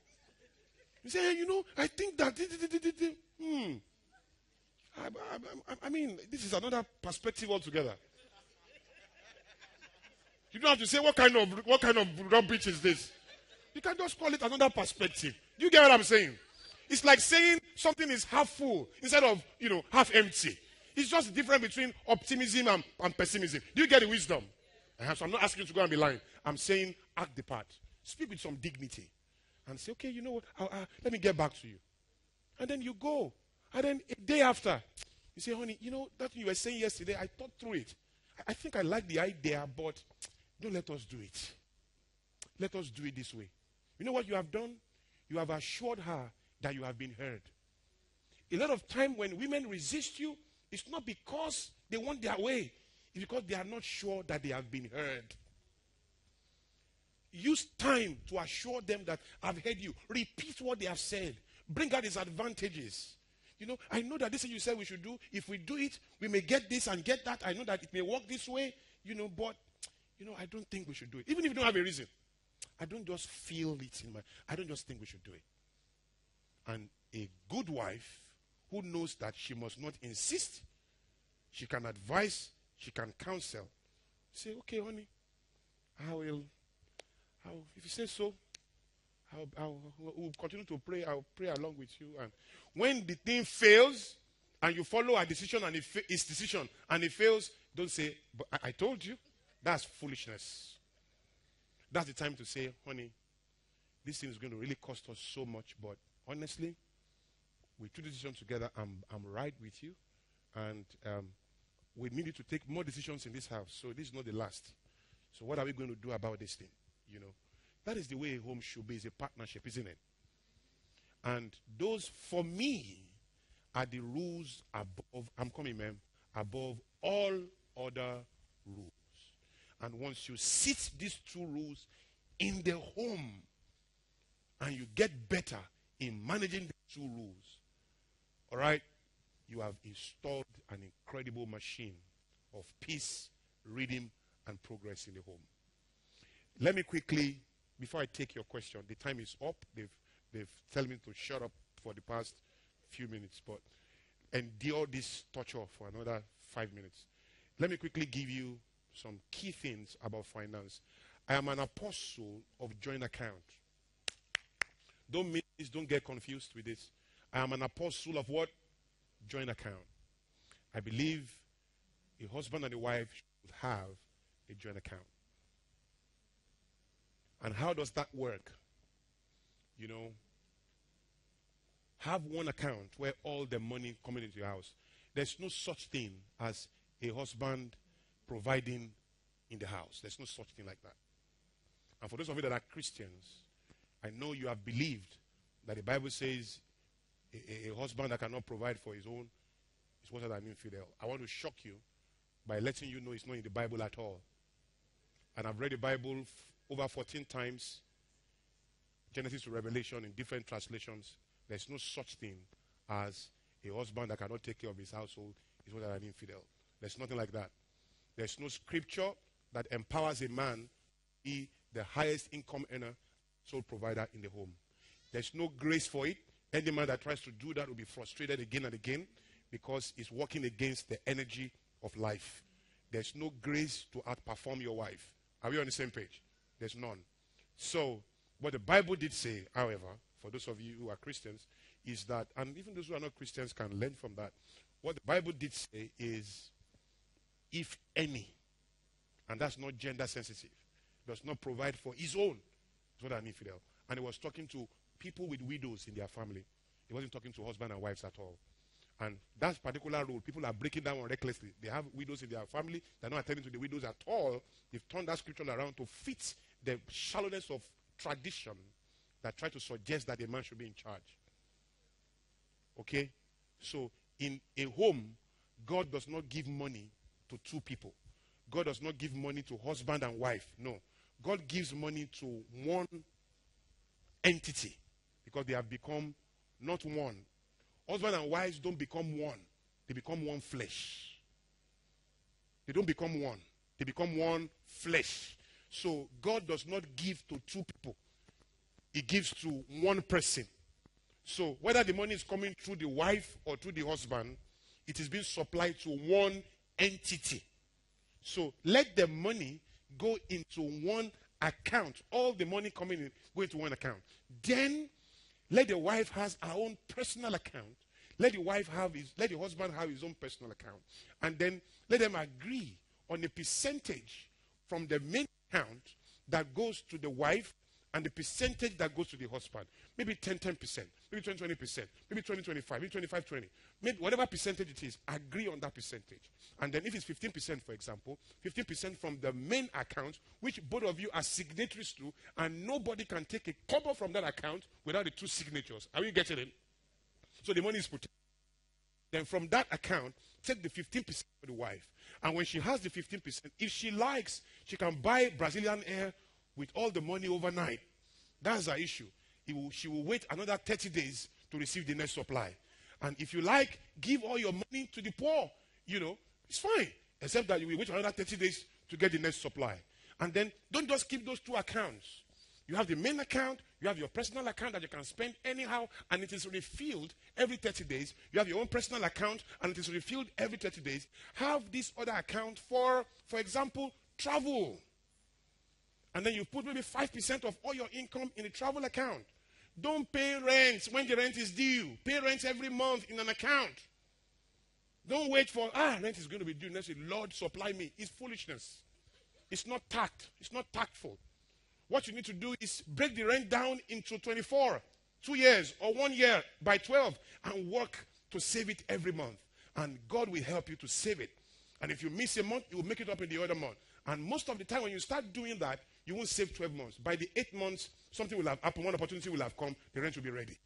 Speaker 20: You say, I think that, I mean, this is another perspective altogether. You don't have to say, what kind of rubbish is this? You can just call it another perspective. Do you get what I'm saying? It's like saying something is half full instead of, half empty. It's just the difference between optimism and pessimism. Do you get the wisdom? So I'm not asking you to go and be lying. I'm saying act the part. Speak with some dignity. And say, okay, you know what? Let me get back to you. And then you go. And then a day after, you say, honey, that you were saying yesterday, I thought through it. I think I like the idea, but don't let us do it. Let us do it this way. You know what you have done? You have assured her that you have been heard. A lot of time when women resist you, it's not because they want their way. It's because they are not sure that they have been heard. Use time to assure them that I've heard you. Repeat what they have said. Bring out its advantages. I know that this thing you said we should do. If we do it, we may get this and get that. I know that it may work this way, but, I don't think we should do it. Even if you don't have a reason. I don't just feel it in I don't just think we should do it. And a good wife who knows that she must not insist, she can advise, she can counsel. Say, okay, honey, if you say so, we'll continue to pray. I'll pray along with you. And when the thing fails, and you follow a decision and its decision, and it fails, don't say, but I told you. That's foolishness. That's the time to say, honey, this thing is going to really cost us so much, but honestly, we took the decision together. I'm right with you, and we need to take more decisions in this house. So this is not the last. So what are we going to do about this thing? That is the way a home should be. It's a partnership, isn't it? And those, for me, are the rules above, I'm coming, ma'am, above all other rules. And once you sit these two rules in the home, and you get better in managing the two rules, all right, you have installed an incredible machine of peace, rhythm, and progress in the home. Let me quickly, before I take your question, the time is up. They've told me to shut up for the past few minutes, but endure this torture for another 5 minutes. Let me quickly give you some key things about finance. I am an apostle of joint account. Don't miss this, don't get confused with this. I am an apostle of what? Joint account. I believe a husband and a wife should have a joint account. And how does that work? Have one account where all the money coming into your house. There's no such thing as a husband providing in the house. There's no such thing like that. And for those of you that are Christians, I know you have believed that the Bible says a husband that cannot provide for his own is worse than an infidel. I want to shock you by letting you know it's not in the Bible at all. And I've read the Bible over 14 times, Genesis to Revelation, in different translations. There's no such thing as a husband that cannot take care of his household is worse than an infidel. There's nothing like that. There's no scripture that empowers a man to be the highest income earner, sole provider in the home. There's no grace for it. Any man that tries to do that will be frustrated again and again because it's working against the energy of life. There's no grace to outperform your wife. Are we on the same page? There's none. So, what the Bible did say, however, for those of you who are Christians, is that, and even those who are not Christians can learn from that. What the Bible did say is, if any, and that's not gender sensitive, does not provide for his own, is what an infidel. And he was talking to people with widows in their family. He wasn't talking to husband and wives at all. And that particular rule, people are breaking down recklessly. They have widows in their family. They're not attending to the widows at all. They've turned that scripture around to fit the shallowness of tradition that try to suggest that a man should be in charge. Okay? So, in a home, God does not give money to two people. God does not give money to husband and wife. No. God gives money to one entity because they have become not one. Husband and wives don't become one. They become one flesh. They don't become one. They become one flesh. So God does not give to two people. He gives to one person. So whether the money is coming through the wife or through the husband, it is being supplied to one entity. So let the money go into one account. All the money coming in go into one account. Then let the wife has her own personal account. Let the husband have his own personal account. And then let them agree on a percentage from the main account that goes to the wife and the percentage that goes to the husband. Maybe 10%, maybe 20%, maybe 20-25, maybe 25-20. Maybe whatever percentage it is, agree on that percentage. And then if it's 15%, for example, 15% from the main account, which both of you are signatories to, and nobody can take a kobo from that account without the two signatures. Are you getting it? So the money is put. Then from that account, take the 15% for the wife. And when she has the 15%, if she likes, she can buy Brazilian Air with all the money overnight. That's her issue. She will wait another 30 days to receive the next supply. And if you like, give all your money to the poor. You know, it's fine. Except that you will wait another 30 days to get the next supply. And then don't just keep those two accounts. You have the main account, you have your personal account that you can spend anyhow, and it is refilled every 30 days. You have your own personal account, and it is refilled every 30 days. Have this other account for example, travel. And then you put maybe 5% of all your income in a travel account. Don't pay rent when the rent is due. Pay rent every month in an account. Don't wait for, rent is going to be due. Let's say, Lord, supply me. It's foolishness. It's not tact. It's not tactful. What you need to do is break the rent down into 24, 2 years, or 1 year by 12, and work to save it every month. And God will help you to save it. And if you miss a month, you will make it up in the other month. And most of the time when you start doing that, you won't save 12 months. By the 8 months, something will have happened, one opportunity will have come, the rent will be ready.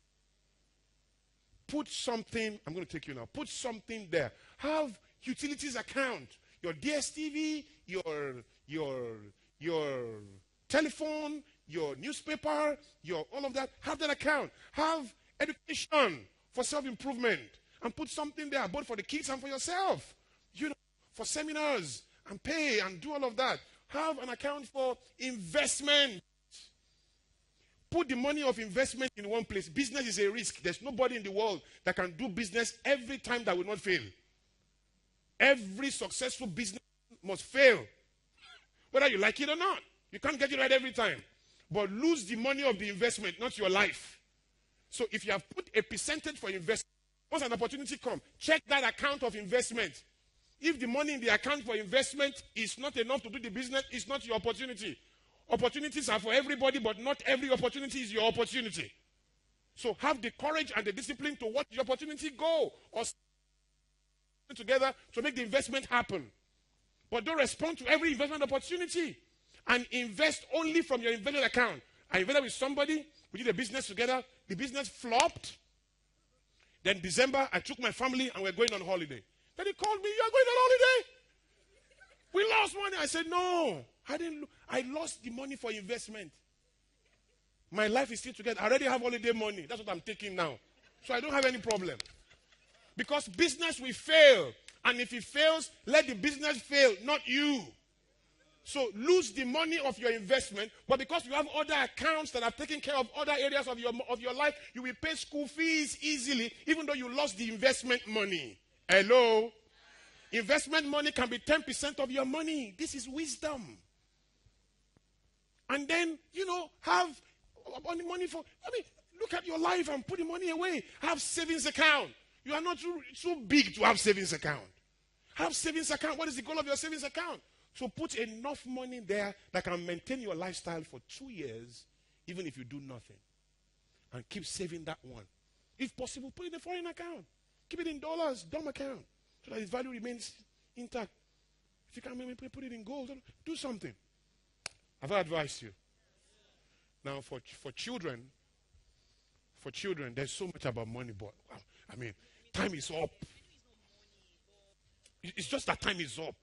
Speaker 20: Put something, I'm going to take you now, put something there. Have utilities account, your DSTV, your telephone, your newspaper, your all of that. Have that account. Have education for self-improvement. And put something there, both for the kids and for yourself. You know, for seminars and pay and do all of that. Have an account for investment. Put the money of investment in one place. Business is a risk. There's nobody in the world that can do business every time that will not fail. Every successful business must fail. Whether you like it or not. You can't get it right every time. But lose the money of the investment, not your life. So if you have put a percentage for investment, once an opportunity comes, check that account of investment. If the money in the account for investment is not enough to do the business, it's not your opportunity. Opportunities are for everybody, but not every opportunity is your opportunity. So have the courage and the discipline to watch the opportunity go or together to make the investment happen. But don't respond to every investment opportunity and invest only from your investment account. I invested with somebody, we did a business together, the business flopped. Then December, I took my family and we're going on holiday. Then he called me, "You're going on holiday? We lost money." I said, "No, I didn't. I lost the money for investment. My life is still together. I already have holiday money. That's what I'm taking now. So I don't have any problem. Because business will fail. And if it fails, let the business fail, not you. So lose the money of your investment, but because you have other accounts that are taking care of other areas of your life, you will pay school fees easily, even though you lost the investment money. Hello? Investment money can be 10% of your money. This is wisdom. And then, have money for, look look at your life and put the money away. Have savings account. You are not too big to have savings account. Have savings account. What is the goal of your savings account? So put enough money there that can maintain your lifestyle for 2 years, even if you do nothing. And keep saving that one. If possible, put it in a foreign account. Keep it in dollars, dumb account, so that its value remains intact. If you can't maybe put it in gold, do something. Have I advised you? Now, for children, there's so much about money, but I mean, time is up. It's just that time is up.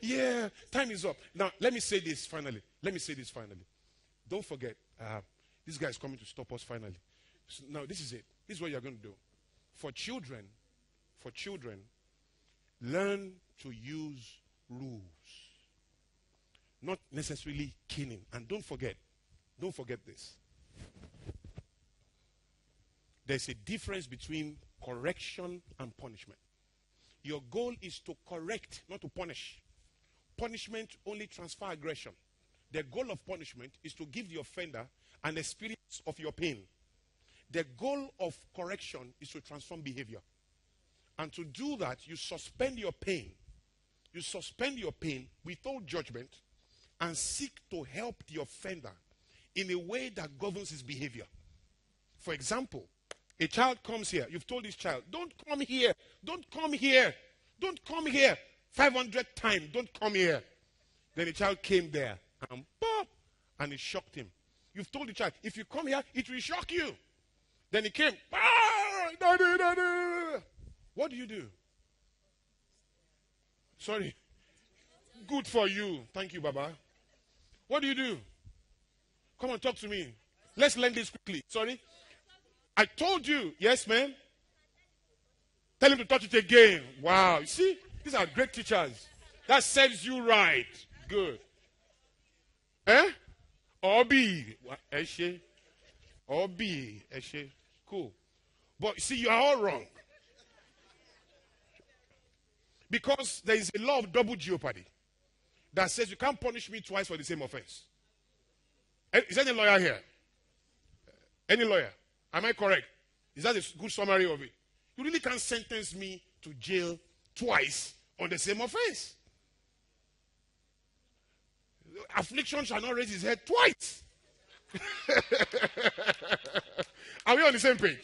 Speaker 20: Yeah, time is up. Now, let me say this finally. Don't forget, this guy is coming to stop us finally. So now, this is it. This is what you're going to do. For children, learn to use rules. Not necessarily caning. And don't forget this. There's a difference between correction and punishment. Your goal is to correct, not to punish. Punishment only transfer aggression. The goal of punishment is to give the offender an experience of your pain. The goal of correction is to transform behavior. And to do that, you suspend your pain. You suspend your pain without judgment and seek to help the offender in a way that governs his behavior. For example, a child comes here. You've told this child, don't come here. Don't come here. Don't come here. 500 times, don't come here. Then the child came there and pop, and it shocked him. You've told the child, if you come here, it will shock you. Then he came. What do you do? Sorry. Good for you. Thank you, Baba. What do you do? Come on, talk to me. Let's learn this quickly. Sorry. I told you. Yes, ma'am. Tell him to touch it again. Wow. You see? These are great teachers. That serves you right. Good. Eh? Obi. Eshe. Obi. Eshe. Cool. But see, you are all wrong. Because there is a law of double jeopardy that says you can't punish me twice for the same offense. Is there any lawyer here? Any lawyer? Am I correct? Is that a good summary of it? You really can't sentence me to jail twice on the same offense. Affliction shall not raise his head twice. Are we on the same page?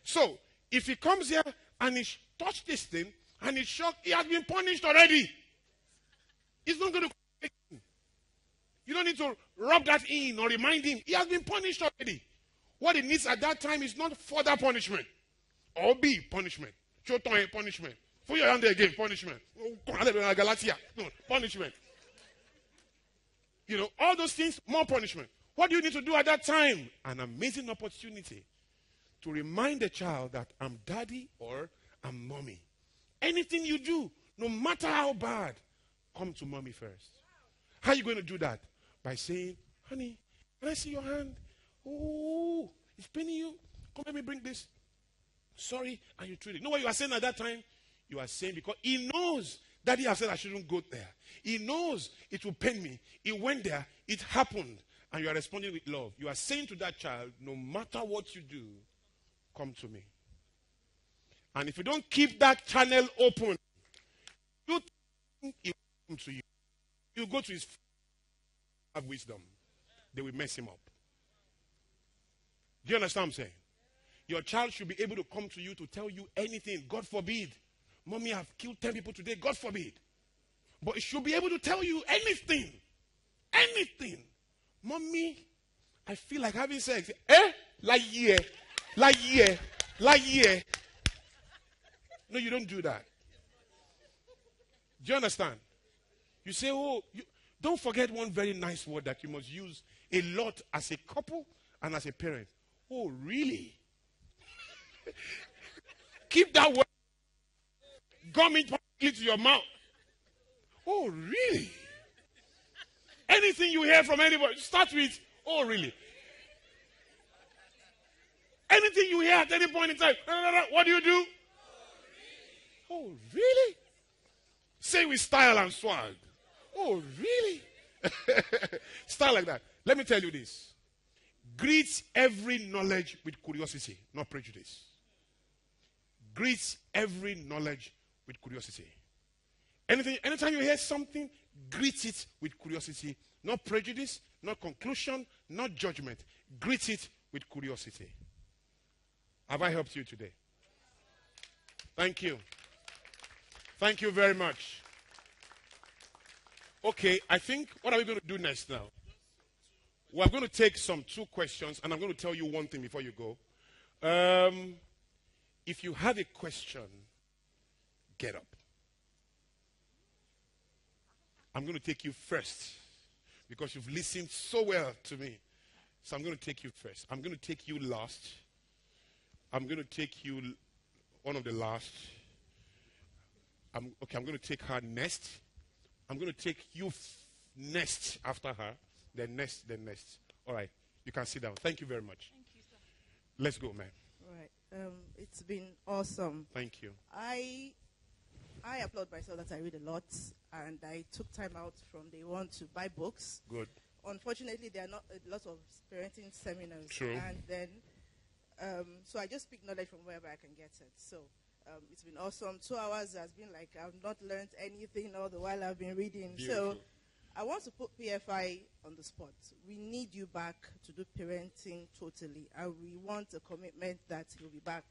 Speaker 20: So, if he comes here and he touched this thing and he's shocked, he has been punished already. He's not going to. You don't need to rub that in or remind him. He has been punished already. What he needs at that time is not further punishment. Or be punishment. Show-time punishment. For your hand again, punishment. Galatia. No, punishment. You know, all those things, more punishment. What do you need to do at that time? An amazing opportunity to remind the child that I'm daddy or I'm mommy. Anything you do, no matter how bad, come to mommy first. How are you going to do that? By saying, honey, can I see your hand? Oh, it's paining you. Come, let me bring this. Sorry, and you treat it. You know what you are saying at that time? You are saying because he knows Daddy has said I shouldn't go there. He knows it will pain me. He went there. It happened. And you are responding with love. You are saying to that child, no matter what you do, come to me. And if you don't keep that channel open, you think he will come to you. You go to his have wisdom. They will mess him up. Do you understand what I'm saying? Your child should be able to come to you to tell you anything. God forbid. Mommy, I've killed 10 people today. God forbid. But it should be able to tell you anything. Anything. Mommy, I feel like having sex. Like yeah. Like yeah. Like yeah. No, you don't do that. Do you understand? You say, don't forget one very nice word that you must use a lot as a couple and as a parent. Oh, really? Keep that word. Gum it to your mouth. Oh, really? Anything you hear from anybody, start with, oh, really? Anything you hear at any point in time, what do you do? Oh, really? Say with style and swag. Oh, really? Style like that. Let me tell you this. Greet every knowledge with curiosity, not prejudice. Greet every knowledge with curiosity. Anytime you hear something, greet it with curiosity, not prejudice, not conclusion, not judgment. Greet it with curiosity. Have I helped you today? Thank you. Thank you very much. Okay, I think, what are we going to do next now? We're going to take two questions, and I'm going to tell you one thing before you go. If you have a question, get up. I'm going to take you first because you've listened so well to me. So I'm going to take you first. I'm going to take you last. I'm going to take you one of the last. I'm going to take her next. I'm going to take you next after her. Then next. All right. You can sit down. Thank you very much.
Speaker 21: Thank you, sir.
Speaker 20: Let's go, man.
Speaker 21: All right. It's been awesome.
Speaker 20: Thank you.
Speaker 21: I applaud myself that I read a lot, and I took time out from day one to buy books.
Speaker 20: Good.
Speaker 21: Unfortunately, there are not a lot of parenting seminars.
Speaker 20: True.
Speaker 21: And then, so I just pick knowledge from wherever I can get it. So it's been awesome. 2 hours has been like I've not learned anything all the while I've been reading.
Speaker 20: Beautiful.
Speaker 21: So I want to put PFI on the spot. We need you back to do parenting totally, and we want a commitment that you'll be back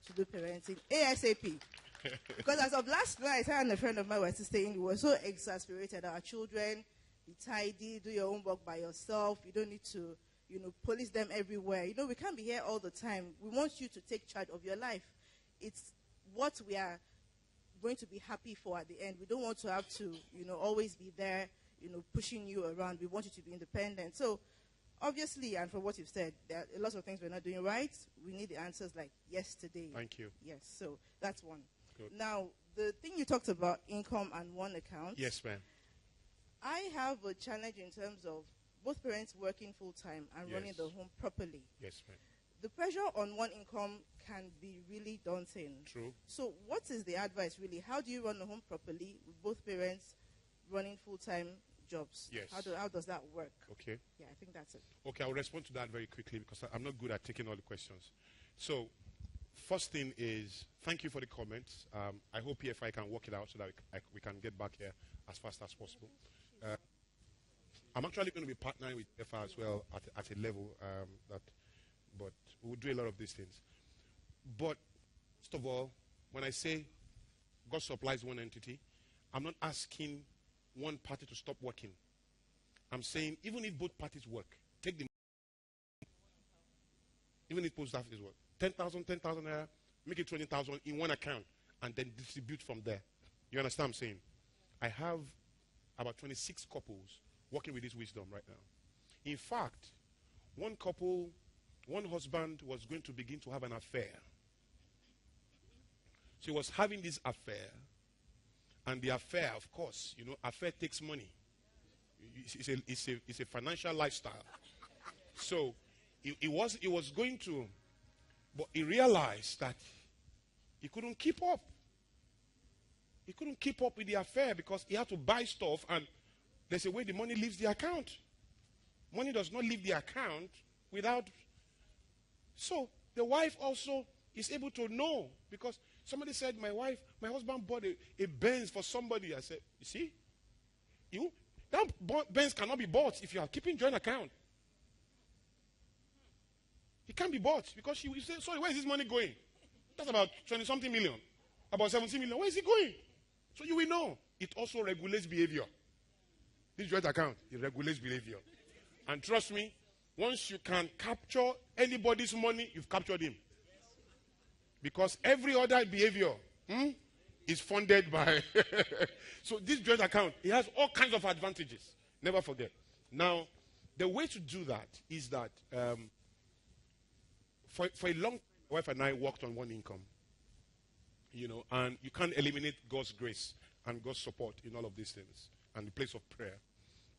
Speaker 21: to do parenting ASAP. Because as of last night, I and a friend of mine were still saying we were so exasperated. Our children, be tidy, do your homework by yourself. You don't need to, police them everywhere. We can't be here all the time. We want you to take charge of your life. It's what we are going to be happy for at the end. We don't want to have to, always be there, pushing you around. We want you to be independent. So, obviously, and from what you've said, there are a lot of things we're not doing right. We need the answers like yesterday.
Speaker 20: Thank you.
Speaker 21: Yes, so that's one.
Speaker 20: Good.
Speaker 21: Now, the thing you talked about, income and one account.
Speaker 20: Yes, ma'am.
Speaker 21: I have a challenge in terms of both parents working full-time and running the home properly.
Speaker 20: Yes, ma'am.
Speaker 21: The pressure on one income can be really daunting.
Speaker 20: True.
Speaker 21: So what is the advice, really? How do you run the home properly with both parents running full-time jobs?
Speaker 20: Yes.
Speaker 21: How does that work?
Speaker 20: Okay.
Speaker 21: Yeah, I think that's it.
Speaker 20: Okay, I'll respond to that very quickly because I'm not good at taking all the questions. So, first thing is, thank you for the comments. I hope PFI can work it out so that we can get back here as fast as possible. I'm actually going to be partnering with PFI as well at a level but we'll do a lot of these things. But, first of all, when I say God supplies one entity, I'm not asking one party to stop working. I'm saying even if both parties work, take the money. Even if both parties work, 10,000 naira, make it 20,000 in one account, and then distribute from there. You understand what I'm saying? I have about 26 couples working with this wisdom right now. In fact, one couple, one husband was going to begin to have an affair. So he was having this affair, and the affair, of course, affair takes money. It's a financial lifestyle. So he was going to, but he realized that he couldn't keep up. He couldn't keep up with the affair because he had to buy stuff, and there's a way the money leaves the account. Money does not leave the account without. So the wife also is able to know, because somebody said, my husband bought a Benz for somebody. I said, you see, that Benz cannot be bought if you are keeping joint account. It can't be bought because she will say, sorry, where is this money going? That's about 20-something million. About 17 million. Where is it going? So you will know. It also regulates behavior. This joint account, it regulates behavior. And trust me, once you can capture anybody's money, you've captured him. Because every other behavior is funded by. So this joint account, it has all kinds of advantages. Never forget. Now, the way to do that is that for a long time, my wife and I worked on one income. And you can't eliminate God's grace and God's support in all of these things and the place of prayer.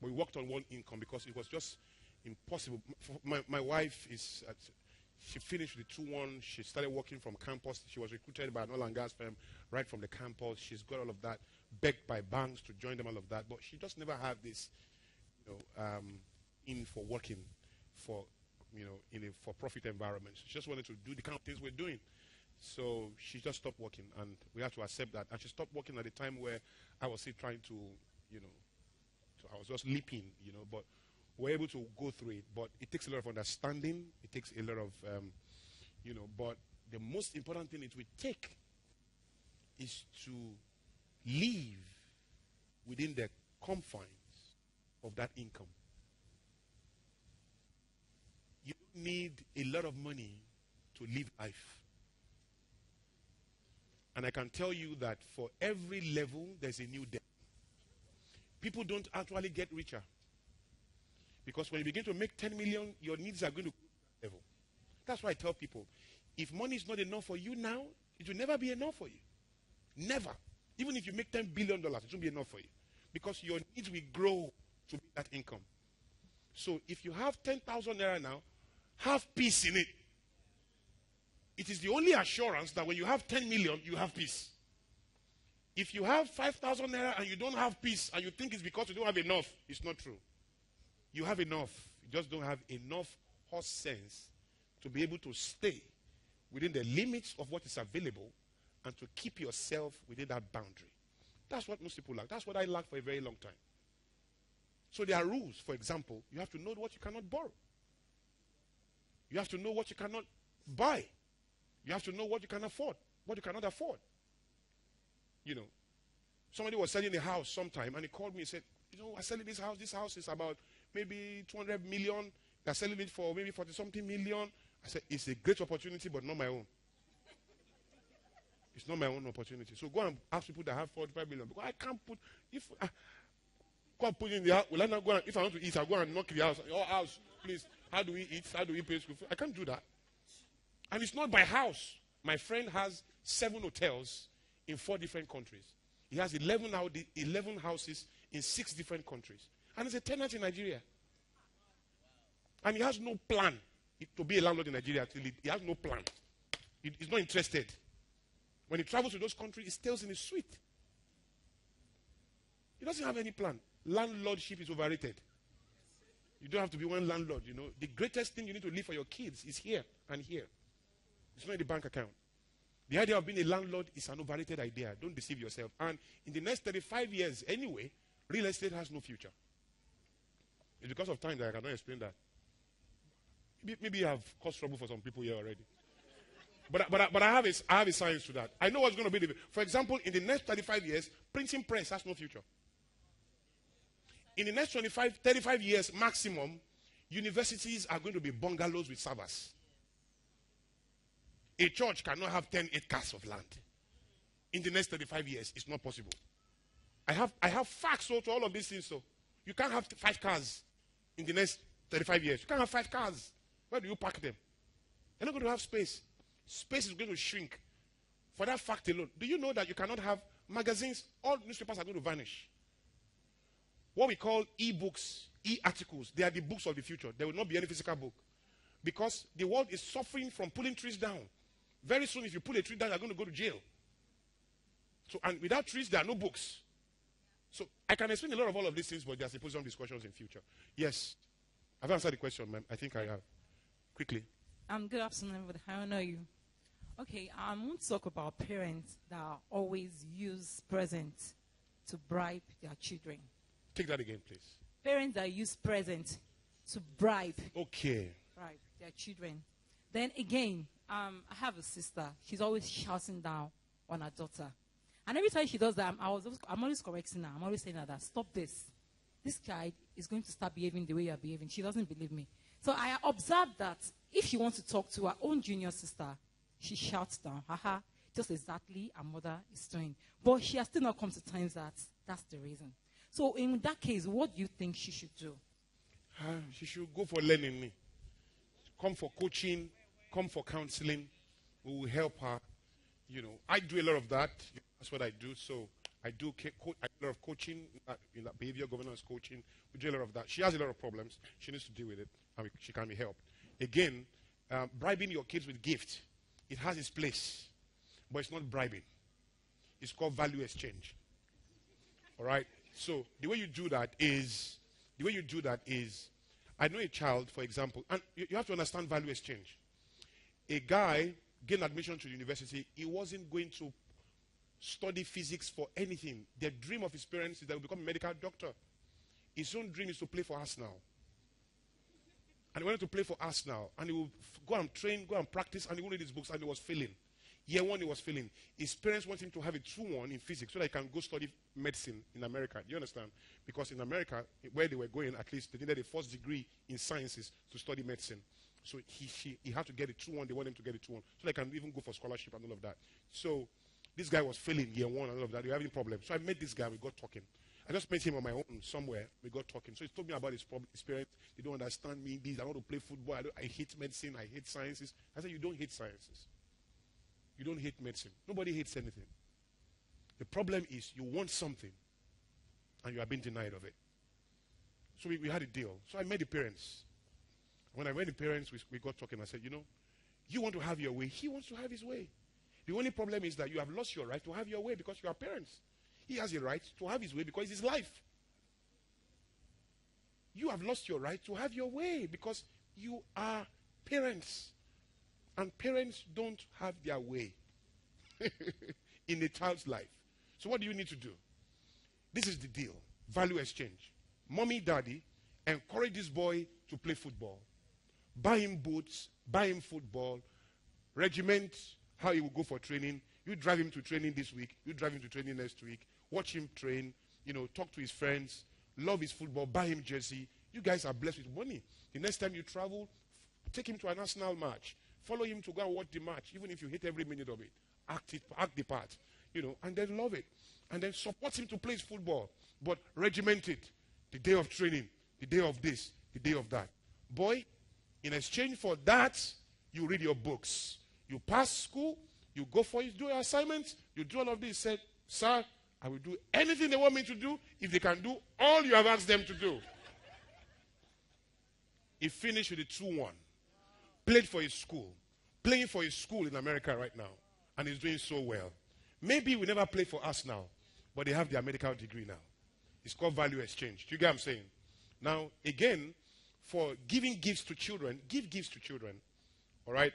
Speaker 20: But we worked on one income because it was just impossible. My wife is, she finished the 2-1. She started working from campus. She was recruited by an oil and gas firm right from the campus. She's got all of that, begged by banks to join them, all of that. But she just never had this, in for working for in a for-profit environment. She just wanted to do the kind of things we're doing. So she just stopped working, and we had to accept that. And she stopped working at the time where I was still trying to, I was just leaping, but we're able to go through it. But it takes a lot of understanding. It takes a lot of, but the most important thing it will take is to live within the confines of that income. You don't need a lot of money to live life. And I can tell you that for every level, there's a new depth. People don't actually get richer. Because when you begin to make 10 million, your needs are going to go to that level. That's why I tell people, if money is not enough for you now, it will never be enough for you. Never. Even if you make $10 billion, it won't be enough for you. Because your needs will grow to meet that income. So if you have 10,000 naira now, have peace in it. It is the only assurance that when you have 10 million, you have peace. If you have 5,000 naira and you don't have peace and you think it's because you don't have enough, it's not true. You have enough. You just don't have enough horse sense to be able to stay within the limits of what is available and to keep yourself within that boundary. That's what most people lack. That's what I lacked for a very long time. So there are rules. For example, you have to know what you cannot borrow. You have to know what you cannot buy. You have to know what you can afford, what you cannot afford. Somebody was selling a house sometime and he called me and said, I'm selling this house. This house is about maybe 200 million. They're selling it for maybe 40-something million. I said, it's a great opportunity, but not my own. It's not my own opportunity. So go and ask people that have 45 million. Because I can't put, if I go and put in the house, will I not go and, if I want to eat, I'll go and knock the house. Your house, please. How do we eat? How do we pay school? I can't do that. And it's not by house. My friend has 7 hotels in 4 different countries. He has 11 houses in 6 different countries. And he's a tenant in Nigeria. And he has no plan to be a landlord in Nigeria. He has no plan. He's not interested. When he travels to those countries, he stays in his suite. He doesn't have any plan. Landlordship is overrated. You don't have to be one landlord, The greatest thing you need to leave for your kids is here and here. It's not in the bank account. The idea of being a landlord is an overrated idea. Don't deceive yourself. And in the next 35 years anyway, real estate has no future. It's because of time that I cannot explain that. Maybe I've caused trouble for some people here already. But I have a science to that. I know what's going to be. For example, in the next 35 years, printing press has no future. In the next 35 years maximum, universities are going to be bungalows with servers. A church cannot have 10 acres of land. In the next 35 years, it's not possible. I have facts to all of these things. So you can't have 5 cars in the next 35 years. You can't have 5 cars. Where do you park them? You're not going to have space. Space is going to shrink. For that fact alone, do you know that you cannot have magazines? All newspapers are going to vanish. What we call e-books, e-articles, they are the books of the future. There will not be any physical book. Because the world is suffering from pulling trees down. Very soon, if you pull a tree down, you're going to go to jail. So, and without trees, there are no books. So I can explain a lot of all of these things, but there are supposed to be discussions in future. Yes. I've answered the question, ma'am. I think I have. Quickly.
Speaker 2: Good afternoon, everybody. How are you? Okay, I want to talk about parents that always use presents to bribe their children.
Speaker 20: Take that again, please.
Speaker 2: Parents that use presents to bribe.
Speaker 20: Okay.
Speaker 2: Bribe their children. Then again, I have a sister. She's always shouting down on her daughter. And every time she does that, I'm always correcting her. I'm always saying that, stop this. This child is going to start behaving the way you're behaving. She doesn't believe me. So I observed that if she wants to talk to her own junior sister, she shouts down, haha, just exactly her mother is doing. But she has still not come to terms that that's the reason. So in that case, what do you think she should do?
Speaker 20: She should go for learning. Come for coaching, come for counseling. We will help her. I do a lot of that. That's what I do. So I do a lot of coaching, behavior governance coaching. We do a lot of that. She has a lot of problems. She needs to deal with it. And she can be helped. Again, bribing your kids with gifts, it has its place. But it's not bribing. It's called value exchange. All right? So the way you do that is, I know a child, for example, and you have to understand value exchange. A guy gained admission to the university. He wasn't going to study physics for anything. The dream of his parents is that he will become a medical doctor. His own dream is to play for Arsenal. And he wanted to play for Arsenal. And he would go and train, go and practice, and he would read his books, and he was failing. Year one, he was failing. His parents want him to have a 2-1 in physics so that he can go study medicine in America. Do you understand? Because in America, where they were going, at least, they needed a first degree in sciences to study medicine. So he had to get a 2-1. They want him to get a 2-1 so they can even go for scholarship and all of that. So this guy was failing year one and all of that. They were having problems. So I met this guy. We got talking. I just met him on my own somewhere. We got talking. So he told me about his parents. They don't understand me. I want to play football. I hate medicine. I hate sciences. I said, you don't hate sciences. You don't hate medicine. Nobody hates anything. The problem is you want something and you are being denied of it. So we had a deal. So I met the parents. When I met the parents, we got talking. I said, you know, you want to have your way. He wants to have his way. The only problem is that you have lost your right to have your way because you are parents. He has a right to have his way because it's his life. You have lost your right to have your way because you are parents. And parents don't have their way in a child's life. So what do you need to do? This is the deal. Value exchange. Mommy, daddy, encourage this boy to play football. Buy him boots, buy him football, regiment how he will go for training. You drive him to training this week. You drive him to training next week. Watch him train. Talk to his friends. Love his football. Buy him jersey. You guys are blessed with money. The next time you travel, take him to an Arsenal match. Follow him to go and watch the match, even if you hate every minute of it. Act the part, and then love it. And then support him to play his football. But regiment it. The day of training, the day of this, the day of that. Boy, in exchange for that, you read your books. You pass school, you go for it, do your assignments, you do all of this. He said, sir, I will do anything they want me to do if they can do all you have asked them to do. He finished with a 2-1. Played for his school. Playing for his school in America right now. And he's doing so well. Maybe we never play for us now. But they have their medical degree now. It's called value exchange. Do you get what I'm saying? Now, again, for giving gifts to children, give gifts to children. All right?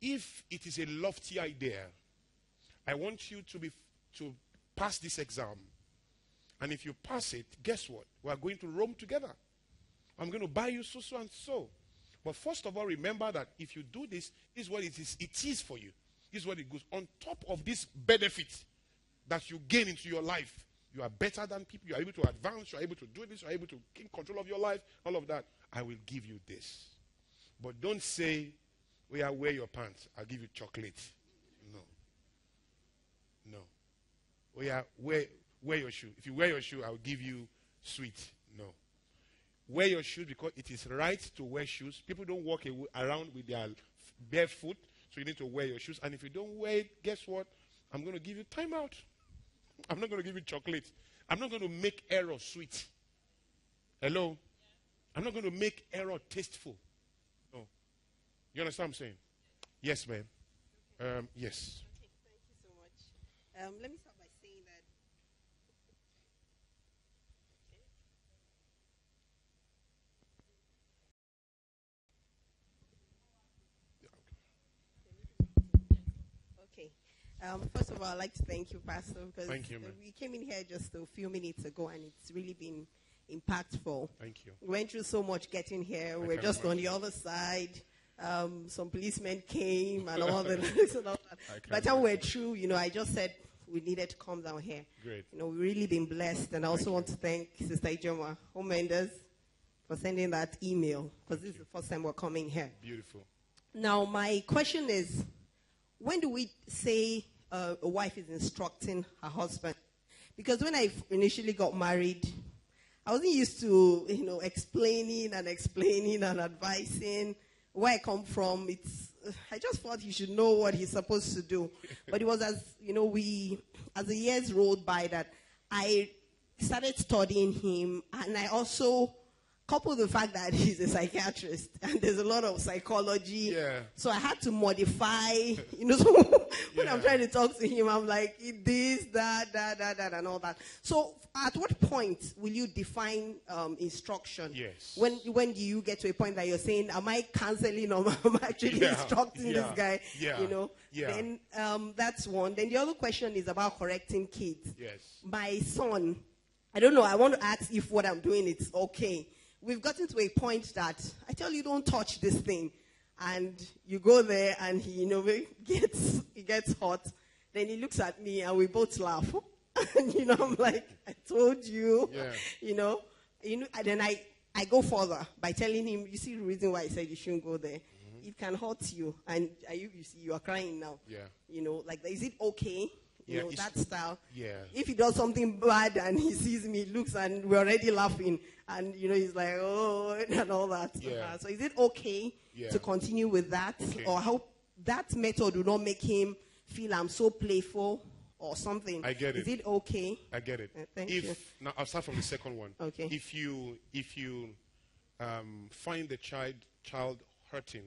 Speaker 20: If it is a lofty idea, I want you to pass this exam. And if you pass it, guess what? We are going to Rome together. I'm going to buy you so and so. But first of all, remember that if you do this, this is what it is for you. This is what it goes. On top of this benefit that you gain into your life, you are better than people. You are able to advance. You are able to do this. You are able to keep control of your life. All of that. I will give you this. But don't say, wear your pants. I'll give you chocolate. No. Wear your shoe. If you wear your shoe, I'll give you sweet. No. Wear your shoes because it is right to wear shoes. People don't walk around with their bare foot, so you need to wear your shoes. And if you don't wear it, guess what? I'm going to give you time out. I'm not going to give you chocolate. I'm not going to make error sweet. Hello? I'm not going to make error tasteful. No. You understand what I'm saying? Yes, ma'am. Yes.
Speaker 4: Okay, thank you so much. Let me start by saying that first of all, I'd like to thank you, Pastor, because we came in here just a few minutes ago, and it's really been impactful.
Speaker 20: Thank you.
Speaker 4: We went through so much getting here. We're just on the other side. Some policemen came and all the and all that. By the time we're through, I just said we needed to come down here.
Speaker 20: Great.
Speaker 4: We've really been blessed, and I also want to thank Sister Ijoma Mendes for sending that email, because this is the first time we're coming here.
Speaker 20: Beautiful.
Speaker 4: Now, my question is, when do we say a wife is instructing her husband? Because when I initially got married, I wasn't used to, explaining and advising where I come from. I just thought he should know what he's supposed to do. But it was as the years rolled by that I started studying him, and I also couple the fact that he's a psychiatrist and there's a lot of psychology.
Speaker 20: Yeah.
Speaker 4: So I had to modify, so when I'm trying to talk to him, I'm like, this, that, and all that. So at what point will you define instruction?
Speaker 20: Yes.
Speaker 4: When do you get to a point that you're saying, am I counseling or am I actually instructing this guy?
Speaker 20: Yeah. Yeah.
Speaker 4: Then that's one. Then the other question is about correcting kids.
Speaker 20: Yes.
Speaker 4: My son, I don't know, I want to ask if what I'm doing is okay. We've gotten to a point that I tell you, don't touch this thing. And you go there and he, he gets hot. Then he looks at me and we both laugh. And, I'm like, I told you, and then I go further by telling him, you see the reason why I said you shouldn't go there. Mm-hmm. It can hurt you. And you are crying now.
Speaker 20: Yeah.
Speaker 4: Is it okay?
Speaker 20: Yeah,
Speaker 4: that style.
Speaker 20: Yeah.
Speaker 4: If he does something bad and he sees me, looks, and we're already laughing, and he's like, oh, and all that.
Speaker 20: Yeah.
Speaker 4: So is it okay to continue with that, or how that method will not make him feel I'm so playful or something?
Speaker 20: I get it.
Speaker 4: Is it okay?
Speaker 20: I get it.
Speaker 4: Thank you.
Speaker 20: Now I'll start from the second one.
Speaker 4: Okay.
Speaker 20: If you find the child hurting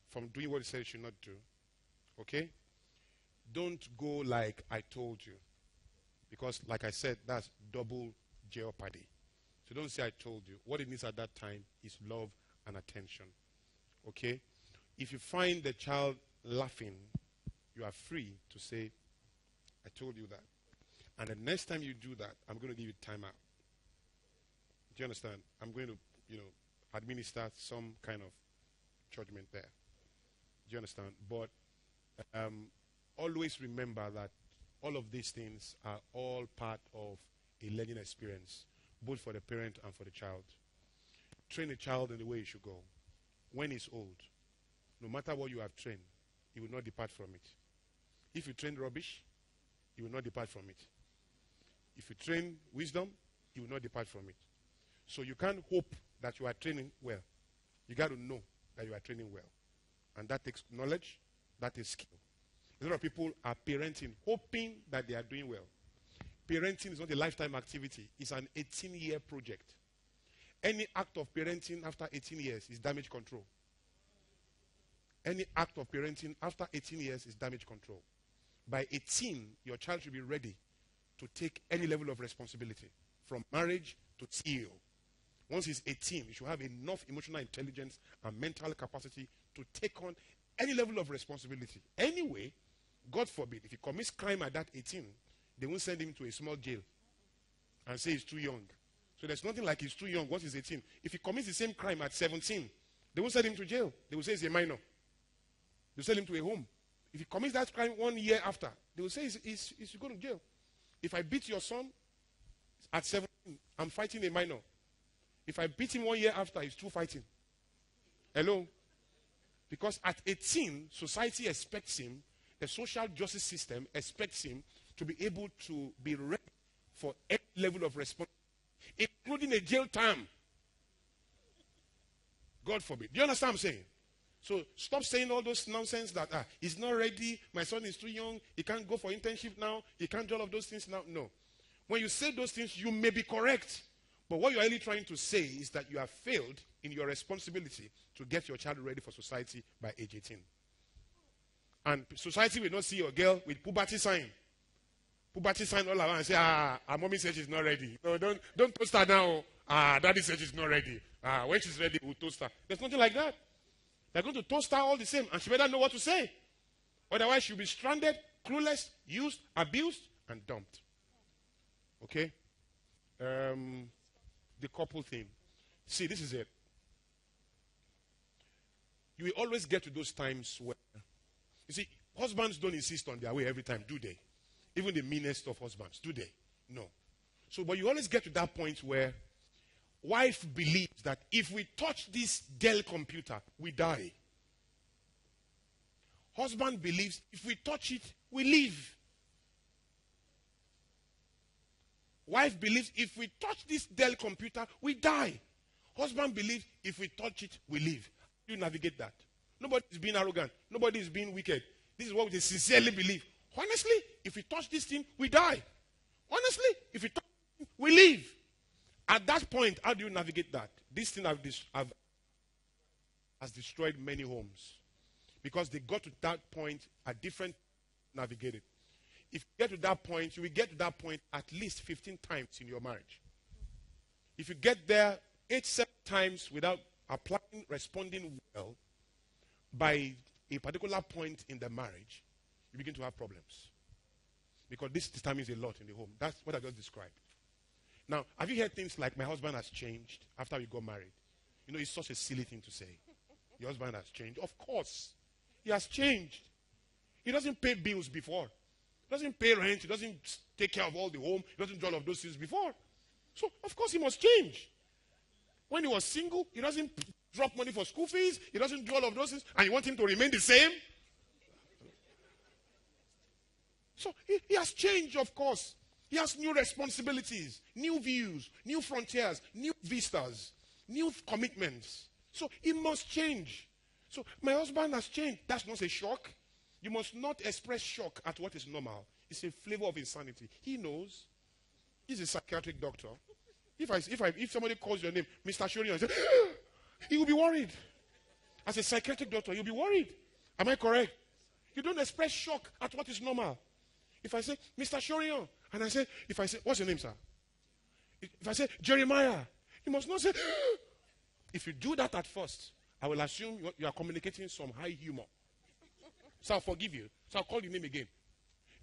Speaker 20: from doing what he said he should not do, okay? Don't go like I told you. Because like I said, that's double jeopardy. So don't say I told you. What it needs at that time is love and attention. Okay? If you find the child laughing, you are free to say, I told you that. And the next time you do that, I'm going to give you timeout. Do you understand? I'm going to, administer some kind of judgment there. Do you understand? But always remember that all of these things are all part of a learning experience, both for the parent and for the child. Train a child in the way he should go. When he's old, no matter what you have trained, he will not depart from it. If you train rubbish, he will not depart from it. If you train wisdom, he will not depart from it. So you can't hope that you are training well. You got to know that you are training well. And that takes knowledge, that is skill. A lot of people are parenting, hoping that they are doing well. Parenting is not a lifetime activity. It's an 18-year project. Any act of parenting after 18 years is damage control. Any act of parenting after 18 years is damage control. By 18, your child should be ready to take any level of responsibility, from marriage to CEO. Once he's 18, he should have enough emotional intelligence and mental capacity to take on any level of responsibility. Anyway, God forbid, if he commits crime at that 18, they won't send him to a small jail and say he's too young. So there's nothing like he's too young once he's 18. If he commits the same crime at 17, they won't send him to jail. They will say he's a minor. They'll send him to a home. If he commits that crime 1 year after, they will say he's going to jail. If I beat your son at 17, I'm fighting a minor. If I beat him 1 year after, he's through fighting. Hello? Because at 18, society expects him, the social justice system expects him to be able to be ready for any level of responsibility, including a jail term. God forbid. Do you understand what I'm saying? So stop saying all those nonsense that he's not ready, my son is too young, he can't go for internship now, he can't do all of those things now. No. When you say those things, you may be correct. But what you're really trying to say is that you have failed in your responsibility to get your child ready for society by age 18. And society will not see your girl with puberty sign. Puberty sign all around and say, our mommy says she's not ready. No, don't toast her now. Daddy says she's not ready. When she's ready, we'll toast her. There's nothing like that. They're going to toast her all the same, and she better know what to say. Otherwise, she'll be stranded, clueless, used, abused, and dumped. Okay? The couple thing. See, this is it. You will always get to those times where, you see, husbands don't insist on their way every time, do they? Even the meanest of husbands, do they? No. So, but you always get to that point where wife believes that if we touch this Dell computer, we die. Husband believes if we touch it, we live. Wife believes if we touch this Dell computer, we die. Husband believes if we touch it, we live. You navigate that. Nobody is being arrogant. Nobody is being wicked. This is what they sincerely believe. Honestly, if we touch this thing, we die. Honestly, if we touch it, we live. At that point, how do you navigate that? this thing has destroyed many homes because they got to that point at different navigated. If you get to that point, you will get to that point at least 15 times in your marriage. If you get there 8-7 times without applying, responding well, by a particular point in the marriage, you begin to have problems. Because this determines a lot in the home. That's what I just described. Now, have you heard things like, my husband has changed after we got married? You know, it's such a silly thing to say. Your husband has changed. Of course, he has changed. He doesn't pay bills before. He doesn't pay rent. He doesn't take care of all the home. He doesn't do all of those things before. So, of course, he must change. When he was single, he doesn't drop money for school fees. He doesn't do all of those things. And you want him to remain the same? So, he has changed, of course. He has new responsibilities, new views, new frontiers, new vistas, new commitments. So, he must change. So, my husband has changed. That's not a shock. You must not express shock at what is normal. It's a flavor of insanity. He knows. He's a psychiatric doctor. If somebody calls your name, Mr. Shorion, he will be worried. As a psychiatric doctor, you'll be worried. Am I correct? You don't express shock at what is normal. If I say, Mr. Shorion, and if I say, what's your name, sir? If I say, Jeremiah, you must not say, if you do that at first, I will assume you are communicating some high humor. So I'll forgive you. So I'll call your name again.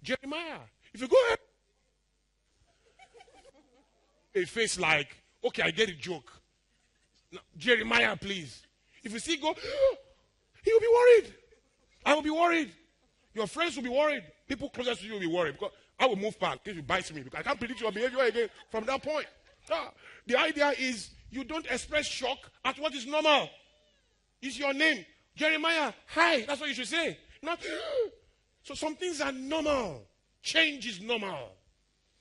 Speaker 20: Jeremiah, if you go ahead, a face like, okay, I get a joke. Now, Jeremiah, please. If you see go, he will be worried. I will be worried. Your friends will be worried. People closest to you will be worried because I will move back in case you bite me because I can't predict your behavior again from that point. The idea is you don't express shock at what is normal. It's your name. Jeremiah, hi. That's what you should say. Not, so some things are normal. Change is normal.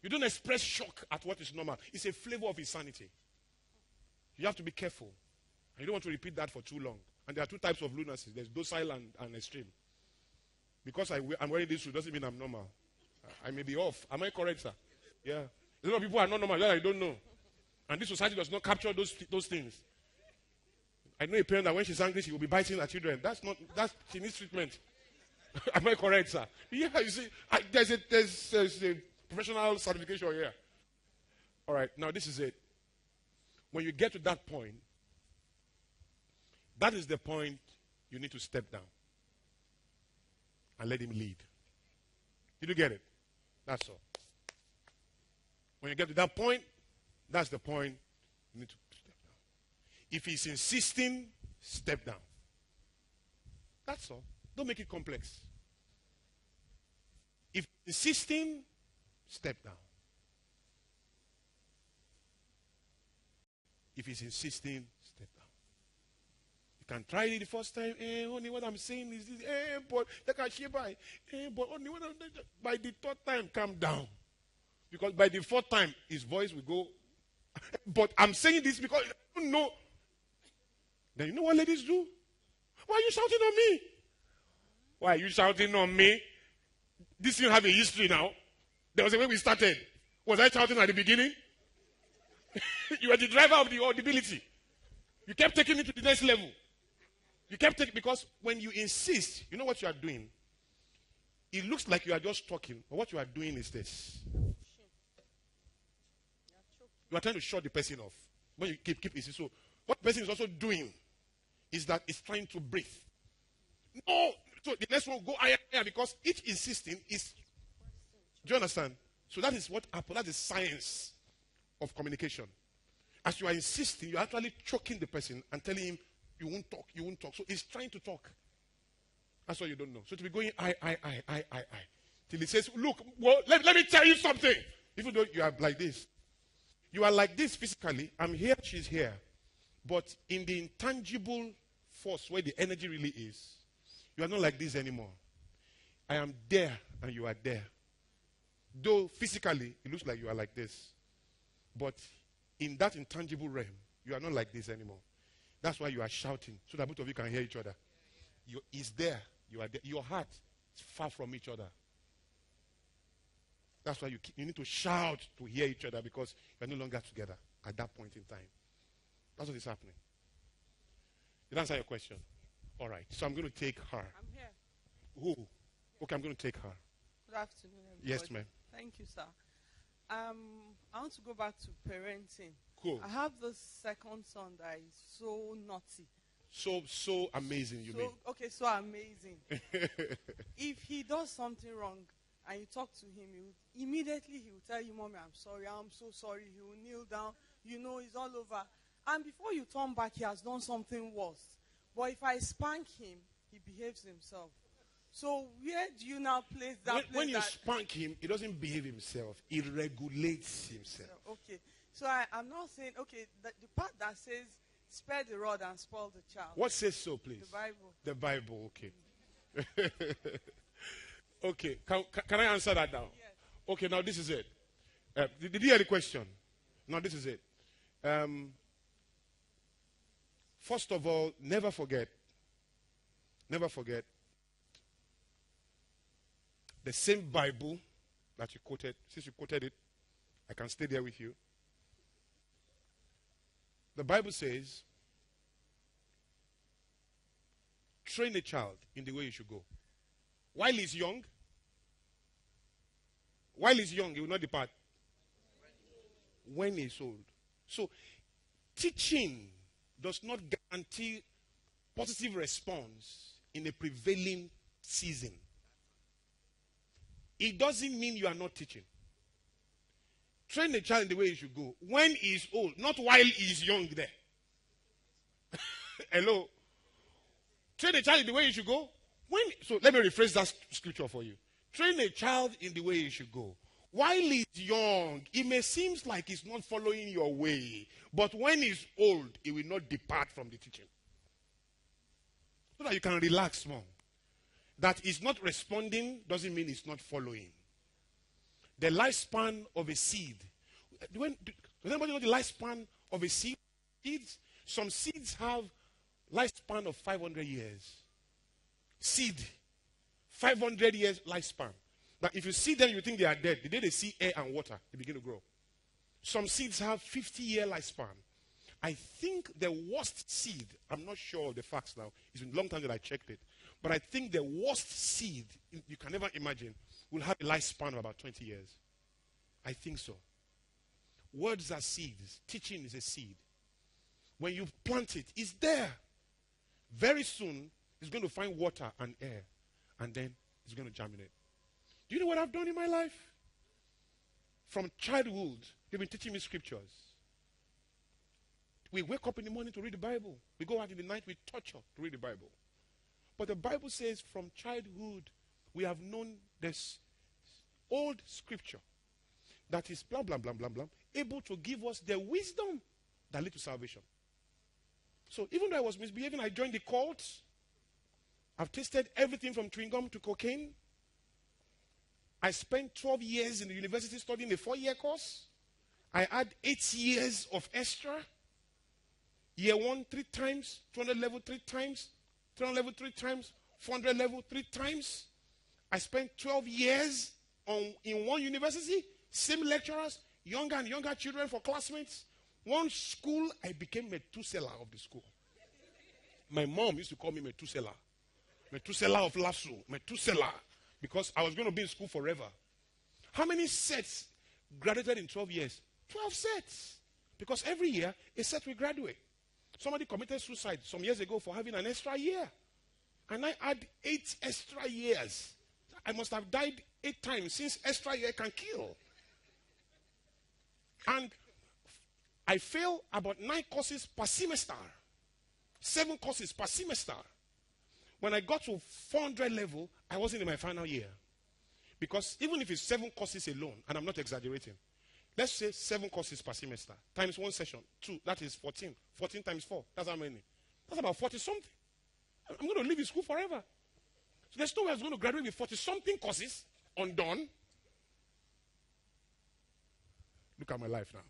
Speaker 20: You don't express shock at what is normal. It's a flavor of insanity. You have to be careful. And you don't want to repeat that for too long. And there are two types of lunacy. There's docile and extreme. Because I'm wearing this suit doesn't mean I'm normal. I may be off. Am I correct, sir? Yeah. A lot of people are not normal. I don't know. And this society does not capture those things. I know a parent that when she's angry, she will be biting her children. She needs treatment. Am I correct, sir? Yeah, you see, there's a professional certification here. All right, now this is it. When you get to that point, that is the point you need to step down and let him lead. Did you get it? That's all. When you get to that point, that's the point you need to step down. If he's insisting, step down. That's all. Don't make it complex. If insisting, step down. If he's insisting, step down. You can try it the first time. Honey, what I'm saying is this. But only by the third time, calm down. Because by the fourth time, his voice will go. But I'm saying this because I don't know. Then you know what ladies do? Why are you shouting on me? Why are you shouting on me? This thing have a history now. There was a way we started. Was I shouting at the beginning? You were the driver of the audibility. You kept taking it to the next level. You kept taking, because when you insist, you know what you are doing? It looks like you are just talking, but what you are doing is this. You are trying to shut the person off. When you keep insisting. So what the person is also doing is that it's trying to breathe. No! So the next one will go higher because each insisting is. Do you understand? So that is what happens. That is science of communication. As you are insisting, you're actually choking the person and telling him, you won't talk, you won't talk. So he's trying to talk. That's what you don't know. So to be going, I. Till he says, look, well, let me tell you something. Even though you are like this. You are like this physically. I'm here, she's here. But in the intangible force where the energy really is, you are not like this anymore. I am there and you are there. Though physically, it looks like you are like this. But in that intangible realm, you are not like this anymore. That's why you are shouting, so that both of you can hear each other. He's there, you are there. Your heart is far from each other. That's why you need to shout to hear each other because you are no longer together at that point in time. That's what is happening. Did I answer your question? All right. So I'm going to take her.
Speaker 7: I'm here.
Speaker 20: Who? Okay, I'm going to take her.
Speaker 7: Good afternoon, everybody.
Speaker 20: Yes, ma'am.
Speaker 7: Thank you, sir. I want to go back to parenting.
Speaker 20: Cool.
Speaker 7: I have this second son that is so naughty.
Speaker 20: So amazing, you mean?
Speaker 7: Okay, so amazing. If he does something wrong and you talk to him, immediately he will tell you, Mommy, I'm sorry, I'm so sorry. He will kneel down. You know, it's all over. And before you turn back, he has done something worse. But if I spank him, he behaves himself. So where do you now place that?
Speaker 20: When you spank him, he doesn't behave himself. He regulates himself.
Speaker 7: Okay. So I'm not saying, okay, the part that says, spare the rod and spoil the child.
Speaker 20: What says so, please?
Speaker 7: The Bible.
Speaker 20: The Bible, okay. Okay, can I answer that now?
Speaker 7: Yes.
Speaker 20: Okay, now this is it. Did you hear the question? Now this is it. First of all, never forget the same Bible that you quoted. Since you quoted it, I can stay there with you. The Bible says, train a child in the way you should go. While he's young, he will not depart. When he's old. So, teaching does not guarantee positive response in a prevailing season. It doesn't mean you are not teaching. Train the child in the way he should go. When he is old, not while he is young there. Hello? Train a child in the way he should go. So let me rephrase that scripture for you. Train a child in the way he should go. While he's young, it may seem like he's not following your way. But when he's old, he will not depart from the teaching. So that you can relax more. That he's not responding doesn't mean he's not following. The lifespan of a seed. Does anybody know the lifespan of a seed? Some seeds have lifespan of 500 years. Seed. 500 years lifespan. Now, if you see them, you think they are dead. The day they see air and water, they begin to grow. Some seeds have 50-year lifespan. I think the worst seed, I'm not sure of the facts now. It's been a long time that I checked it. But I think the worst seed you can never imagine will have a lifespan of about 20 years. I think so. Words are seeds. Teaching is a seed. When you plant it, it's there. Very soon, it's going to find water and air. And then it's going to germinate. Do you know what I've done in my life? From childhood, they've been teaching me scriptures. We wake up in the morning to read the Bible. We go out in the night, we torture to read the Bible. But the Bible says from childhood, we have known this old scripture that is blah, blah, blah, blah, blah, able to give us the wisdom that leads to salvation. So even though I was misbehaving, I joined the cult. I've tasted everything from chewing gum to cocaine. I spent 12 years in the university studying a 4-year course. I had 8 years of extra. Year 1, 3 times. 200 level 3 times. 300 level 3 times. 400 level 3 times. I spent 12 years in one university. Same lecturers. Younger and younger children for classmates. One school, I became Methuselah of the school. My mom used to call me Methuselah. Methuselah of Lasso. Methuselah. Because I was going to be in school forever. How many sets graduated in 12 years? 12 sets. Because every year, a set will graduate. Somebody committed suicide some years ago for having an extra year. And I had 8 extra years. I must have died 8 times since extra year can kill. And I failed about 9 courses per semester. 7 courses per semester. When I got to 400 level, I wasn't in my final year. Because even if it's 7 courses alone, and I'm not exaggerating, let's say 7 courses per semester, times 1 session, 2, that is 14. 14 times 4, that's how many? That's about 40-something. I'm going to live in school forever. So there's no way I was going to graduate with 40-something courses undone. Look at my life now.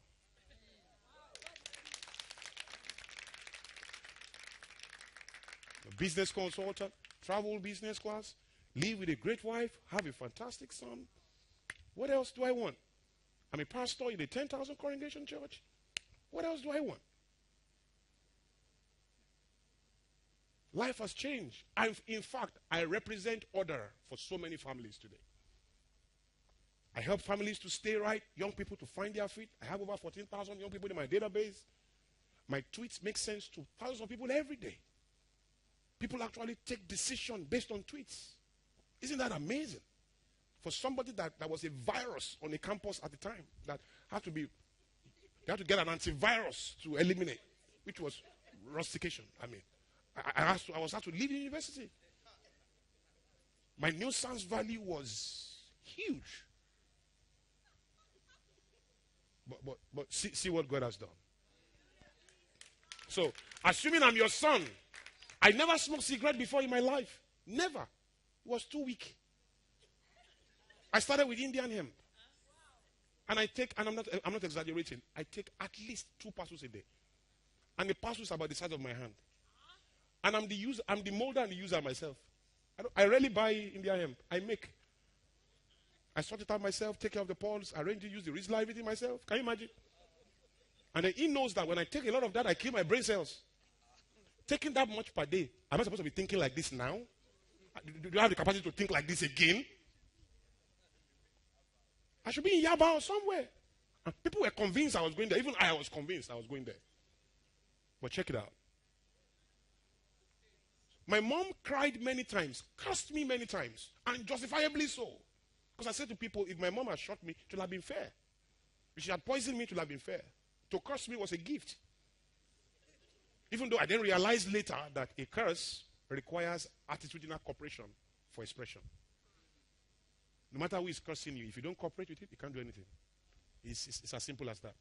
Speaker 20: Business consultant, travel business class, live with a great wife, have a fantastic son. What else do I want? I'm a pastor in a 10,000 congregation church. What else do I want? Life has changed. In fact, I represent order for so many families today. I help families to stay right, young people to find their feet. I have over 14,000 young people in my database. My tweets make sense to thousands of people every day. People actually take decisions based on tweets. Isn't that amazing? For somebody that was a virus on a campus at the time, that had to be, they had to get an antivirus to eliminate, which was rustication. I mean, I was asked to leave the university. My nuisance value was huge. But see what God has done. So, assuming I'm your son, I never smoked cigarette before in my life. Never. It was too weak. I started with Indian hemp. And I take, and I'm not exaggerating, I take at least 2 parcels a day. And the parcel is about the size of my hand. And I'm the molder and the user myself. I rarely buy Indian hemp. I make. I sort it out myself, take care of the pods, arrange to use the Rizla, everything myself. Can you imagine? And then he knows that when I take a lot of that, I kill my brain cells. Taking that much per day, am I supposed to be thinking like this now? Do you have the capacity to think like this again? I should be in Yaba or somewhere. And people were convinced I was going there. Even I was convinced I was going there. But check it out. My mom cried many times, cursed me many times, and justifiably so. Because I said to people, if my mom had shot me, it would have been fair. If she had poisoned me, it would have been fair. To curse me was a gift. Even though I didn't realize later that a curse requires attitudinal cooperation for expression. No matter who is cursing you, if you don't cooperate with it, you can't do anything. It's as simple as that.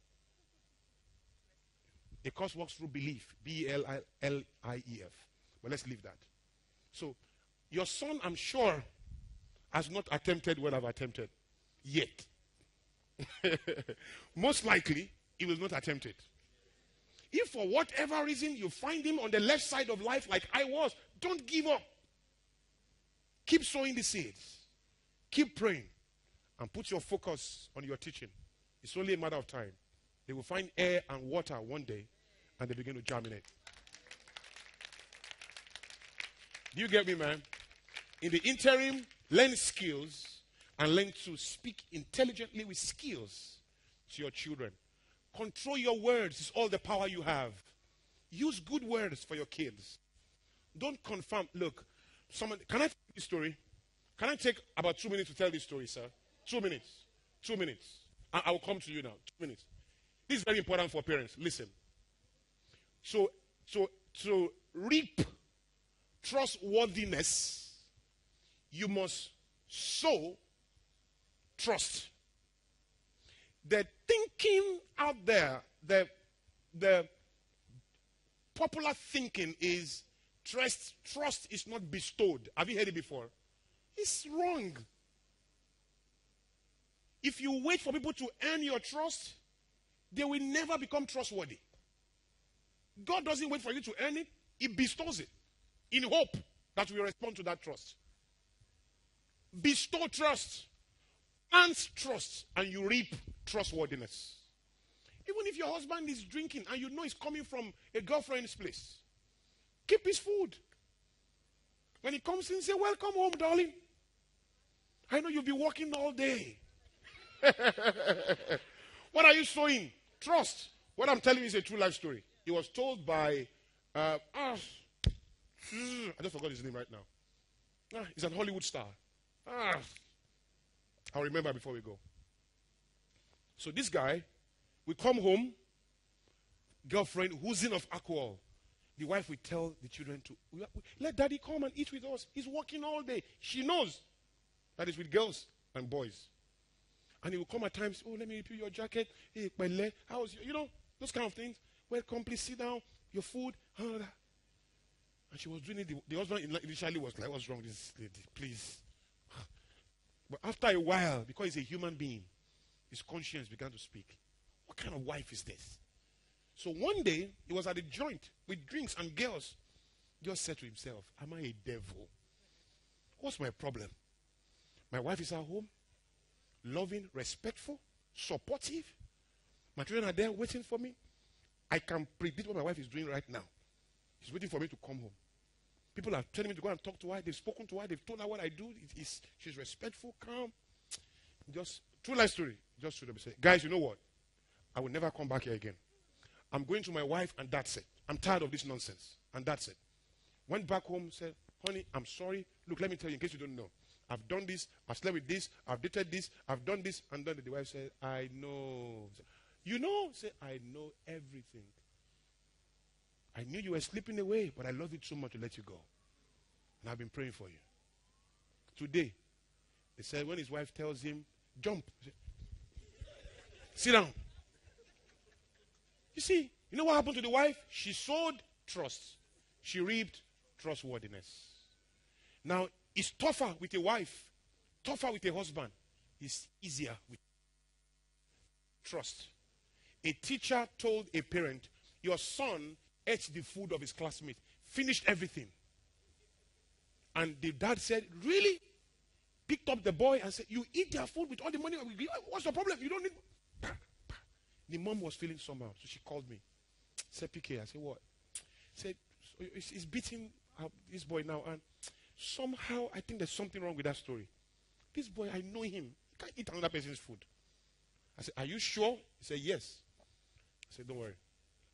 Speaker 20: A curse works through belief. B-E-L-I-E-F. But let's leave that. So, your son, I'm sure, has not attempted what I've attempted yet. Most likely, he will not attempt it. If for whatever reason you find him on the left side of life like I was, don't give up. Keep sowing the seeds. Keep praying. And put your focus on your teaching. It's only a matter of time. They will find air and water one day, and they begin to germinate. Do you get me, man? In the interim, learn skills and learn to speak intelligently with skills to your children. Control your words. It's all the power you have. Use good words for your kids. Don't confirm. Look, can I tell this story? Can I take about 2 minutes to tell this story, sir? 2 minutes. 2 minutes. I will come to you now. 2 minutes. This is very important for parents. Listen. So reap trustworthiness, you must sow trust. The thinking out there, the popular thinking is trust is not bestowed. Have you heard it before? It's wrong. If you wait for people to earn your trust, they will never become trustworthy. God doesn't wait for you to earn it. He bestows it in hope that we respond to that trust. Bestow trust. Plant trust, and you reap trustworthiness. Even if your husband is drinking and you know it's coming from a girlfriend's place, keep his food. When he comes in, say, "Welcome home, darling. I know you'll be working all day." What are you sowing? Trust. What I'm telling you is a true life story. It was told by, I just forgot his name right now. He's an Hollywood star. I'll remember before we go. So this guy, we come home, girlfriend oozing of alcohol. The wife will tell the children to, let daddy come and eat with us. He's working all day. She knows that is with girls and boys. And he will come at times, let me repeal your jacket. Hey, how's your, those kind of things. Welcome, please sit down. Your food. And she was doing it. The husband initially was like, what's wrong with this lady? Please. But after a while, because he's a human being, his conscience began to speak. What kind of wife is this? So one day, he was at a joint with drinks and girls. Just said to himself, am I a devil? What's my problem? My wife is at home, loving, respectful, supportive. My children are there waiting for me. I can predict what my wife is doing right now. She's waiting for me to come home. People are telling me to go and talk to her. They've spoken to her. They've told her what I do. She's respectful, calm. Just, true life story. Just should have said, guys, you know what? I will never come back here again. I'm going to my wife, and that's it. I'm tired of this nonsense, and that's it. Went back home, said, honey, I'm sorry. Look, let me tell you, in case you don't know. I've done this, I've slept with this, I've dated this, I've done this, and then the wife said, I know. You know? Say, I know everything. I knew you were slipping away, but I love you too much to let you go. And I've been praying for you. Today, they said when his wife tells him, jump, sit down. You see, you know what happened to the wife? She sowed trust. She reaped trustworthiness. Now, it's tougher with a wife, tougher with a husband. It's easier with trust. A teacher told a parent, your son ate the food of his classmate, finished everything. And the dad said, really? Picked up the boy and said, you eat their food with all the money? What's the problem? You don't need... The mom was feeling somehow, so she called me. Said, PK, I said, what? Said, he's beating this boy now, and somehow I think there's something wrong with that story. This boy, I know him. He can't eat another person's food. I said, are you sure? He said, yes. I said, don't worry.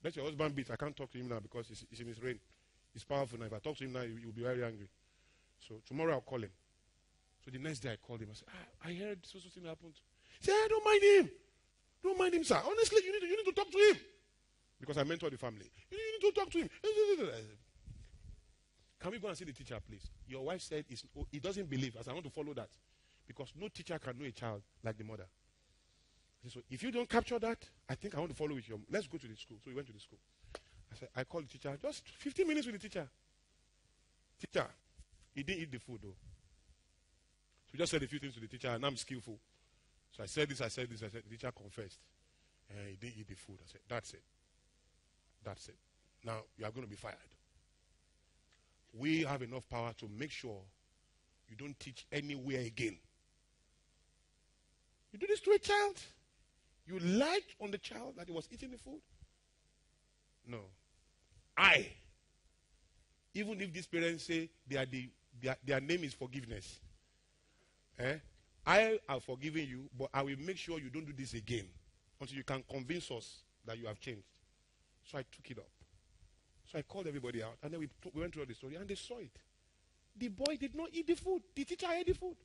Speaker 20: Let your husband beat. I can't talk to him now because he's in his reign. He's powerful now. If I talk to him now, he'll be very angry. So tomorrow I'll call him. So the next day I called him. I said, I heard so thing happened. He said, don't mind him. Don't mind him, sir. Honestly, you need to talk to him. Because I mentored the family. You need to talk to him. Can we go and see the teacher, please? Your wife said he doesn't believe. I said, I want to follow that. Because no teacher can know a child like the mother. So if you don't capture that, I think I want to follow with you. Let's go to the school. So we went to the school. I said, I called the teacher. Just 15 minutes with the teacher. Teacher, he didn't eat the food though. So we just said a few things to the teacher, and I'm skillful. So I said this. The teacher confessed. And he didn't eat the food. I said, that's it. That's it. Now, you are going to be fired. We have enough power to make sure you don't teach anywhere again. You do this to a child? You lied on the child that he was eating the food? No. Even if these parents say their name is forgiveness, I have forgiven you, but I will make sure you don't do this again until you can convince us that you have changed. So I took it up. So I called everybody out, and then we went through the story, and they saw it. The boy did not eat the food. The teacher ate the food.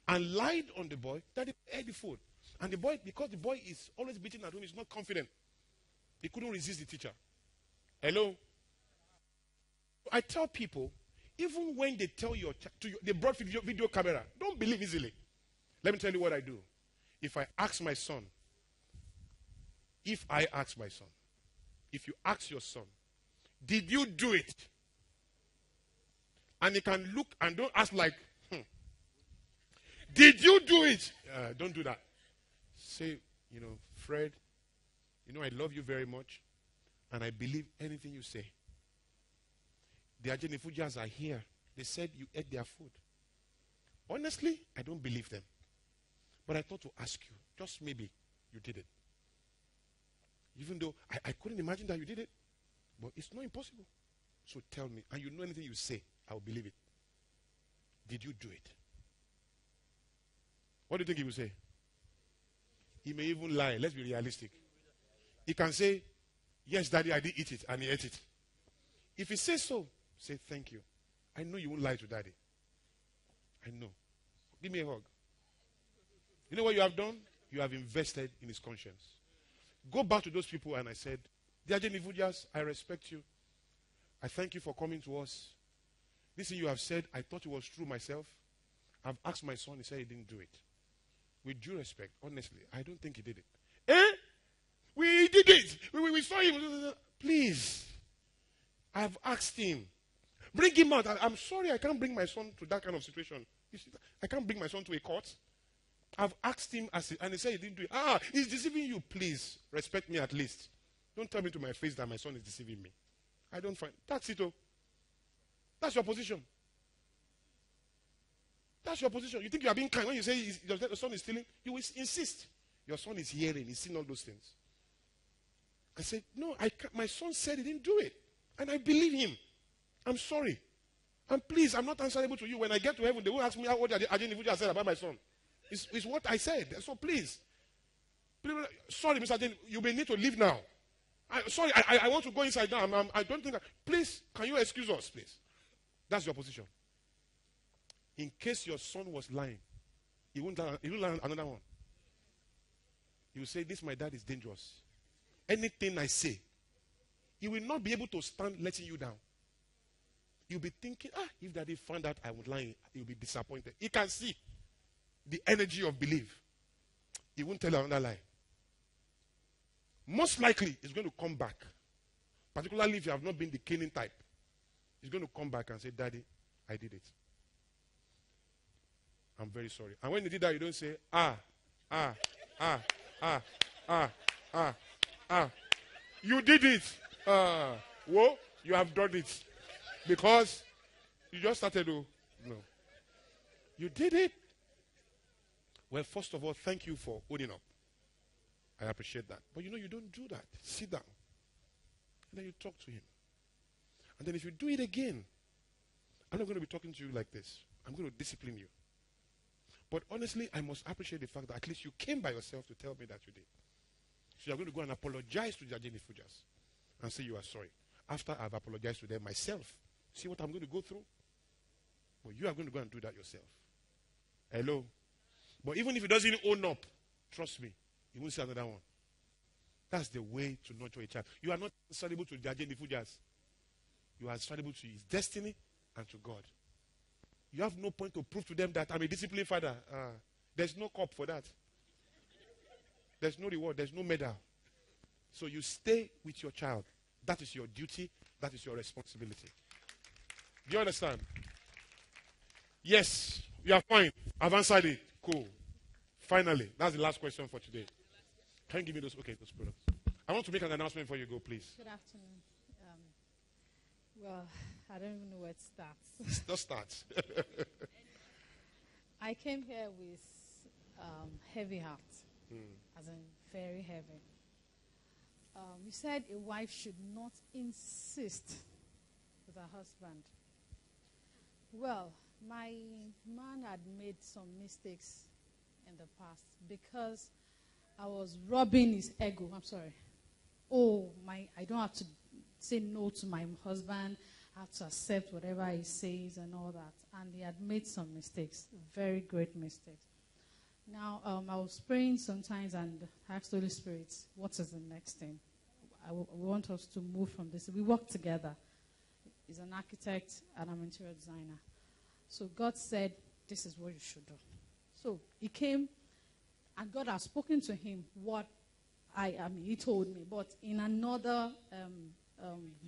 Speaker 20: And lied on the boy that he ate the food. And the boy, because the boy is always beating at home, he's not confident. He couldn't resist the teacher. Hello? I tell people, even when they tell they brought video camera, don't believe easily. Let me tell you what I do. If I ask my son, if you ask your son, did you do it? And he can look and don't ask like, did you do it? Don't do that. Say, Fred, I love you very much, and I believe anything you say. The Ajenifujas are here. They said you ate their food. Honestly, I don't believe them. But I thought to ask you, just maybe you did it. Even though I couldn't imagine that you did it. But it's not impossible. So tell me, and you know anything you say, I will believe it. Did you do it? What do you think he will say? He may even lie. Let's be realistic. He can say, yes, Daddy, I did eat it, and he ate it. If he says so, say thank you. I know you won't lie to Daddy. I know. Give me a hug. You know what you have done? You have invested in his conscience. Go back to those people, and I said, Dear Ajenifujas, I respect you. I thank you for coming to us. This thing you have said, I thought it was true myself. I've asked my son, he said he didn't do it. With due respect, honestly, I don't think he did it. We did it. We saw him. Please. I've asked him. Bring him out. I'm sorry I can't bring my son to that kind of situation. I can't bring my son to a court. I've asked him, and he said he didn't do it. He's deceiving you. Please, respect me at least. Don't tell me to my face that my son is deceiving me. I don't find. That's it, oh. That's your position. That's your position. You think you are being kind when you say your son is stealing? You will insist. Your son is hearing. He's seeing all those things. I said, no, my son said he didn't do it. And I believe him. I'm sorry. And please, I'm not answerable to you. When I get to heaven, they will ask me what Ajay Nifuja said about my son. It's what I said. So please. Sorry, Mr. Ajay, you may need to leave now. I want to go inside now. I don't think. Please, can you excuse us, please? That's your position. In case your son was lying, he won't learn another one. He will say, this my dad is dangerous. Anything I say, he will not be able to stand letting you down. You'll be thinking, if daddy found out I would lie, he'll be disappointed. He can see the energy of belief. He won't tell another lie. Most likely, he's going to come back. Particularly if you have not been the Canaan type. He's going to come back and say, Daddy, I did it. I'm very sorry. And when you did that, you don't say, you did it. Whoa, you have done it. Because you just started to, no. You did it. Well, first of all, thank you for owning up. I appreciate that. But you don't do that. Sit down. And then you talk to him. And then if you do it again, I'm not going to be talking to you like this. I'm going to discipline you. But honestly, I must appreciate the fact that at least you came by yourself to tell me that you did. So you're going to go and apologize to Ajay Nifuja and say you are sorry. After I've apologized to them myself. See what I'm going to go through? But you are going to go and do that yourself. Hello? But even if he doesn't own up, trust me, he won't say another one. That's the way to nurture a child. You are not answerable to Ajay Nifuja. You are answerable to his destiny and to God. You have no point to prove to them that I'm a disciplined father. There's no cup for that. There's no reward. There's no medal. So you stay with your child. That is your duty. That is your responsibility. Do you understand? Yes, you are fine. I've answered it. Cool. Finally, that's the last question for today. Can you give me those? Okay, those products. I want to make an announcement before you go, please.
Speaker 15: Good afternoon. Well, I don't even know where to start.
Speaker 20: Just start.
Speaker 15: I came here with heavy heart, as in very heavy. You said a wife should not insist with her husband. Well, my man had made some mistakes in the past because I was rubbing his ego. I'm sorry. I don't have to say no to my husband. I have to accept whatever he says and all that. And he had made some mistakes, very great mistakes. Now, I was praying sometimes and asked the Holy Spirit, what is the next thing? I want us to move from this. We work together. He's an architect and I'm an interior designer. So God said, this is what you should do. So he came and God has spoken to him what he told me. But in another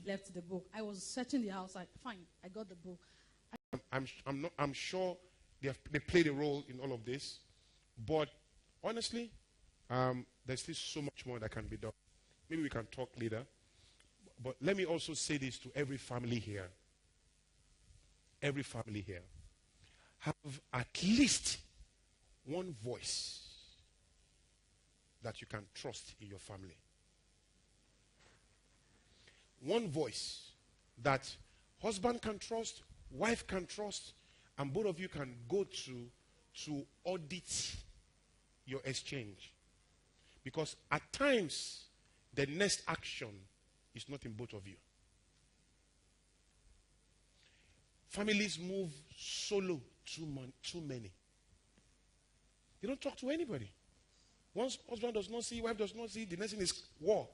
Speaker 15: left the book, I was searching the house. Fine, I got the book.
Speaker 20: I'm sure they played a role in all of this. But honestly, there's still so much more that can be done. Maybe we can talk later. But let me also say this to every family here. Every family here. Have at least one voice that you can trust in your family. One voice that husband can trust, wife can trust, and both of you can go to audit your exchange. Because at times, the next action is not in both of you. Families move solo too many. They don't talk to anybody. Once husband does not see, wife does not see, the next thing is war.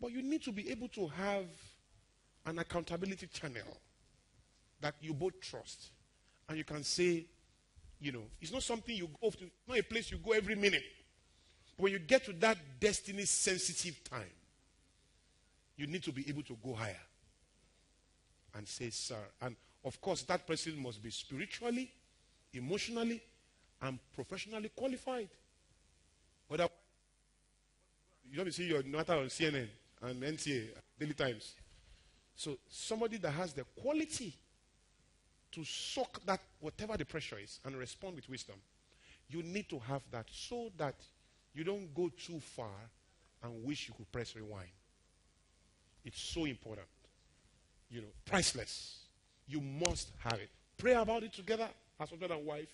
Speaker 20: But you need to be able to have an accountability channel that you both trust. And you can say, it's not something you go to, not a place you go every minute. But when you get to that destiny-sensitive time, you need to be able to go higher and say, sir. And of course, that person must be spiritually, emotionally, and professionally qualified. Otherwise, you don't see your matter on CNN and NTA, Daily Times. So somebody that has the quality to soak that, whatever the pressure is, and respond with wisdom, you need to have that so that you don't go too far and wish you could press rewind. It's so important. priceless. You must have it. Pray about it together as husband and wife.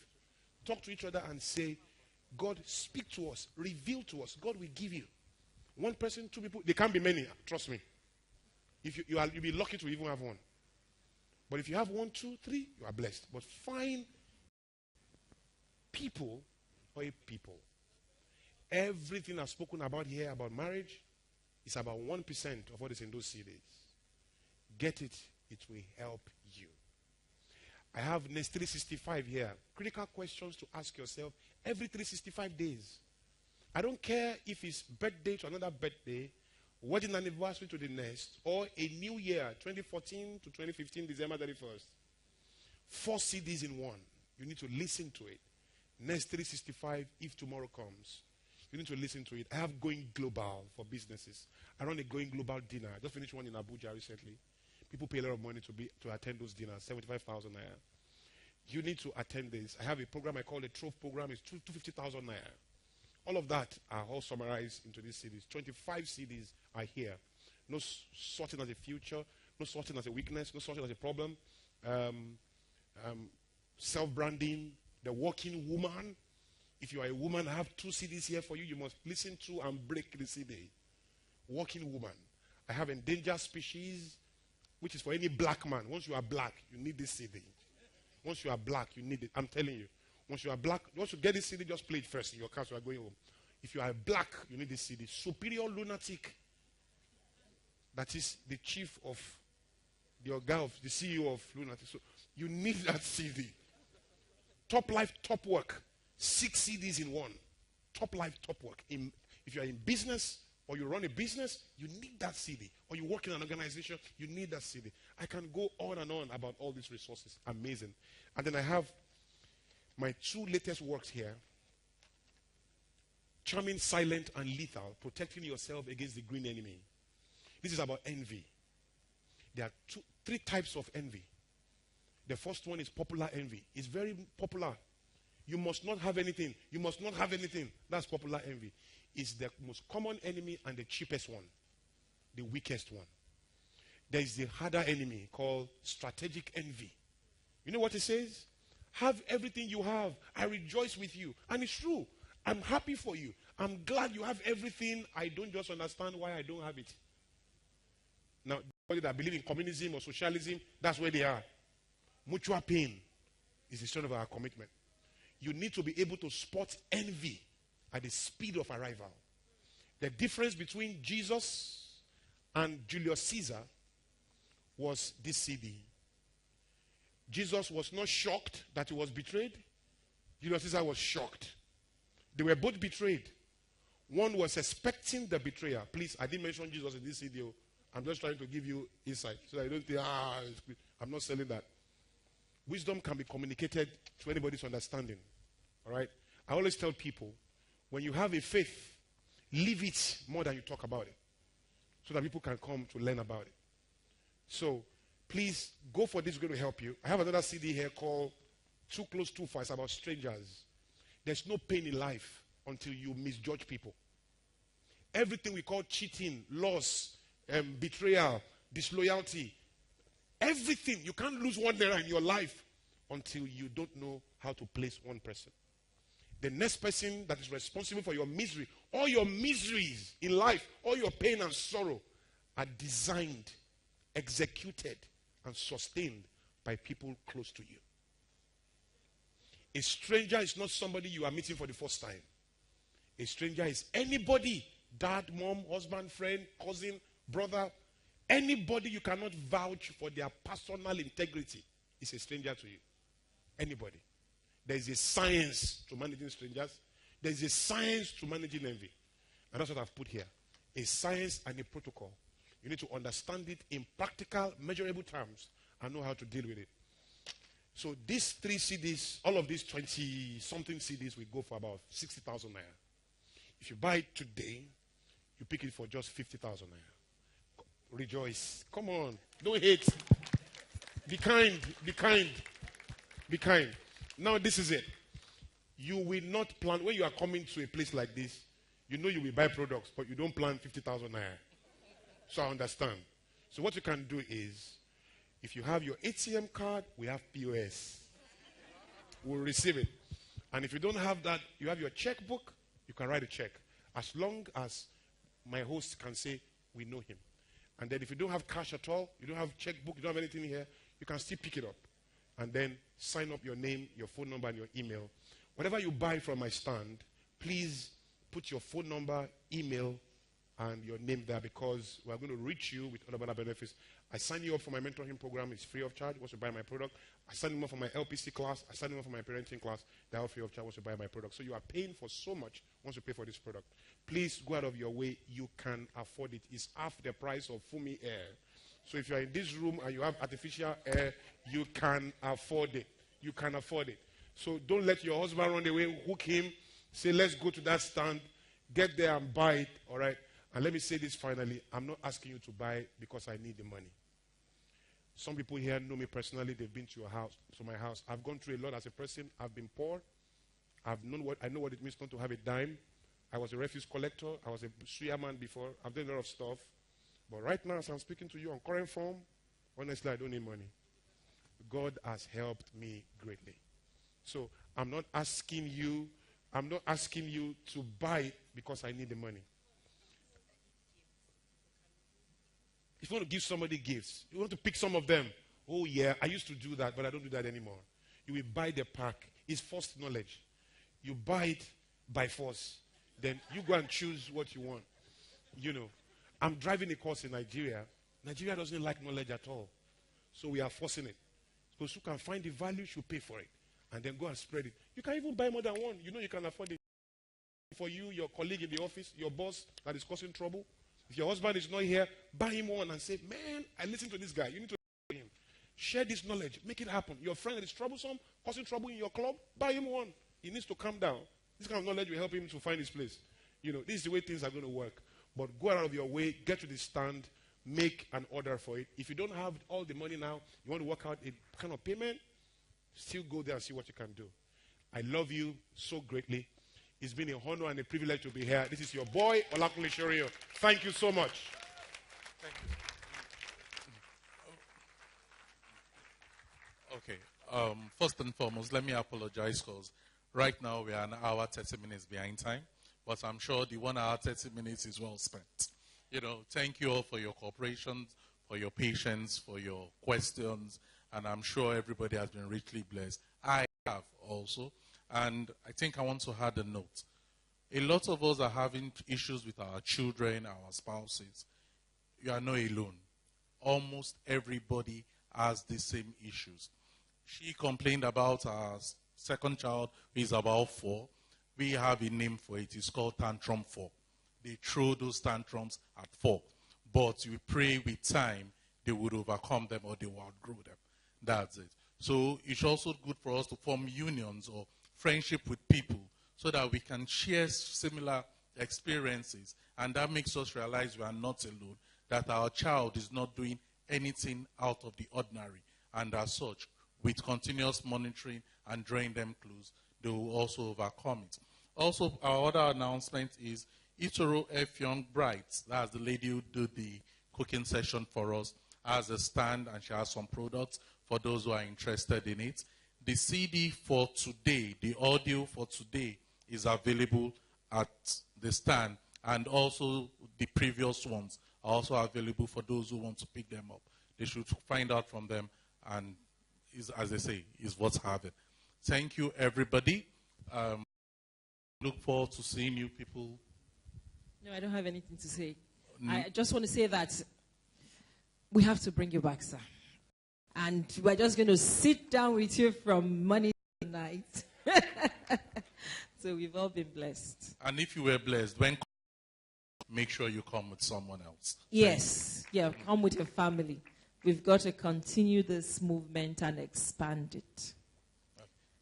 Speaker 20: Talk to each other and say, God, speak to us. Reveal to us. God will give you. One person, two people. They can't be many. Trust me. If you'll be lucky to even have one. But if you have 1, 2, 3, you are blessed. But find people or a people. Everything I've spoken about here about marriage is about 1% of what is in those CDs. Get it. It will help you. I have next 365 here. Critical questions to ask yourself every 365 days. I don't care if it's birthday to another birthday, wedding anniversary to the next, or a new year, 2014 to 2015, December 31st. 4 CDs in one. You need to listen to it. Next 365, if tomorrow comes, you need to listen to it. I have Going Global for businesses. I run a Going Global dinner. I just finished one in Abuja recently. People pay a lot of money to attend those dinners, 75,000 naira. You need to attend this. I have a program I call the Trove program. It's 250,000 naira. All of that are all summarized into these CDs. 25 CDs are here. No sorting as a future, no sorting as a weakness, no sorting as a problem. Self-branding, the working woman. If you are a woman, I have 2 CDs here for you. You must listen to and break the CD. Working woman. I have Endangered Species, which is for any black man. Once you are black, you need this CD. Once you are black, you need it. I'm telling you. Once you are black, once you get this CD, just play it first in your car so you are going home. If you are black, you need this CD. Superior Lunatic. That is the chief of the Oga of the CEO of Lunatic. So you need that CD. Top Life, Top Work. 6 CDs in one. Top Life, Top Work. If you are in business or you run a business, you need that CD. Or you work in an organization, you need that CD. I can go on and on about all these resources. Amazing. And then I have my 2 latest works here. Charming, Silent, and Lethal. Protecting yourself against the green enemy. This is about envy. There are 3 types of envy. The first one is popular envy. It's very popular. You must not have anything. You must not have anything. That's popular envy. It's the most common enemy and the cheapest one. The weakest one. There is the harder enemy called strategic envy. You know what it says? Have everything you have. I rejoice with you. And it's true. I'm happy for you. I'm glad you have everything. I don't just understand why I don't have it. Now, anybody that believe in communism or socialism, that's where they are. Mutual pain is the strength of our commitment. You need to be able to spot envy at the speed of arrival. The difference between Jesus and Julius Caesar was this CD. Jesus was not shocked that he was betrayed. Julius Caesar was shocked. They were both betrayed. One was expecting the betrayer. Please, I didn't mention Jesus in this video. I'm just trying to give you insight so that you don't think, I'm not selling that. Wisdom can be communicated to anybody's understanding. All right? I always tell people, when you have a faith, live it more than you talk about it. So that people can come to learn about it. So, please, go for this. It's going to help you. I have another CD here called Too Close, Too Far. It's about strangers. There's no pain in life until you misjudge people. Everything we call cheating, loss, betrayal, disloyalty, everything. You can't lose one naira in your life until you don't know how to place one person. The next person that is responsible for your misery, all your miseries in life, all your pain and sorrow are designed, executed, and sustained by people close to you. A stranger is not somebody you are meeting for the first time. A stranger is anybody, dad, mom, husband, friend, cousin, brother, anybody you cannot vouch for their personal integrity is a stranger to you. Anybody. There is a science to managing strangers. There is a science to managing envy. And that's what I've put here. A science and a protocol. You need to understand it in practical, measurable terms and know how to deal with it. So these 3 CDs, all of these 20-something CDs will go for about 60,000 naira. If you buy it today, you pick it for just 50,000 naira. Rejoice. Come on. Don't hate. Be kind. Be kind. Be kind. Now this is it. You will not plan, when you are coming to a place like this, you know you will buy products, but you don't plan 50,000 naira. So I understand. So what you can do is, If you have your ATM card, we have POS. We'll receive it. And if you don't have that, you have your checkbook, you can write a check. As long as my host can say, we know him. And then if you don't have cash at all, you don't have checkbook, you don't have anything here, you can still pick it up. And then sign up your name, your phone number, and your email. Whatever you buy from my stand, please put your phone number, email, and your name there, because we're going to reach you with other benefits. I sign you up for my mentoring program. It's free of charge once you buy my product. I sign you up for my LPC class. I sign you up for my parenting class. They're all free of charge once you buy my product. So you are paying for so much once you pay for this product. Please go out of your way. You can afford it. It's half the price of Fumi Air. So if you're in this room and you have artificial air, you can afford it. You can afford it. So don't let your husband run away, hook him, say, let's go to that stand, get there and buy it, all right? And let me say this finally. I'm not asking you to buy because I need the money. Some people here know me personally. They've been to your house, to my house. I've gone through a lot as a person. I've been poor. I know what it means not to have a dime. I was a refuse collector. I was a suya man before. I've done a lot of stuff. But right now, as I'm speaking to you on current form, honestly, I don't need money. God has helped me greatly. So I'm not asking you to buy it because I need the money. If you want to give somebody gifts, you want to pick some of them. Oh yeah, I used to do that, but I don't do that anymore. You will buy the pack. It's forced knowledge. You buy it by force. Then you go and choose what you want. You know, I'm driving a course in Nigeria. Nigeria doesn't like knowledge at all. So we are forcing it. Because you can find the value, you pay for it. And then go and spread it. You can even buy more than one. You know you can afford it. For you, your colleague in the office, your boss that is causing trouble. If your husband is not here, buy him one and say, man, I listen to this guy. You need to buy him. Share this knowledge. Make it happen. Your friend that is troublesome, causing trouble in your club, buy him one. He needs to calm down. This kind of knowledge will help him to find his place. You know, this is the way things are going to work. But go out of your way, get to the stand, make an order for it. If you don't have all the money now, you want to work out a kind of payment, still go there and see what you can do. I love you so greatly. It's been a honor and a privilege to be here. This is your boy, Olakunle Shorio. Thank you so much.
Speaker 5: Thank you. Okay. First and foremost, let me apologize because right now we are an hour, 30 minutes behind time. But I'm sure the 1 hour, 30 minutes is well spent. You know, thank you all for your cooperation, for your patience, for your questions. And I'm sure everybody has been richly blessed. I have also. And I think I want to add a note. A lot of us are having issues with our children, our spouses. You are not alone. Almost everybody has the same issues. She complained about her second child, who is about 4. We have a name for it. It's called Tantrum 4. They throw those tantrums at 4. But we pray with time they would overcome them or they will outgrow them. That's it. So it's also good for us to form unions or friendship with people so that we can share similar experiences. And that makes us realize we are not alone, that our child is not doing anything out of the ordinary. And as such, with continuous monitoring and drawing them close, they will also overcome it. Also, our other announcement is Itoro F. Young Bright, that's the lady who did the cooking session for us, has a stand and she has some products for those who are interested in it. The CD for today, the audio for today, is available at the stand, and also the previous ones are also available for those who want to pick them up. They should find out from them, and as they say, is worth having. Thank you, everybody. Look forward to seeing you people.
Speaker 6: No, I don't have anything to say. I just want to say that we have to bring you back, sir. And we're just going to sit down with you from Monday night. So we've all been blessed.
Speaker 5: And if you were blessed, make sure you come with someone else.
Speaker 6: Yes. Yeah, come with your family. We've got to continue this movement and expand it.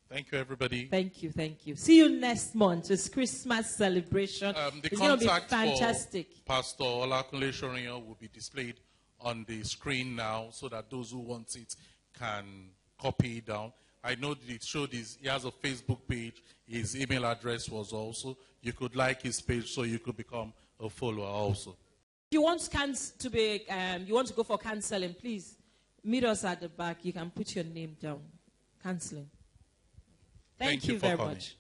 Speaker 5: Thank you, everybody.
Speaker 6: Thank you, thank you. See you next month. It's Christmas celebration.
Speaker 5: The
Speaker 6: it's going to be
Speaker 5: contact
Speaker 6: fantastic.
Speaker 5: for Pastor Olakunle Shorio will be displayed on the screen now so that those who want it can copy it down. I know that it showed he has a Facebook page. His email address was also. You could like his page so you could become a follower also.
Speaker 6: If you want you want to go for cancelling, please. meet us at the back. You can put your name down. Counseling. Thank you
Speaker 5: for
Speaker 6: very
Speaker 5: coming.
Speaker 6: much.